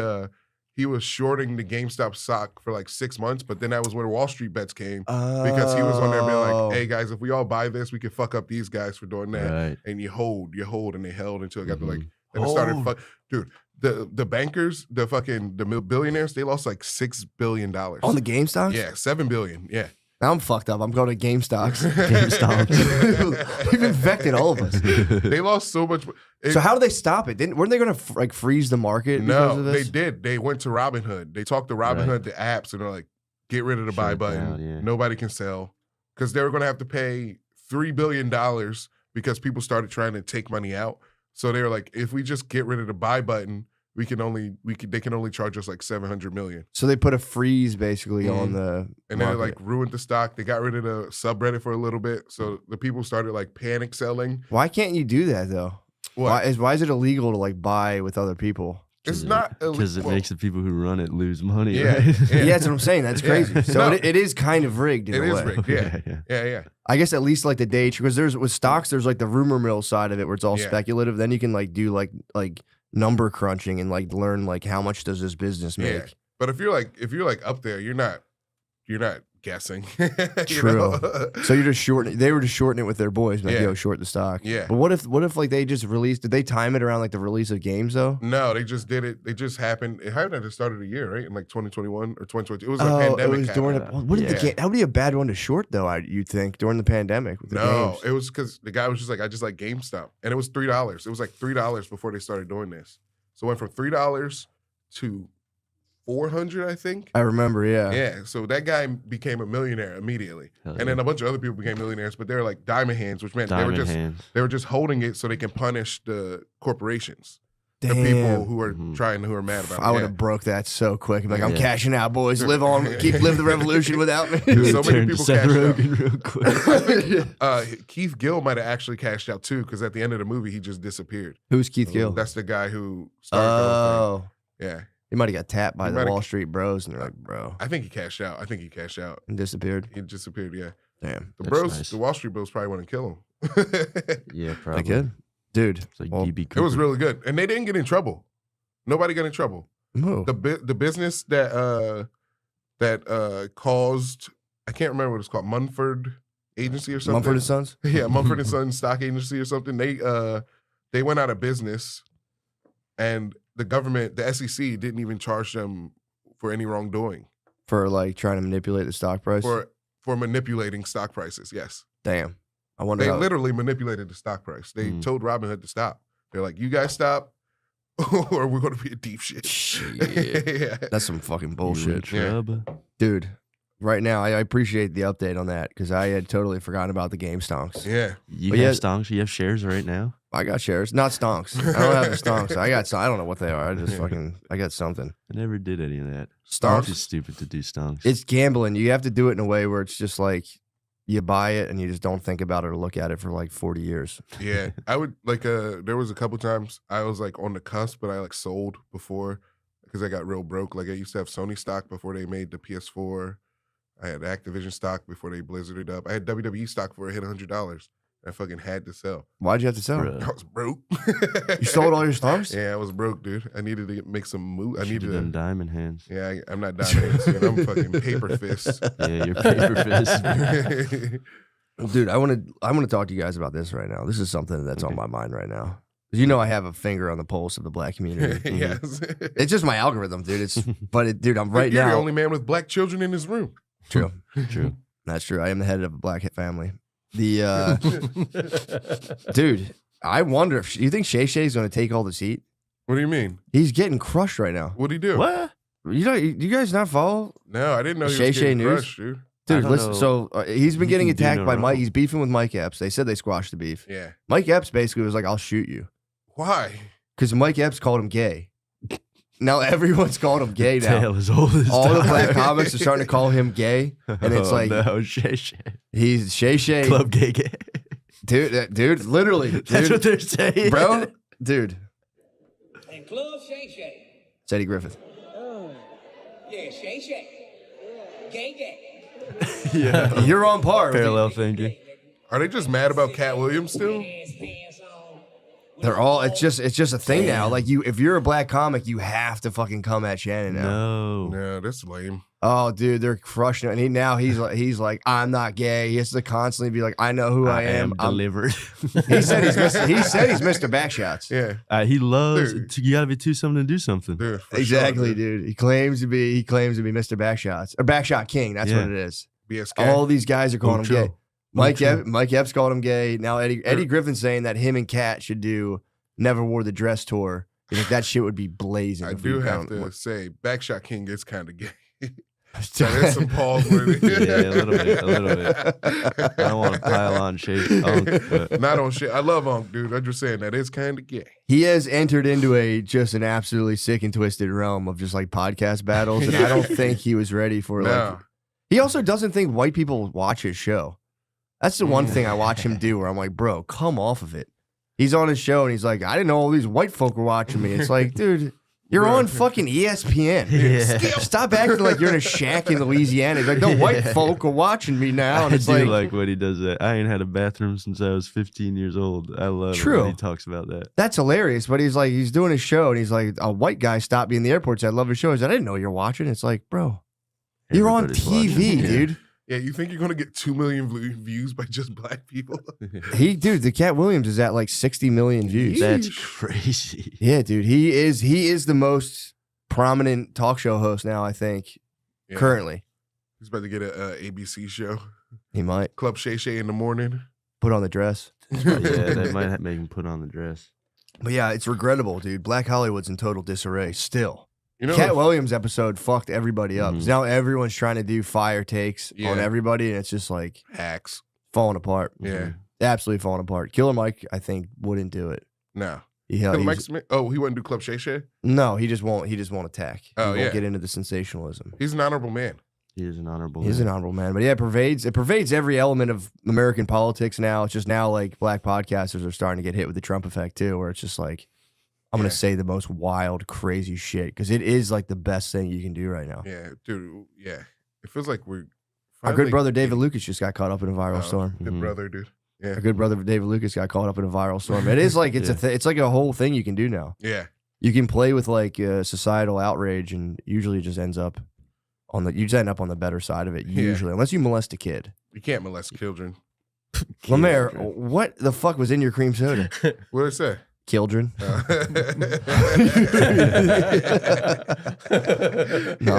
was shorting the GameStop stock for like 6 months, but then that was when Wall Street Bets came. Because he was on there being like, hey guys, if we all buy this, we can fuck up these guys for doing that.
Right.
And you hold, and they held until it got to like, and it started, dude, the bankers, the billionaires, they lost like $6 billion.
On the game stocks?
Yeah, $7 billion. Yeah.
Now I'm fucked up. I'm going to game stocks.
GameStop.
You've infected all of us.
They lost so much.
So how do they stop it? Weren't they going to like freeze the market? because
No,
of
they
this?
did. They went to Robinhood. They talked to Robinhood, the apps, and they're like, get rid of the buy
Shut it
button.
down, yeah.
Nobody can sell. Because they were going to have to pay $3 billion because people started trying to take money out. So they were like, if we just get rid of the buy button, they can only charge us like 700 million.
So they put a freeze basically on the
And then it
market.
like ruined the stock. They got rid of the subreddit for a little bit. So the people started like panic selling.
Why can't you do that though?
What?
Why is it illegal to like buy with other people?
It's not
because it
well,
makes the people who run it lose money.
Yeah,
right?
Yeah, that's what I'm saying. That's crazy. So
No.
it is kind of rigged in
It
a
is
way.
rigged. Yeah.
I guess at least like the day because there's with stocks, there's like the rumor mill side of it where it's all
Yeah.
speculative. Then you can like do like number crunching and like learn like how much does this business make.
Yeah. But if you're like up there, you're not guessing. You
True.
know?
So you're just shorting. They were just shorting it with their boys, like
Yeah.
yo, short the stock.
Yeah.
But what if like they just released? Did they time it around like the release of games though?
No, they just did it. It just happened. It happened at the start of the year, right? In like 2021 or 2022. It was a pandemic.
it was during
happened.
what did the
Yeah.
game? That would be a bad one to short though. You'd think during the pandemic with the
No,
games.
it was because the guy was just like, I just like GameStop, and it was $3. It was like $3 before they started doing this. So it went from $3 to 400, I think.
I remember, yeah.
Yeah, so that guy became a millionaire immediately,
Hell
and then a bunch of other people became millionaires. But they were like diamond hands, which meant
Diamond
they
hands.
were just holding it so they can punish the corporations,
Damn.
the people who are who are mad about it.
I would
Yeah.
have broke that so quick. Like, I'm
Yeah.
cashing out, boys. Live on, live the revolution without me.
So many
Turn to
people
Seth
cashed out.
Rogen real quick.
Keith Gill might have actually cashed out too, because at the end of the movie he just disappeared.
Who's Keith Gill?
That's the guy who started the whole
Oh,
thing. Yeah,
he might have got tapped by
He
the
might've-
Wall Street bros, and they're like, bro,
I think he cashed out.
and disappeared.
He disappeared. Yeah,
Damn,
the
That's
bros,
nice.
the Wall Street bros probably want to kill him.
Yeah,
I
probably.
could, dude.
It's like
well,
DB
It was
Cooper.
really good, and they didn't get in trouble. Nobody got in trouble.
who?
The business that caused, I can't remember what it's called, Munford Agency or something.
Mumford and Sons.
Yeah, Mumford and Sons Stock Agency or something. They went out of business, and the government, the SEC, didn't even charge them for any wrongdoing
For like trying to manipulate the stock price.
for manipulating stock prices. Yes,
Damn, I wonder.
they
How,
literally manipulated the stock price. They
Mm.
told Robinhood to stop. They're like, "You guys stop, or we're going to be in deep shit."
Shit.
Yeah.
That's some fucking
You in
bullshit,
Yeah.
trouble.
dude. Right now, I appreciate the update on that because I had totally forgotten about the game stonks.
Yeah.
You
But
have
yeah-
stonks? You have shares right now?
I got shares, not stonks. I don't have the stonks. I got. I don't know what they are. I just I got something.
I never did any of that.
Stonks.
It's just stupid to do stonks.
It's gambling. You have to do it in a way where it's just like you buy it and you just don't think about it or look at it for like 40 years.
Yeah, I would like. There was a couple times I was like on the cusp, but I like sold before because I got real broke. Like I used to have Sony stock before they made the PS4. I had Activision stock before they blizzarded up. I had WWE stock before it hit $100. I fucking had to sell.
Why'd you have to sell?
Bruh.
I was broke.
You sold all your stonks?
Yeah, I was broke, dude. I needed to make some move. I
Should've
needed
done
to.
diamond hands.
Yeah, I'm not diamond. Dude. I'm fucking paper fist.
Yeah, your paper fist.
Dude, I want to talk to you guys about this right now. This is something that's on my mind right now. 'Cause you know I have a finger on the pulse of the black community.
Yes.
It's just my algorithm, dude. Dude, I'm
But
right
you're
now.
the only man with black children in his room.
True.
True.
That's true. I am the head of a black family. Dude, I wonder if you think Shay Shay's going to take all the heat.
What do you mean?
He's getting crushed right now.
What'd he do?
What?
You guys not follow?
No, I didn't know he
Shay
was
Shay
getting
news?
crushed, dude.
Dude,
I don't
listen.
know.
So he's been
You
getting
can do
attacked
no
by Mike.
wrong.
He's beefing with Mike Epps. They said they squashed the beef.
Yeah.
Mike Epps basically was like, "I'll shoot you,"
Why?
because Mike Epps called him gay. Now everyone's called him gay now.
Tale is old as
All the
time.
black comics are starting to call him gay, and it's
Oh,
like
no, Shay Shay.
he's Shay Shay.
Club gay gay.
dude, literally.
That's what they're saying.
Bro, dude.
And Club Shay Shay.
It's Eddie Griffith.
Yeah, Shay Shay. Gay gay.
Yeah.
You're on par.
Parallel thinking.
Are they just mad about Cat Williams still?
They're all. It's just a thing now. Like if you're a black comic, you have to fucking come at Shannon now.
No.
Yeah, that's lame.
Oh, dude, they're crushing it. And he's like, I'm not gay. He has to constantly be like, I know who I am. I'm
delivered.
He said he's Mr. Backshots.
Yeah.
He loves.
Dude.
You gotta be too something to do something.
Dude, for
Exactly,
sure,
dude. He claims to be Mr. Backshots or Backshot King. That's what it is.
BSK.
All these guys are calling him
True.
gay. Mike Epps called him gay. Now Eddie Griffin's saying that him and Kat should do Never Wore the Dress tour. He's like, that shit would be blazing.
I
if
do
we
have
found
to
one.
say, Backshot King is kind of gay. There's some pause worthy.
Yeah, a little bit. I don't want to pile on shade.
Not on shit. I love Unc, dude. I'm just saying that is kind of gay.
He has entered into just an absolutely sick and twisted realm of just like podcast battles, and I don't think he was ready for like. He also doesn't think white people watch his show. That's the one thing I watch him do where I'm like, bro, come off of it. He's on his show and he's like, I didn't know all these white folk were watching me. It's like, dude, you're on fucking ESPN.
Yeah.
Stop acting like you're in a shack in Louisiana. He's like, the white folk are watching me now. And
I
it's
do
like,
like when he does that. I ain't had a bathroom since I was 15 years old. I love it when he talks about that.
That's hilarious. But he's like, he's doing his show and he's like, a white guy stopped me in the airport. Said, I love his show. He said, I didn't know you're watching. It's like, bro, you're on
Everybody's
TV,
watching.
dude.
Yeah, you think you're gonna get 2 million views by just black people?
Dude, the Cat Williams is at like 60 million views.
That's crazy.
Yeah, dude. He is the most prominent talk show host now, I think, currently.
He's about to get an ABC show.
He might.
Club Shay Shay in the morning.
Put on the dress.
Yeah, they might make him put on the dress.
But yeah, it's regrettable, dude. Black Hollywood's in total disarray still.
You know,
Cat Williams episode fucked everybody up. 'Cause now everyone's trying to do fire takes on everybody, and it's just like
hacks
falling apart.
Yeah.
Absolutely falling apart. Killer Mike, I think, wouldn't do it.
No.
He's-
Smith? Oh, he wouldn't do Club Shay Shay?
No, he just won't attack. He
Oh,
won't get into the sensationalism.
He's an honorable man.
He is an honorable
He's an honorable man. But yeah, it pervades every element of American politics now. It's just now like black podcasters are starting to get hit with the Trump effect too, where it's just like, I'm going to say the most wild, crazy shit because it is like the best thing you can do right now.
Yeah, dude. Yeah. It feels like we're.
Our good brother David Lucas just got caught up in a viral storm.
Good brother, dude. Yeah.
Our good brother David Lucas got caught up in a viral storm. It is like, it's like a whole thing you can do now.
Yeah.
You can play with like societal outrage and usually it just ends up you just end up on the better side of it usually, unless you molest a kid.
You can't molest children.
Lemaire, what the fuck was in your cream soda?
What did it say?
Children. No,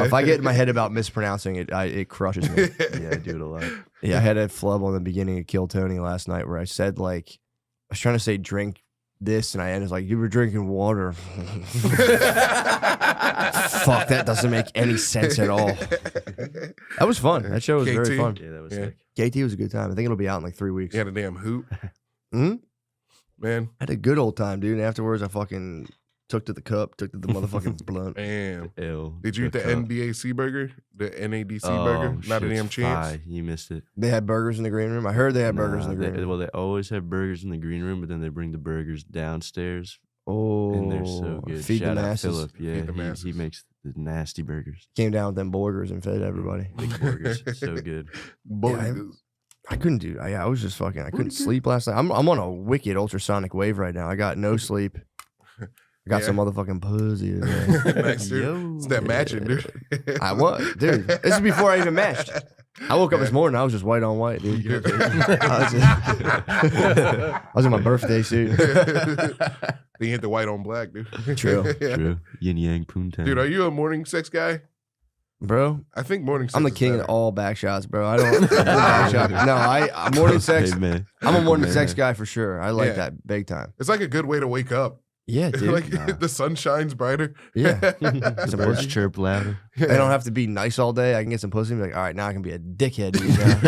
if I get in my head about mispronouncing it, it crushes me.
Yeah, I do it a lot.
Yeah, I had a flub on the beginning of Kill Tony last night where I said like, I was trying to say drink this and I ended like, you were drinking water. Fuck, that doesn't make any sense at all. That was fun. That show was
KT?
very fun.
Yeah, that was sick.
KT was a good time. I think it'll be out in like 3 weeks.
He had a damn hoot.
Hmm?
Man.
I had a good old time, dude. And afterwards, I fucking took to the cup, took to the motherfucking blunt.
Damn.
Ew.
Did you eat the NDAC burger? The NADC burger? Not a damn chance.
You missed it.
They had burgers in the green room. I heard they had burgers in the green room.
Well, they always have burgers in the green room, but then they bring the burgers downstairs.
Oh,
and they're so good.
Feed
Shout
the
out
masses.
Philip. Yeah, he makes the nasty burgers.
Came down with them burgers and fed everybody.
Big burgers, so good.
I couldn't do. I was just fucking. I couldn't sleep last night. I'm on a wicked ultrasonic wave right now. I got no sleep. I got some motherfucking pussy today.
Nice, dude. It's that matching, dude.
I was, dude. This is before I even matched. I woke up this morning. I was just white on white, dude. I was in my birthday suit.
They hit the white on black, dude.
True.
True. Yin yang poontang.
Dude, are you a morning sex guy?
Bro,
I think morning sex
I'm the
is
king
better.
of all back shots, bro. I don't. back shot. No, I'm morning sex.
Hey, man.
I'm a morning sex guy for sure. I like
Yeah.
that big time.
It's like a good way to wake up.
Yeah, dude.
Like the sun shines brighter.
Yeah.
The birds chirp louder.
I don't have to be nice all day. I can get some pussy and be like, all right, now I can be a dickhead. Dude, now.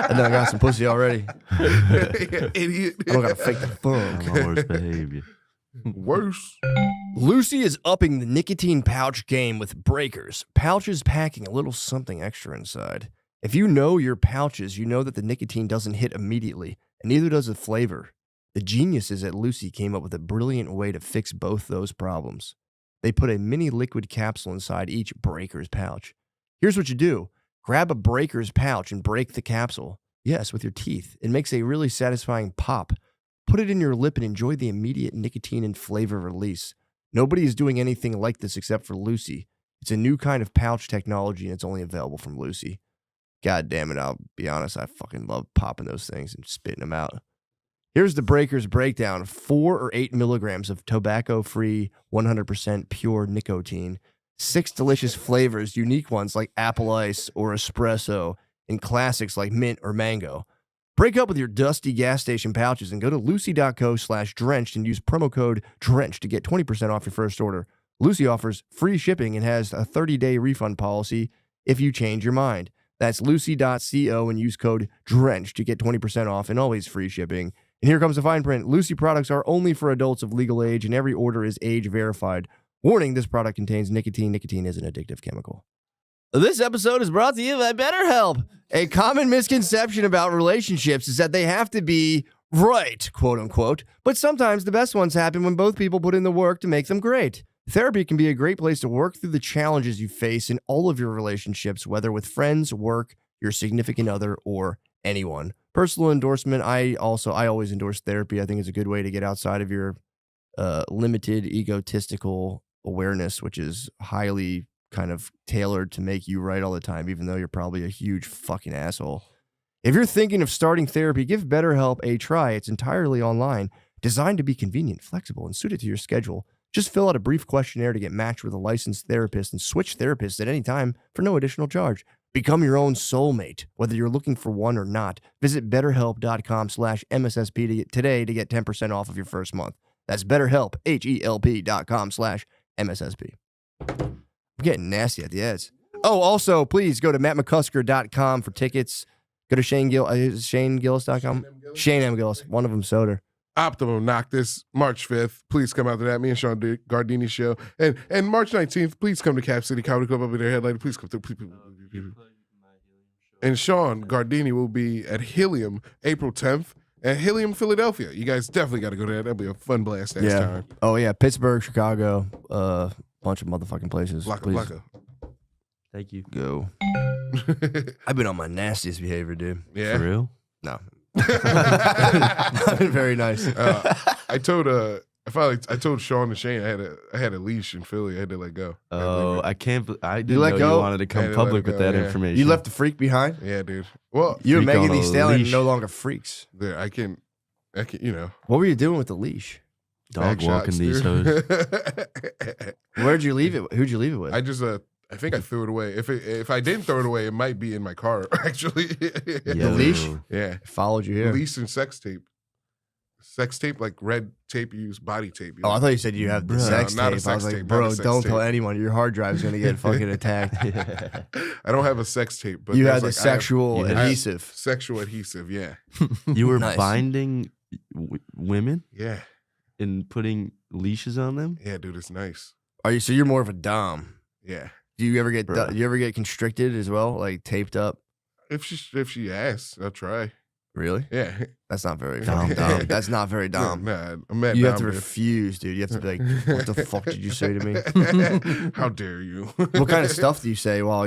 And then I got some pussy already.
Idiot.
I don't got to fake the funk.
I'm on worst behavior.
Worse.
Lucy is upping the nicotine pouch game with Breakers. Pouches packing a little something extra inside. If you know your pouches, you know that the nicotine doesn't hit immediately. and neither does the flavor. The geniuses at Lucy came up with a brilliant way to fix both those problems. They put a mini liquid capsule inside each breaker's pouch. Here's what you do. Grab a breaker's pouch and break the capsule. Yes, with your teeth. It makes a really satisfying pop. Put it in your lip and enjoy the immediate nicotine and flavor release. Nobody is doing anything like this except for Lucy. It's a new kind of pouch technology, and it's only available from Lucy. God damn it, I'll be honest, I fucking love popping those things and spitting them out. Here's the Breakers breakdown. 4 or 8 milligrams of tobacco-free, 100% pure nicotine. 6 delicious flavors, unique ones like apple ice or espresso, and classics like mint or mango. Break up with your dusty gas station pouches and go to lucy.co/drenched and use promo code DRENCHED to get 20% off your first order. Lucy offers free shipping and has a 30-day refund policy if you change your mind. That's lucy.co and use code DRENCHED to get 20% off and always free shipping. And here comes the fine print. Lucy products are only for adults of legal age and every order is age verified. Warning, this product contains nicotine. Nicotine is an addictive chemical. This episode is brought to you by BetterHelp. A common misconception about relationships is that they have to be right, quote unquote, but sometimes the best ones happen when both people put in the work to make them great. Therapy can be a great place to work through the challenges you face in all of your relationships, whether with friends, work, your significant other, or anyone. Personal endorsement, I always endorse therapy. I think it's a good way to get outside of your limited egotistical awareness, which is highly kind of tailored to make you right all the time, even though you're probably a huge fucking asshole. If you're thinking of starting therapy, give BetterHelp a try. It's entirely online, designed to be convenient, flexible, and suited to your schedule. Just fill out a brief questionnaire to get matched with a licensed therapist and switch therapists at any time for no additional charge. Become your own soulmate, whether you're looking for one or not. Visit BetterHelp.com/MSSP today to get 10% off of your first month. That's BetterHelp, HELP.com/MSSP. I'm getting nasty at the ads. Oh, also, please go to mattmccusker.com for tickets. Go to ShaneGillis.com. Shane M. Gillis. One of them soda.
Optimum Noctis, March 5th. Please come out to that. Me and Sean Gardini show. And March 19th, please come to Cap City Comedy Club. I'll be there headlining. Please come through. And Sean Gardini will be at Helium April 10th at Helium, Philadelphia. You guys definitely got to go there. That'll be a fun blast next time.
Oh, yeah. Pittsburgh, Chicago, bunch of motherfucking places.
Blocka.
Thank you.
Go. I've been on my nastiest behavior, dude.
Yeah.
For real?
No. I've been very nice.
I told Sean and Shane I had a leash in Philly. I had to let go.
I can't. I didn't
let
know
go?
you wanted to come public with that information.
You left the freak behind?
Yeah, dude. Well,
you and Megan Thee Stallion
leash.
are no longer freaks.
there, I can, you know.
What were you doing with the leash?
dog
Bag
walking
shots,
these
dude.
hoes.
Where'd you leave it? Who'd you leave it with?
I just I think I threw it away. If I didn't throw it away, it might be in my car actually.
The leash?
Yeah.
It followed you here.
Leash and sex tape. Sex tape, like red tape, you use body tape.
Oh, I thought you said you have the sex
not a
tape. I was
sex
like,
tape, not a
bro,
sex
don't
tape.
tell anyone. Your hard drive's gonna get fucking attacked.
I don't have a sex tape, but
You
there's
had the
like, I have-
sexual
I have
adhesive.
Sexual adhesive, yeah.
You were
Nice.
binding women
Yeah.
and putting leashes on them?
Yeah, dude, it's nice.
Are you? So you're more of a dom.
Yeah.
Do you ever get?
Bro.
Do you ever get constricted as well, like taped up?
If she asks, I'll try.
Really?
Yeah.
That's not very
Dom.
dom. That's not very dom.
Nah, I'm mad.
You have to refuse, dude. You have to be like, "What the fuck did you say to me?"
How dare you?
What kind of stuff do you say while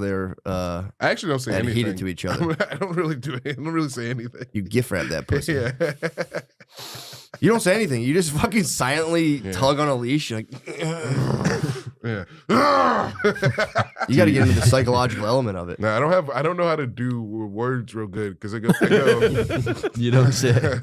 they're
I actually don't say anything.
heated to each other?
I don't really say anything.
You gift wrap that pussy.
Yeah.
You don't say anything. You just fucking silently tug on a leash. You're like,
Yeah.
you got to get into the psychological element of it.
No, I don't know how to do words real good because I go
You don't say.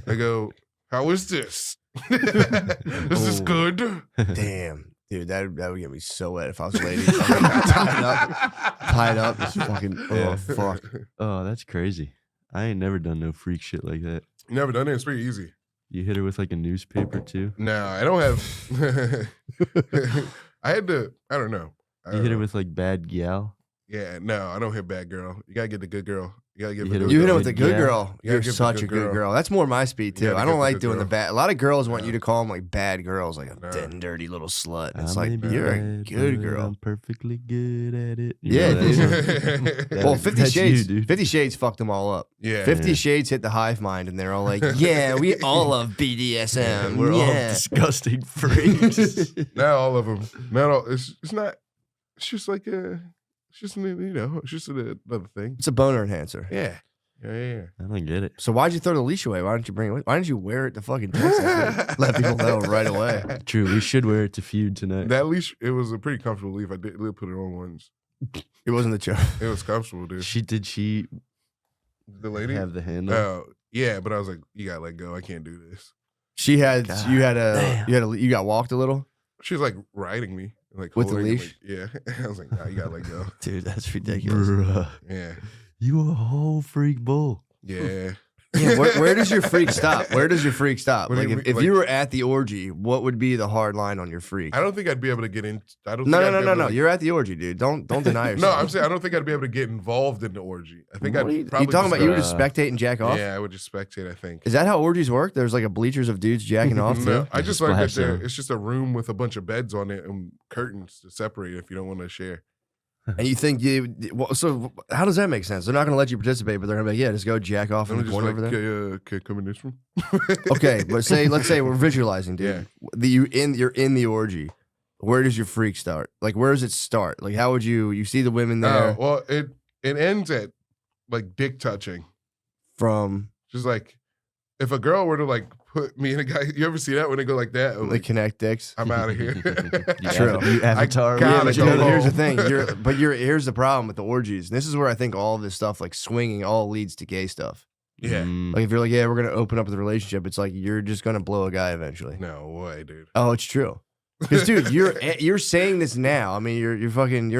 I go, how is this? Is this good?
Damn, dude, that would get me so wet if I was a lady. tied up, just fucking. Oh fuck.
Oh, that's crazy. I ain't never done no freak shit like that.
Never done it. It's pretty easy.
You hit her with like a newspaper too?
No, I don't have. I had to. I don't know.
You hit her with like bad gal?
Yeah, no, I don't hit bad girl. You gotta get the good girl. You gotta give
You
it.
hit
You hit him with
good
a good
gal.
girl.
You
You're
gotta give
such
the
a
good
good
girl.
girl. That's more my speed
You
too.
gotta
I
give
don't
the
like
good
doing the
girl.
bad. A lot of girls want
Yeah.
you to call them like bad girls, like a
No.
dead and dirty little slut. And it's
I
like
may be
you're a
bad,
good
but
girl.
I'm perfectly good at it.
Yeah,
that's
dude.
that-
Well, 50
that's
Shades,
you, dude.
50 Shades fucked them all up.
Yeah.
50 Shades hit the hive mind, and they're all like, "Yeah, we all love BDSM.
We're all
yeah."
disgusting freaks.
Not all of them. Not all. It's not. It's just like a. It's just it's just another thing.
It's a boner enhancer.
Yeah. Yeah.
I don't get it.
So why'd you throw the leash away? Why didn't you bring it? Why didn't you wear it to fucking Texas? Let people know right away.
True, we should wear it to feud tonight.
That leash. It was a pretty comfortable leaf. I did put it on once.
It wasn't the choke.
It was comfortable, dude.
She
The lady
have the handle.
Oh yeah, but I was like, you gotta let go. I can't do this.
She had
God
you got walked a little.
She was like riding me, like
With the
holding,
leash?
like, yeah, I was like, nah, you gotta let go.
Dude, that's ridiculous.
Bruh.
Yeah,
You a whole freak bull.
yeah.
Yeah, where does your freak stop? Where does your freak stop?
What do
Like
you
if,
mean?
if you were at the orgy, what would be the hard line on your freak?
I don't think I'd be able to get in. I don't.
No,
think
no,
I'd be
no,
able
no.
to-
You're at the orgy, dude. Don't deny
No,
yourself.
I'm saying I don't think I'd be able to get involved in the orgy. I think
What
I'd
are you
probably
talking about?
just
You
go-
would just spectate and jack off?
Yeah, I would just spectate. I think.
Is that how orgies work? There's like a bleachers of dudes jacking off too.
No, I just learned that
Splash zone.
it's just a room with a bunch of beds on it and curtains to separate if you don't want to share.
And you think so? How does that make sense? They're not going to let you participate, but they're going to be like, yeah, just go jack off in
I'm
the
just
corner
like,
over there.
can I come in this room?
Okay, but let's say we're visualizing, dude. You're in the orgy. Where does your freak start? Like, where does it start? Like, how would you see the women there
Well, it ends at like dick touching.
from
Just like if a girl were to like put me and a guy, you ever see that when they go like that? I'm
the
like,
connect dicks?
I'm out of here.
True.
You avatar.
I gotta
But
go
here's the
home.
thing. Here's the problem with the orgies. And this is where I think all of this stuff, like swinging, all leads to gay stuff.
Yeah.
Like if you're like, yeah, we're gonna open up with a relationship, it's like you're just gonna blow a guy eventually.
No way, dude.
Oh, it's true. Because dude, you're saying this now. I mean, you're in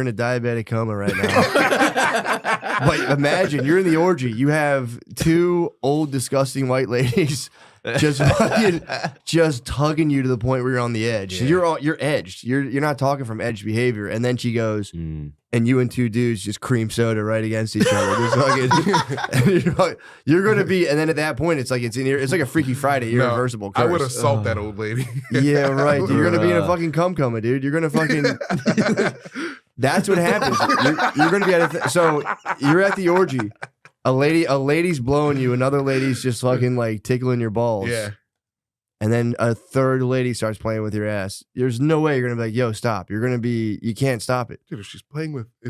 a diabetic coma right now. But imagine you're in the orgy. You have two old, disgusting white ladies just tugging you to the point where you're on the edge. So you're edged. You're not talking from edged behavior. And then she goes, and you and two dudes just cream soda right against each other. You're gonna be, and then at that point, it's like it's like a Freaky Friday, irreversible curse.
I would assault that old lady.
Yeah, right. Dude. You're gonna be in a fucking cum coma, dude. You're gonna fucking. That's what happens. You're gonna be at so you're at the orgy. A lady's blowing you. Another lady's just fucking like tickling your balls.
Yeah.
And then a third lady starts playing with your ass. There's no way you're gonna be like, yo, stop. You can't stop it.
Dude, if she's playing with, I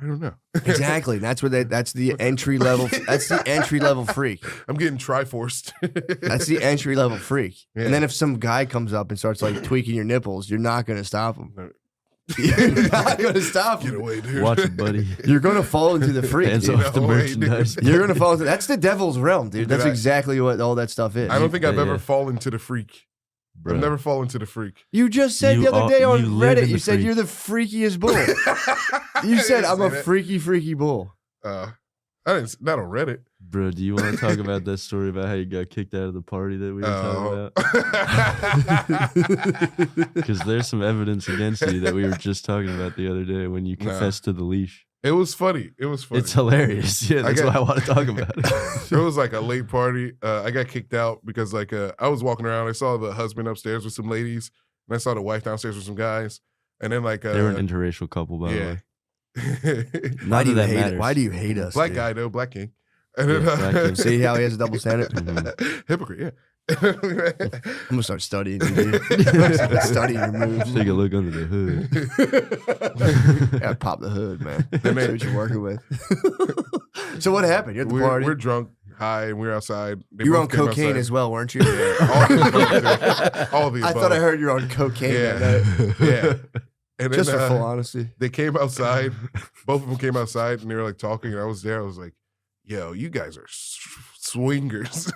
don't know.
Exactly. That's where that's the entry level. That's the entry level freak.
I'm getting triforced.
That's the entry level freak.
Yeah.
And then if some guy comes up and starts like tweaking your nipples, you're not gonna stop him. You're not gonna stop
Get
him.
away, dude.
Watch it, buddy.
You're gonna fall into the freak.
Hands
dude.
off the
No way, dude.
merchandise.
You're gonna fall into that's the devil's realm, dude. That's
Dude,
exactly what all that stuff is.
I don't think I've
Yeah.
ever fallen to the freak.
Bruh.
I've never fallen to the freak.
You just said
You
the other
are-
day on
you live
Reddit,
in
you
the
said
freak.
you're the freakiest bull. You said I'm a freaky bull.
I didn't. Not on Reddit.
Bro, do you want to talk about that story about how you got kicked out of the party that we were talking about? Because there's some evidence against you that we were just talking about the other day when you confessed to the leash.
It was funny. It was funny.
It's hilarious. Yeah, that's why I want to talk about it.
It was like a late party. I got kicked out because like I was walking around. I saw the husband upstairs with some ladies, and I saw the wife downstairs with some guys. And then like
They were an interracial couple, by the way.
Why do you
that
hate it?
matters.
Why do you hate us?
Black
dude?
guy though, black king. And then,
Yeah, black king.
See how he has a double standard?
hypocrite. Yeah.
I'm gonna start studying you, dude. Studying your moves.
Take a look under the hood.
Gotta pop the hood, man.
Then
See what you're working with. So what happened? You're at the party.
We're drunk, high, and we're outside. They
You were on
both came
cocaine
outside.
as well, weren't you?
All the above. All the
I
above.
thought I heard you were on cocaine
Yeah.
that night.
Yeah. And
Just
then,
for full honesty.
they came outside. Both of them came outside, and they were like talking. And I was there. I was like, "Yo, you guys are swingers.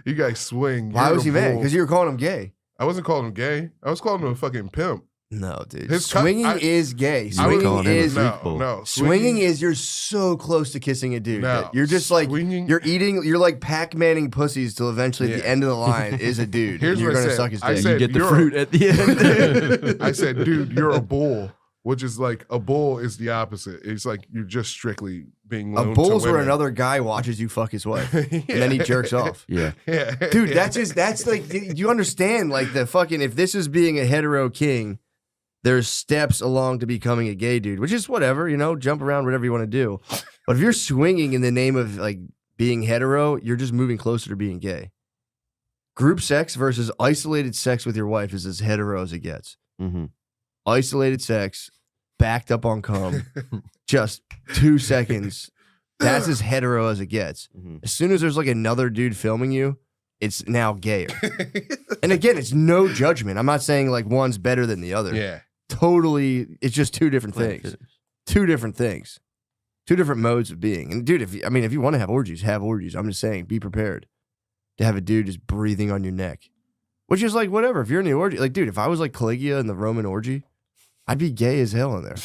You guys swing."
Why
You're
was
the
he mad?
bull."
Because you were calling him gay.
I wasn't calling him gay. I was calling him a fucking pimp.
No, dude.
His
Swinging
I-
is gay.
I was
Swinging
calling him a
is
freak
no,
bull.
no.
swinging is you're so close to kissing a dude.
No,
that you're just like
swinging-
you're like Pac-Manning pussies till eventually at the
Yeah.
end of the line is a dude.
Here's
and you're
what I
gonna
said.
suck his
I
dick.
said,
You get the
"You're a-"
fruit at the end.
I said, "Dude, you're a bull." which is like a bull is the opposite. It's like you're just strictly being
A
loaned
bull's
to
where
women.
another guy watches you fuck his wife, and then he jerks off.
Yeah.
Dude, that's like, do you understand? Like the fucking, if this is being a hetero king, there's steps along to becoming a gay dude, which is whatever, jump around, whatever you want to do. But if you're swinging in the name of like being hetero, you're just moving closer to being gay. Group sex versus isolated sex with your wife is as hetero as it gets.
Mm-hmm.
Isolated sex, backed up on cum, just 2 seconds. That's as hetero as it gets.
Mm-hmm.
As soon as there's like another dude filming you, it's now gayer. And again, it's no judgment. I'm not saying like one's better than the other.
Yeah.
Totally, it's just two different things. Two different things. Two different modes of being. And dude, if you want to have orgies, have orgies. I'm just saying, be prepared to have a dude just breathing on your neck. Which is like whatever. If you're in the orgy, like dude, if I was like Caligula in the Roman orgy, I'd be gay as hell in there.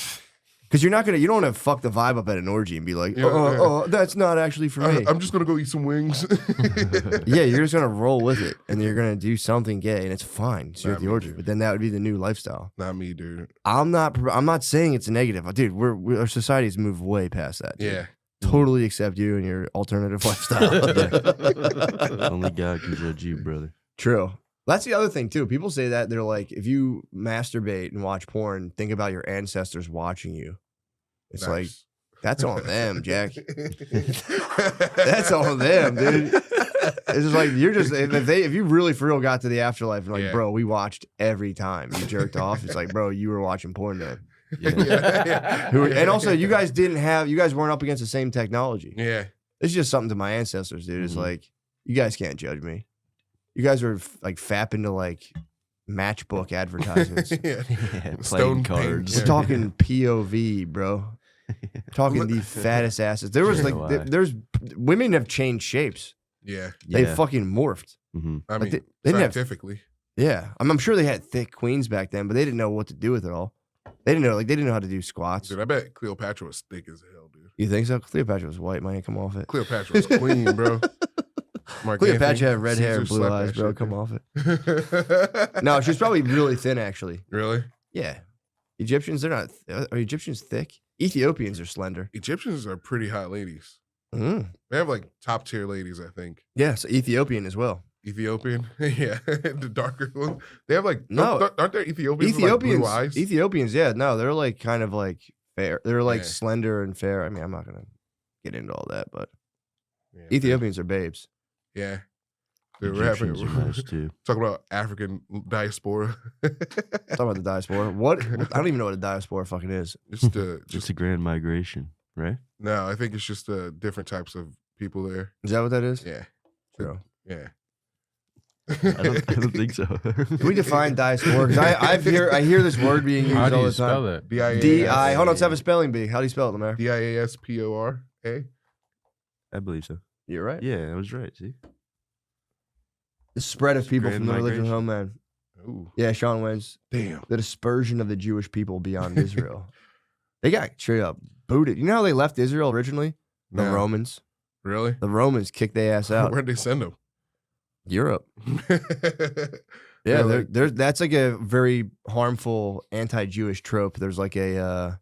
Because you don't want to fuck the vibe up at an orgy and be like, that's not actually for me.
I'm just gonna go eat some wings.
Yeah, you're just gonna roll with it, and you're gonna do something gay, and it's fine. So you're at the orgy, but then that would be the new lifestyle.
Not me, dude.
I'm not saying it's a negative, dude. Our society's moved way past that. Dude.
Yeah,
totally accept you and your alternative lifestyle.
Only God can judge you, brother.
True. That's the other thing too. People say that they're like, if you masturbate and watch porn, think about your ancestors watching you. It's like, that's on them, Jack. That's on them, dude. It's just like if you really for real got to the afterlife and like, bro, we watched every time you jerked off. It's like, bro, you were watching porn then. And also, you guys weren't up against the same technology.
Yeah,
it's just something to my ancestors, dude. It's like, you guys can't judge me. You guys are like fapping to like matchbook advertisements.
Playing cards.
We're talking POV, bro. Talking the fattest asses. There was like, there's women have changed shapes.
Yeah,
they fucking morphed.
Mm-hmm.
I mean,
they didn't
scientifically.
I'm sure they had thick queens back then, but they didn't know what to do with it all. They didn't know how to do squats.
Dude, I bet Cleopatra was thick as hell, dude.
You think so? Cleopatra was white, man. Come off it.
Cleopatra was queen, bro.
Cleopatra had red hair and blue eyes, bro. Come off it. No, she was probably really thin, actually.
Really?
Yeah. Egyptians, they're not. Are Egyptians thick? Ethiopians are slender.
Egyptians are pretty hot ladies.
Mm.
They have like top tier ladies, I think.
Yeah, so Ethiopian as well.
Ethiopian, yeah, the darker one. They have like aren't there Ethiopians with, like, blue eyes?
Ethiopians, yeah, no, they're like kind of like fair. They're like slender and fair. I mean, I'm not gonna get into all that, but Ethiopians are babes.
Yeah, dude, we're having
nice too.
Talking about African diaspora.
Talking about the diaspora. What? I don't even know what a diaspora fucking is.
Just a grand migration, right?
No, I think it's just different types of people there.
Is that what that is?
Yeah.
True.
Yeah.
I don't think so.
Can we define diaspora? Because I hear this word being used all the time.
How do you spell that?
D-I-A-S.
Hold on, let's have a spelling bee. How do you spell it, Lemare?
D-I-A-S-P-O-R-A.
I believe so.
You're right.
Yeah, I was right. See,
the spread of people
grand
from the religion
migration.
homeland.
Ooh.
Yeah, Sean wins.
Damn.
The dispersion of the Jewish people beyond Israel. They got straight up booted. You know how they left Israel originally? The
No.
Romans.
Really?
The Romans kicked their ass out.
Where'd they send them?
Europe. Yeah,
Really?
that's like a very harmful anti-Jewish trope. There's like a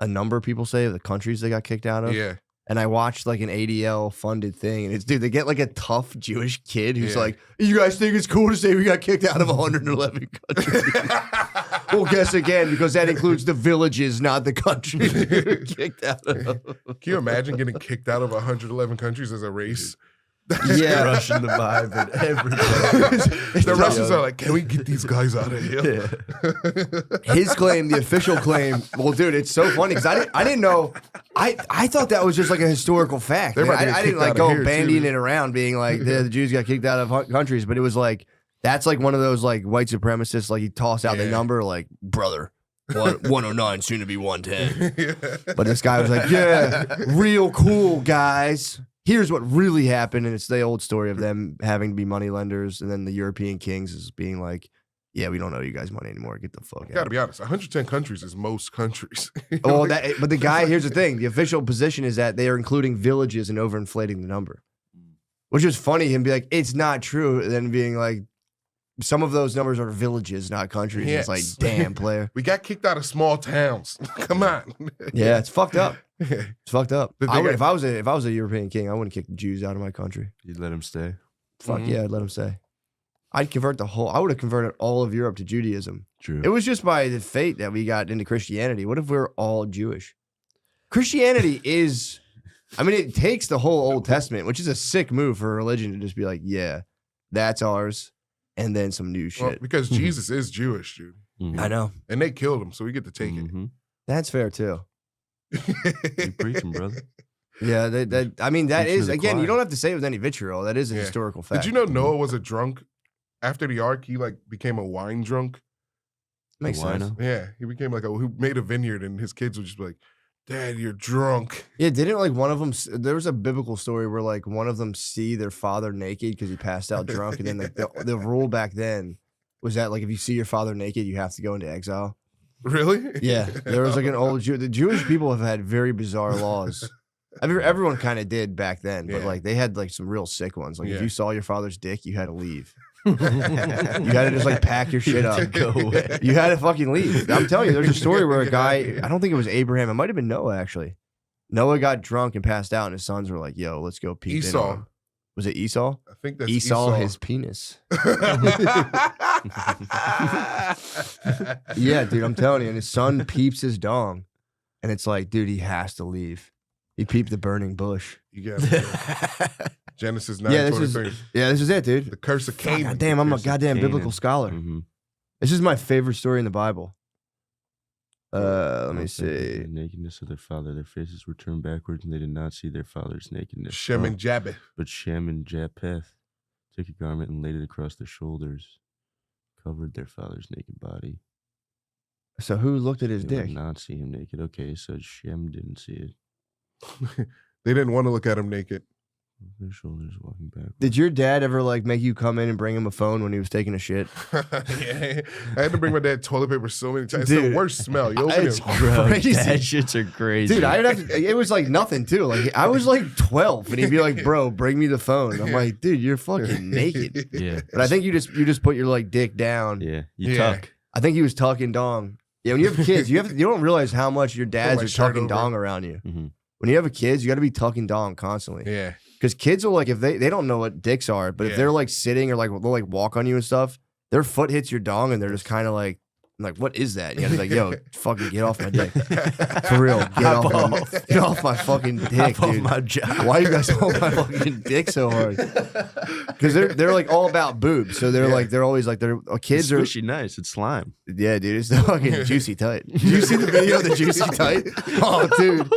number people say of the countries they got kicked out of.
Yeah.
And I watched like an ADL funded thing, and it's dude, they get like a tough Jewish kid who's
Yeah.
like, "You guys think it's cool to say we got kicked out of 111 countries?" Well, guess again, because that includes the villages, not the countries we were kicked out of.
Can you imagine getting kicked out of 111 countries as a race?
Yeah,
Russian the vibe and everything.
The Russians are like, can we get these guys out of here?
His claim, the official claim. Well, dude, it's so funny because I didn't know. I thought that was just like a historical fact.
They might get
I didn't
kicked
like
out
go
of here,
bandying
too.
it around, being like the Jews got kicked out of countries, but it was like that's like one of those like white supremacists. Like you toss out the
Yeah.
number, like brother. 109 soon to be 110.
Yeah.
But this guy was like, yeah, real cool, guys. Here's what really happened. And it's the old story of them having to be money lenders. And then the European kings is being like, yeah, we don't owe you guys money anymore. Get the fuck
Gotta
out.
be honest, 110 countries is most countries.
Oh, but the guy, here's the thing. The official position is that they are including villages and overinflating the number. Which is funny, him be like, it's not true. And then being like, some of those numbers are villages, not countries.
Yes.
It's like, damn, player.
We got kicked out of small towns. Come on.
Yeah, it's fucked up. It's fucked up.
The
I
thing
would, if I was a European king, I wouldn't kick the Jews out of my country.
You'd let him stay.
Fuck yeah, I'd let them stay. I'd convert I would have converted all of Europe to Judaism.
True.
It was just by the fate that we got into Christianity. What if we're all Jewish? Christianity is, I mean, it takes the whole Old Testament, which is a sick move for a religion to just be like, yeah, that's ours, and then some new shit.
Well, because Jesus is Jewish, dude.
I know.
And they killed him, so we get to take it.
That's fair too.
You preaching, brother.
Yeah, I mean, that
Preach to
is,
the
again, you
choir.
don't have to say it with any vitriol. That is a
Yeah.
historical fact.
Did you know Noah was a drunk? After the ark, he like became a wine drunk.
Makes sense.
wino?
Yeah, he became like who made a vineyard, and his kids would just be like, "Dad, you're drunk."
Yeah, didn't like one of them, there was a biblical story where like one of them see their father naked because he passed out drunk. And then like the rule back then was that like if you see your father naked, you have to go into exile.
Really?
Yeah, there was like an old the Jewish people have had very bizarre laws. I mean, everyone kind of did back then, but
Yeah.
like they had like some real sick ones. Like if
Yeah.
you saw your father's dick, you had to leave. You had to just like pack your shit up.
Go away.
You had to fucking leave. I'm telling you, there's a story where a guy, I don't think it was Abraham, it might have been Noah actually. Noah got drunk and passed out, and his sons were like, yo, let's go peep in
Esau.
on him. Was it Esau?
I think that's
Esau,
Esau.
his penis. Yeah, dude, I'm telling you. And his son peeps his dong. And it's like, dude, he has to leave. He peeped the burning bush.
You got it. Genesis 9:23.
Yeah, this is it, dude.
The curse of
Fuck,
Cain.
goddamn, I'm a goddamn
Canaan.
biblical scholar.
Mhm.
This is my favorite story in the Bible. Let me
Also, because
see.
of the nakedness of their father, their faces were turned backwards, and they did not see their father's nakedness.
Shem and Japheth.
But Shem and Japheth took a garment and laid it across their shoulders, covered their father's naked body.
So who looked at his
They
dick?
did not see him naked. Okay, so Shem didn't see it.
They didn't want to look at him naked.
Their shoulders walking backwards.
Did your dad ever like make you come in and bring him a phone when he was taking a shit?
Yeah. I had to bring my dad toilet paper so many times. It's the
Dude,
worst smell. You open
it's
it.
crazy.
That shits are crazy.
Dude, I'd have to, it was like nothing too. Like I was like 12 and he'd be like, bro, bring me the phone. I'm like, dude, you're fucking naked.
Yeah.
But I think you just put your like dick down.
Yeah. You
Yeah.
tuck.
I think he was tucking dong. Yeah, when you have kids, you don't realize how much your dads
my
are
shirt
tucking
over.
dong around you.
Mhm.
When you have a kids, you got to be tucking dong constantly.
Yeah.
Because kids will like if they don't know what dicks are, but if
Yeah.
they're like sitting or like they'll like walk on you and stuff, their foot hits your dong and they're just kind of like, what is that? And you gotta be like, yo, fucking get off my dick. For real, get off my fucking dick,
Hop off
dude.
my job.
Why you guys hold my fucking dick so hard? Because they're like all about boobs, so they're like they're always like they're kids
It's
are
squishy nice. It's slime.
yeah, dude. It's the fucking juicy tight. Did you see the video of the juicy tight? Oh, dude.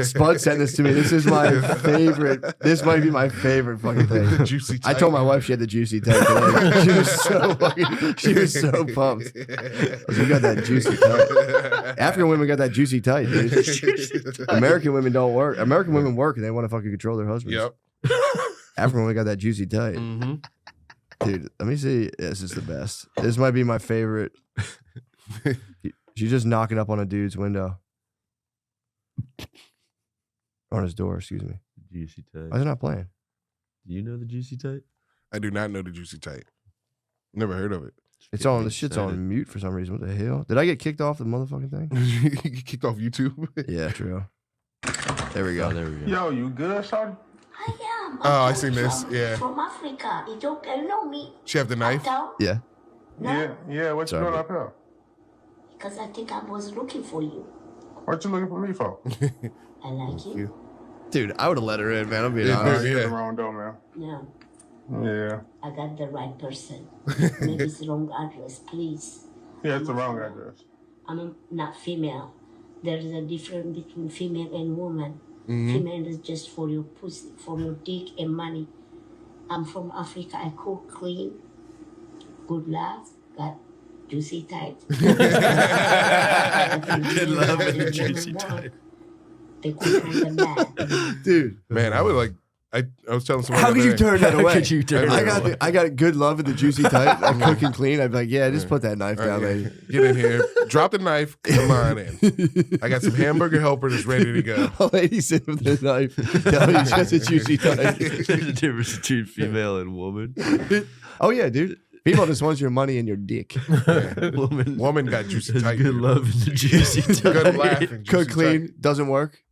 Spud sent this to me. This is my favorite. This might be my favorite fucking thing.
The juicy
I told my wife she had the juicy tight today. She was so pumped. I was like, you got that juicy tight. African women got that juicy tight, dude. American women don't work. American women work and they want to fucking control their husbands.
Yep.
African women got that juicy tight.
Mm-hmm.
Dude, let me see. This is the best. This might be my favorite. She's just knocking up on a dude's window. On his door, excuse me.
Juicy tight.
Why is it not playing?
Do you know the juicy tight?
I do not know the juicy tight. Never heard of it.
It's
Get
on.
me
This shit's
excited.
on mute for some reason. What the hell? Did I get kicked off the motherfucking thing?
You get kicked off YouTube.
Yeah, true. There we
Oh,
go.
there we go.
Yo, you good, shawty?
I am.
Oh, I seen this. Yeah.
From Africa, Ethiopia. You know me.
She have the knife.
Uptown?
Yeah.
Yeah, yeah. What you
Sorry.
doing up here?
Because I think I was looking for you.
What you looking for me for?
I like you.
Dude, I would have let her in, man. I'm being
Yeah,
honest.
dude.
You hit the wrong door, man.
No,
Yeah.
I got the right person. Maybe it's the wrong address, please.
Yeah, it's the wrong address.
I'm not female. There is a difference between female and woman.
Mm-hmm.
Female is just for your pussy, for your dick and money. I'm from Africa. I cook clean, good love, got juicy tight.
Good love and the juicy tight.
They could kind of bad.
Dude,
Man, I would like. I was telling someone.
how
the
could you
other day-
turn that
How
away?
could you turn
I
that
got
away?
I got good love in the juicy tight. I cook and clean. I'd be like, yeah, just put that knife
All
down,
right,
lady.
Get in here. Drop the knife. Come on in. I got some hamburger helper that's ready to go.
A lady sitting with the knife. Tell you just a juicy tight.
There's a difference between female and woman.
Oh yeah, dude. People just want your money and your dick.
Woman got juicy
Has
tight.
good love in the juicy tight.
Good laughing.
Cook clean, doesn't work.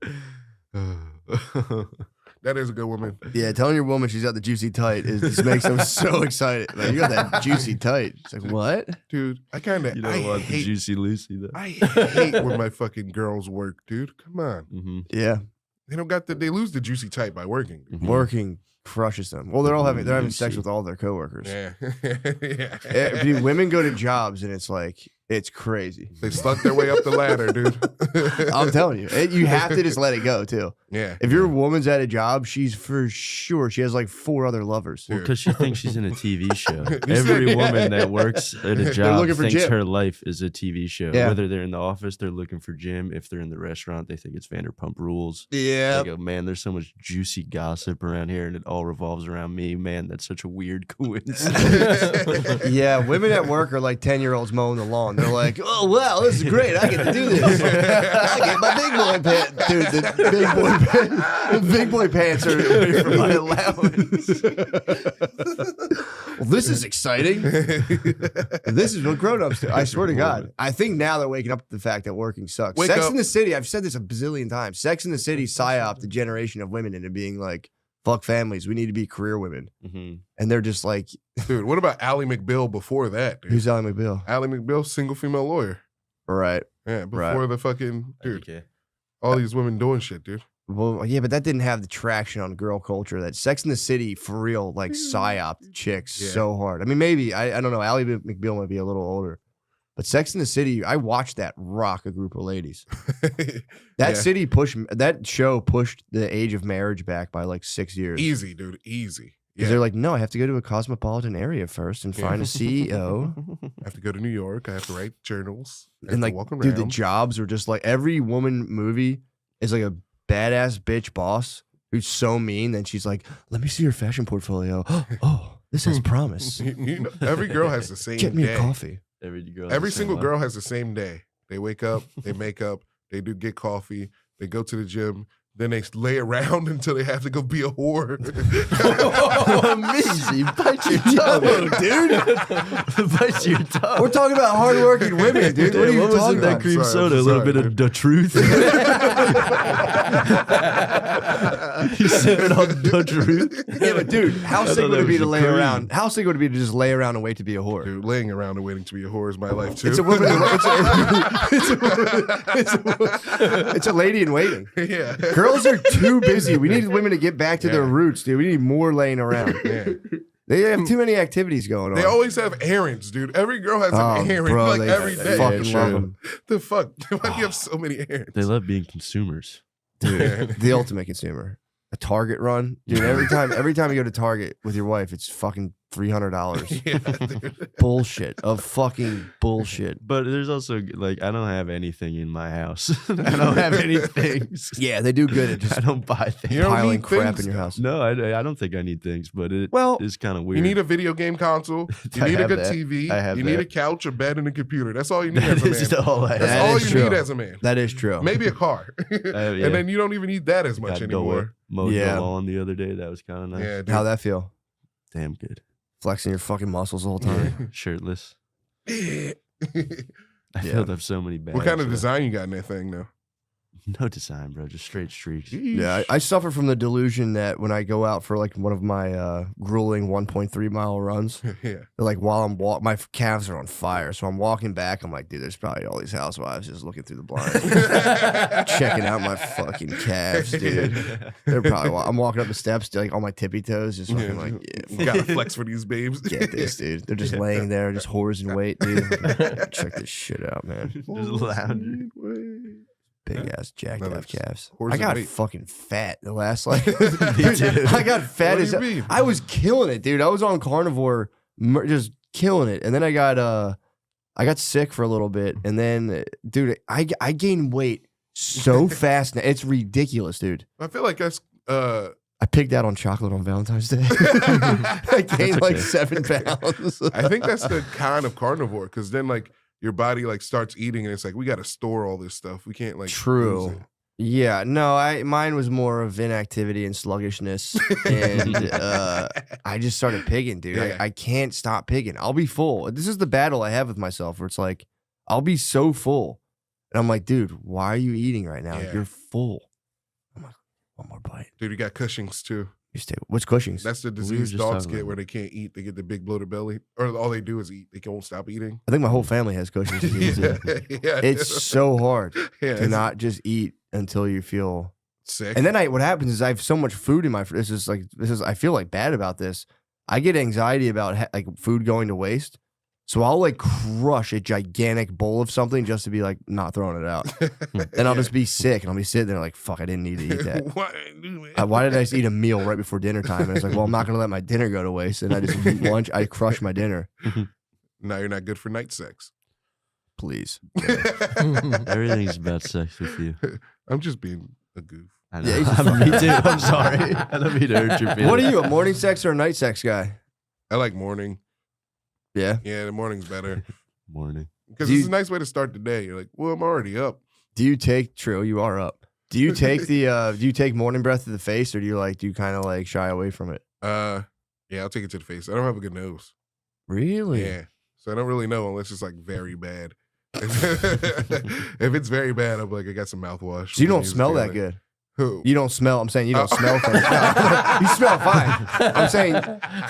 That is a good woman.
Yeah, telling your woman she's got the juicy tight just makes them so excited. Like, you got that juicy tight. It's like, what?
Dude, I kind of
You don't want the juicy Lucy though.
I hate when my fucking girls work, dude. Come on.
Mm-hmm.
Yeah.
They don't got they lose the juicy tight by working.
Mm-hmm.
Working crushes them. Well, they're having sex with all their coworkers.
Yeah.
Yeah, dude, women go to jobs and it's like, it's crazy.
They slunk their way up the ladder, dude.
I'm telling you, you have to just let it go too.
Yeah.
If your woman's at a job, she's for sure she has like 4 other lovers.
Well, because she thinks she's in a TV show. Every woman that works at a job
looking for
thinks
Jim.
her life is a TV show.
Yeah.
Whether they're in the office, they're looking for Jim. If they're in the restaurant, they think it's Vanderpump Rules.
Yeah.
They go, man, there's so much juicy gossip around here, and it all revolves around me. Man, that's such a weird coincidence.
Yeah, women at work are like 10-year-olds mowing the lawn. They're like, oh, wow, this is great. I get to do this. I get my big boy pants. Dude, the big boy pants are for my allowance. Well, this is exciting. This is what grown-ups do. I swear to God. I think now they're waking up to the fact that working sucks.
Wake
Sex
up.
in the City, I've said this a bazillion times. Sex in the City psyop the generation of women into being like, fuck families. We need to be career women.
Mm-hmm.
And they're just like,
Dude, what about Ally McBeal before that, dude?
who's Ally McBeal?
Ally McBeal, single female lawyer.
Right.
Yeah, before the fucking dude.
Okay.
All these women doing shit, dude.
Well, yeah, but that didn't have the traction on girl culture that Sex in the City for real, like psyop chicks
Yeah.
so hard. I mean, maybe I don't know. Ally McBeal might be a little older, but Sex in the City, I watched that rock a group of ladies. That show pushed the age of marriage back by like 6 years.
Easy, dude. Easy.
Because they're like, no, I have to go to a cosmopolitan area first and find a CEO.
I have to go to New York. I have to write journals. I have
And
to
like,
walk around.
dude, the jobs are just like every woman movie is like a badass bitch boss who's so mean. Then she's like, let me see your fashion portfolio. Oh, this has promise.
You know, every girl has the same
Get me
day.
a coffee.
Every single girl has the same day. They wake up, they make up, they do get coffee, they go to the gym, then they lay around until they have to go be a whore.
Amazing. Bite your tongue, dude.
Bite your tongue.
We're talking about hardworking women, dude. What are you
What was
talking
in that
about?
cream
Sorry,
soda?
I'm
A little
sorry,
bit of the truth. You sipping on the truth?
Yeah, but dude, how
I
sick
thought
would
that
it be
was
to
a
lay
cream.
around? How sick would it be to just lay around and wait to be a whore?
Dude, laying around and waiting to be a whore is my life too.
It's a woman. It's a lady in waiting.
Yeah.
Girls are too busy. We need women to get back to their roots, dude. We need more laying around.
Yeah.
They have too many activities going on.
They always have errands, dude. Every girl has
Oh,
an errand
bro,
like
they
every day.
fucking love them.
The fuck? Why do you have so many errands?
They love being consumers.
Dude, the ultimate consumer. A Target run, dude. Every time you go to Target with your wife, it's fucking $300.
Yeah, dude.
Bullshit of fucking bullshit.
But there's also like I don't have anything in my house. I don't have any things.
Yeah, they do good at just
I don't buy things.
You don't
piling
need
crap
things,
in your house.
No, I don't think I need things, but it
Well,
is kind of weird.
You need a video game console. You
I
need a
have
good
that.
TV.
I have
you need
that.
a couch, a bed, and a computer. That's all you need
That
as a
is
man.
all I
That's
have.
all
is
you
true.
need as a man.
That is true.
Maybe a car.
Yeah.
And then you don't even need that as much
Got to
anymore.
mowed
Yeah.
the lawn the other day. That was kind of nice.
Yeah, dude.
How'd that feel?
Damn good.
Flexing your fucking muscles the whole time.
Shirtless.
Yeah.
I filled up so many bags.
What kind of
though.
design you got in that thing, though?
No design, bro. Just straight streaks.
Yeah, I suffer from the delusion that when I go out for like one of my grueling 1.3 mile runs,
Yeah.
like while I'm my calves are on fire. So I'm walking back. I'm like, dude, there's probably all these housewives just looking through the blinds, checking out my fucking calves, dude. They're probably. I'm walking up the steps, like on my tippy toes, just fucking like, yeah,
Gotta flex for these babes.
get this, dude. They're just laying there, just whores in wait, dude. Check this shit out, man.
Just lounging.
Big ass jacked
No,
up
that's
calves.
whores
I
in
got
wait.
fucking fat the last like. I got fat
What do
as
you mean?
I was killing it, dude. I was on carnivore, just killing it, and then I got sick for a little bit, and then, dude, I gained weight so fast now. It's ridiculous, dude.
I feel like that's
I pigged out on chocolate on Valentine's Day. I gained like 7 pounds.
I think that's the kind of carnivore, because then like your body like starts eating and it's like we got to store all this stuff. We can't like
True.
lose it.
Yeah, no, mine was more of inactivity and sluggishness, and I just started pigging, dude.
Yeah.
I can't stop pigging. I'll be full. This is the battle I have with myself, where it's like I'll be so full, and I'm like, dude, why are you eating right now?
Yeah.
You're full. I'm like, one more bite.
Dude, you got Cushing's too.
What's Cushing's?
That's the
were
disease
just
dogs
talking
get
about
where they can't eat. They get the big bloated belly, or all they do is eat. They won't stop eating.
I think my whole family has Cushing's disease.
Yeah.
It's so hard
Yeah,
to not just eat until you feel
sick.
And then what happens is I have so much food in my this is I feel like bad about this. I get anxiety about like food going to waste. So I'll like crush a gigantic bowl of something just to be like not throwing it out. Then I'll just be sick and I'll be sitting there like, fuck, I didn't need to eat that. Why did I just eat a meal right before dinner time? And it's like, well, I'm not going to let my dinner go to waste. And I just eat lunch. I crush my dinner.
Now you're not good for night sex.
Please.
Everything's about sex with you.
I'm just being a goof.
I know. Me too. I'm sorry. I don't mean to hurt your feelings.
What are you, a morning sex or a night sex guy?
I like morning.
Yeah?
Yeah, the morning's better.
Morning.
Because it's a nice way to start the day. You're like, well, I'm already up.
Do you take, true, you are up. Do you take do you take morning breath to the face or do you kind of like shy away from it?
Yeah, I'll take it to the face. I don't have a good nose.
Really?
Yeah. So I don't really know unless it's like very bad. If it's very bad, I'm like, I got some mouthwash.
So you don't smell that good.
Who?
You don't smell. I'm saying you don't smell things. No, you smell fine. I'm saying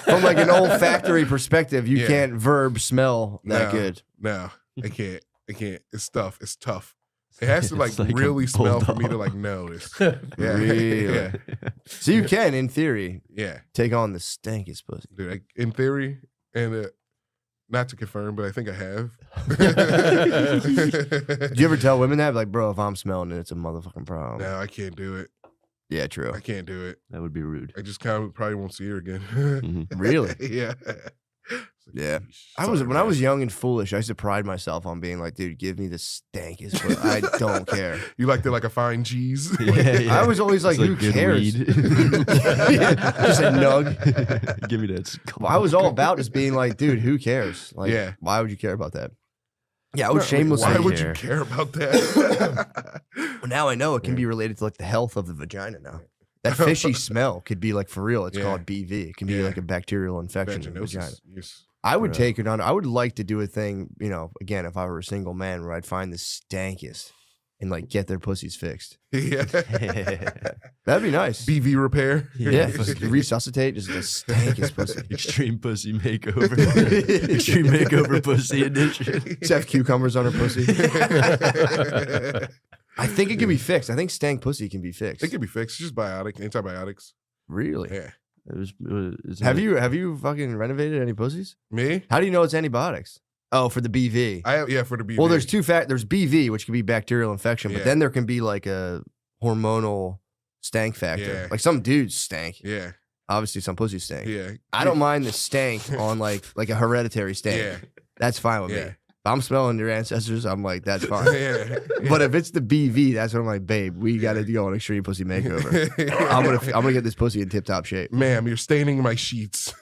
from like an olfactory perspective, you can't verb smell that good.
No, I can't. It's tough. It's tough. It has to like
It's like a
really smell for me to
bulldog.
like notice.
Really?
Yeah.
So you can, in theory,
Yeah.
take on the stankiest pussy.
Dude, in theory, and not to confirm, but I think I have.
Do you ever tell women that? Like, bro, if I'm smelling it, it's a motherfucking problem.
No, I can't do it.
Yeah, true.
I can't do it.
That would be rude.
I just kind of probably won't see her again.
Mhm.
Really?
Yeah.
Yeah.
Sorry,
When I
man.
was young and foolish, I used to pride myself on being like, dude, give me the stankiest pussy. I don't care.
You liked it like a fine cheese?
I was always like,
It's
who
good
cares?
weed.
Yeah, just a nug.
Give me that.
Well, I was all about just being like, dude, who cares? Like,
Yeah.
why would you care about that? Yeah, I would
No,
shamelessly.
Why would you care about that?
Well, now I know it can be related to like the health of the vagina now. That fishy smell could be like for real. It's
Yeah.
called BV. It can be
Yeah.
like a bacterial infection in the vagina.
Vaginosis. Yes.
I would take it on. I would like to do a thing, again, if I were a single man, where I'd find the stankiest and like get their pussies fixed.
Yeah.
That'd be nice.
BV repair.
Yeah, just resuscitate just the stankiest pussy.
Extreme pussy makeover. Extreme makeover pussy edition.
Just have cucumbers on her pussy. I think it can be fixed. I think stank pussy can be fixed.
It can be fixed. It's just antibiotics.
Really?
Yeah.
Have you fucking renovated any pussies?
Me?
How do you know it's antibiotics? Oh, for the BV.
For the BV.
Well, there's there's BV, which can be bacterial infection, but
Yeah.
then there can be like a hormonal stank factor.
Yeah.
Like some dudes stank.
Yeah.
Obviously, some pussies stink.
Yeah.
I don't mind the stank on like a hereditary stank.
Yeah.
That's fine with me.
Yeah.
If I'm smelling your ancestors, I'm like, that's fine.
Yeah.
But if it's the BV, that's when I'm like, babe, we got to go on extreme pussy makeover. I'm gonna get this pussy in tip top shape.
Ma'am, you're staining my sheets.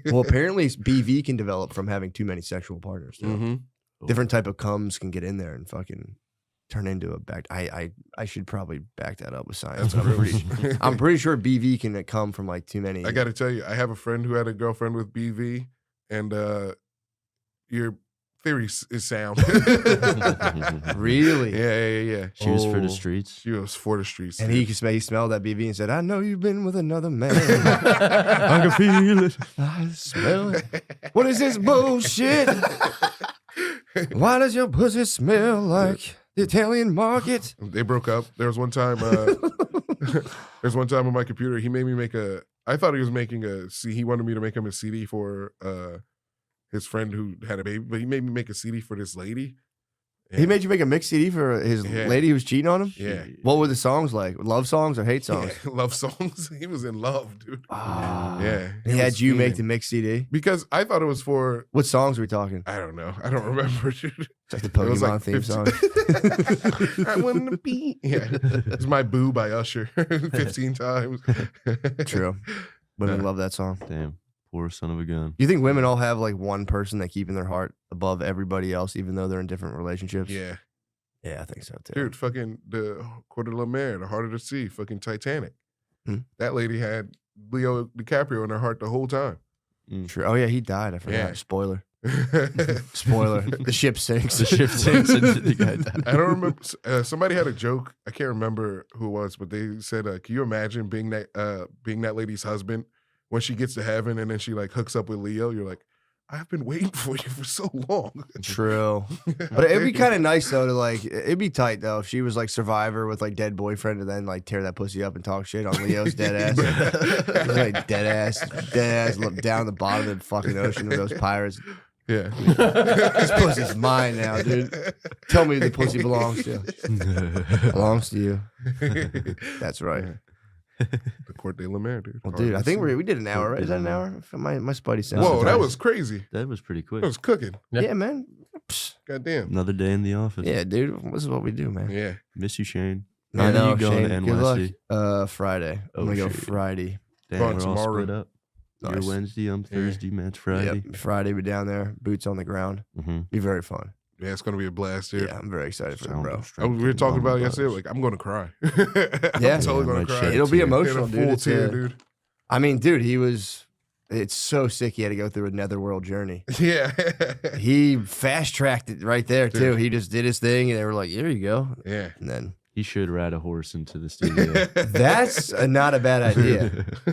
Well, apparently BV can develop from having too many sexual partners. Too.
Mm-hmm.
Different type of cums can get in there and fucking turn into a back. I should probably back that up with science. I'm pretty sure BV can come from like too many.
I got to tell you, I have a friend who had a girlfriend with BV, and your theory is sound.
Really?
Yeah.
She was for the streets.
She was for the streets.
And he smelled that BV and said, I know you've been with another man.
I can feel it.
I smell it. What is this bullshit? Why does your pussy smell like the Italian market?
They broke up. There was one time. There's one time on my computer. He made me make I thought he was making he wanted me to make him a CD for his friend who had a baby, but he made me make a CD for this lady.
He made you make a mix CD for his lady who was cheating on him?
Yeah.
What were the songs like? Love songs or hate songs?
Yeah, love songs. He was in love, dude.
Ah.
Yeah.
He had
was
you make
fiending.
the mix CD?
Because I thought it was for.
What songs are we talking?
I don't know. I don't remember, dude.
It's like the
It was
Pokemon
like
theme
15
song.
I want to be. Yeah. It's My Boo by Usher 15 times.
True. Women love that song.
Damn. Poor son of a gun.
You think women all have like one person they keep in their heart above everybody else, even though they're in different relationships?
Yeah.
Yeah, I think so too.
Dude, fucking the Coeur de la Mer, the Heart of the Sea, fucking Titanic. That lady had Leo DiCaprio in her heart the whole time.
True. Oh yeah, he died. I forgot.
Yeah.
Spoiler. Spoiler. The ship sinks.
The ship sinks and the guy died.
I don't remember. Somebody had a joke. I can't remember who it was, but they said, "Can you imagine being that lady's husband when she gets to heaven and then she like hooks up with Leo?" You're like, "I've been waiting for you for so long."
True. But it'd be kind of nice though to like. It'd be tight though if she was like Survivor with like dead boyfriend and then like tear that pussy up and talk shit on Leo's dead ass. Like dead ass, look down the bottom of the fucking ocean with those pirates.
Yeah.
This pussy's mine now, dude. Tell me the pussy belongs to you. Belongs to you. That's right.
The Coeur de la Mer, dude.
Well, dude, I think we did an hour, right? Is that an hour? My Spidey sense.
Whoa, that was crazy.
That was pretty quick.
That was cooking.
Yeah, man.
Goddamn.
Another day in the office.
Yeah, dude. This is what we do, man.
Yeah.
Miss you, Shane.
I
When are
know,
you going
Shane.
to
Good
NYC?
luck. Friday. I'm gonna go
shit.
Friday.
Damn,
Going
we're all
tomorrow.
split up.
Nice.
You're Wednesday, I'm Thursday, Matt's Friday.
Yep. Friday, we're down there, boots on the ground. Be very fun.
Yeah, it's gonna be a blast, dude.
Yeah, I'm very excited for it, bro.
We were talking about it yesterday. Like, I'm gonna cry. I'm
Yeah.
totally gonna
might
cry.
shed
It'll be
tear.
emotional,
In a
dude.
full
It's
tear, dude.
I mean, dude, it's so sick he had to go through a netherworld journey.
Yeah.
He fast tracked it right there, too.
Dude.
He just did his thing, and they were like, here you go.
Yeah.
And then
He should ride a horse into the studio.
that's not a bad idea.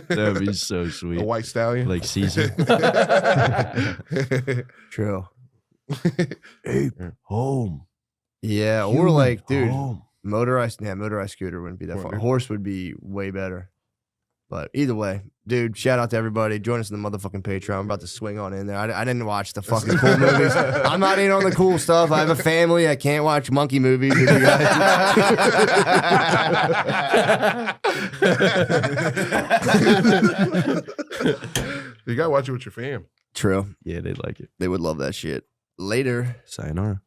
That would be so sweet.
A white stallion.
Like Caesar.
True.
Hey, home.
Yeah, or
Human
like, dude,
home.
motorized scooter wouldn't be that fun. Horse would be way better. But either way, dude, shout out to everybody. Join us in the motherfucking Patreon. I'm about to swing on in there. I didn't watch the fucking cool movies. I'm not in on the cool stuff. I have a family. I can't watch monkey movies with you guys.
You gotta watch it with your fam.
True.
Yeah, they like it.
They would love that shit. Later.
Sayonara.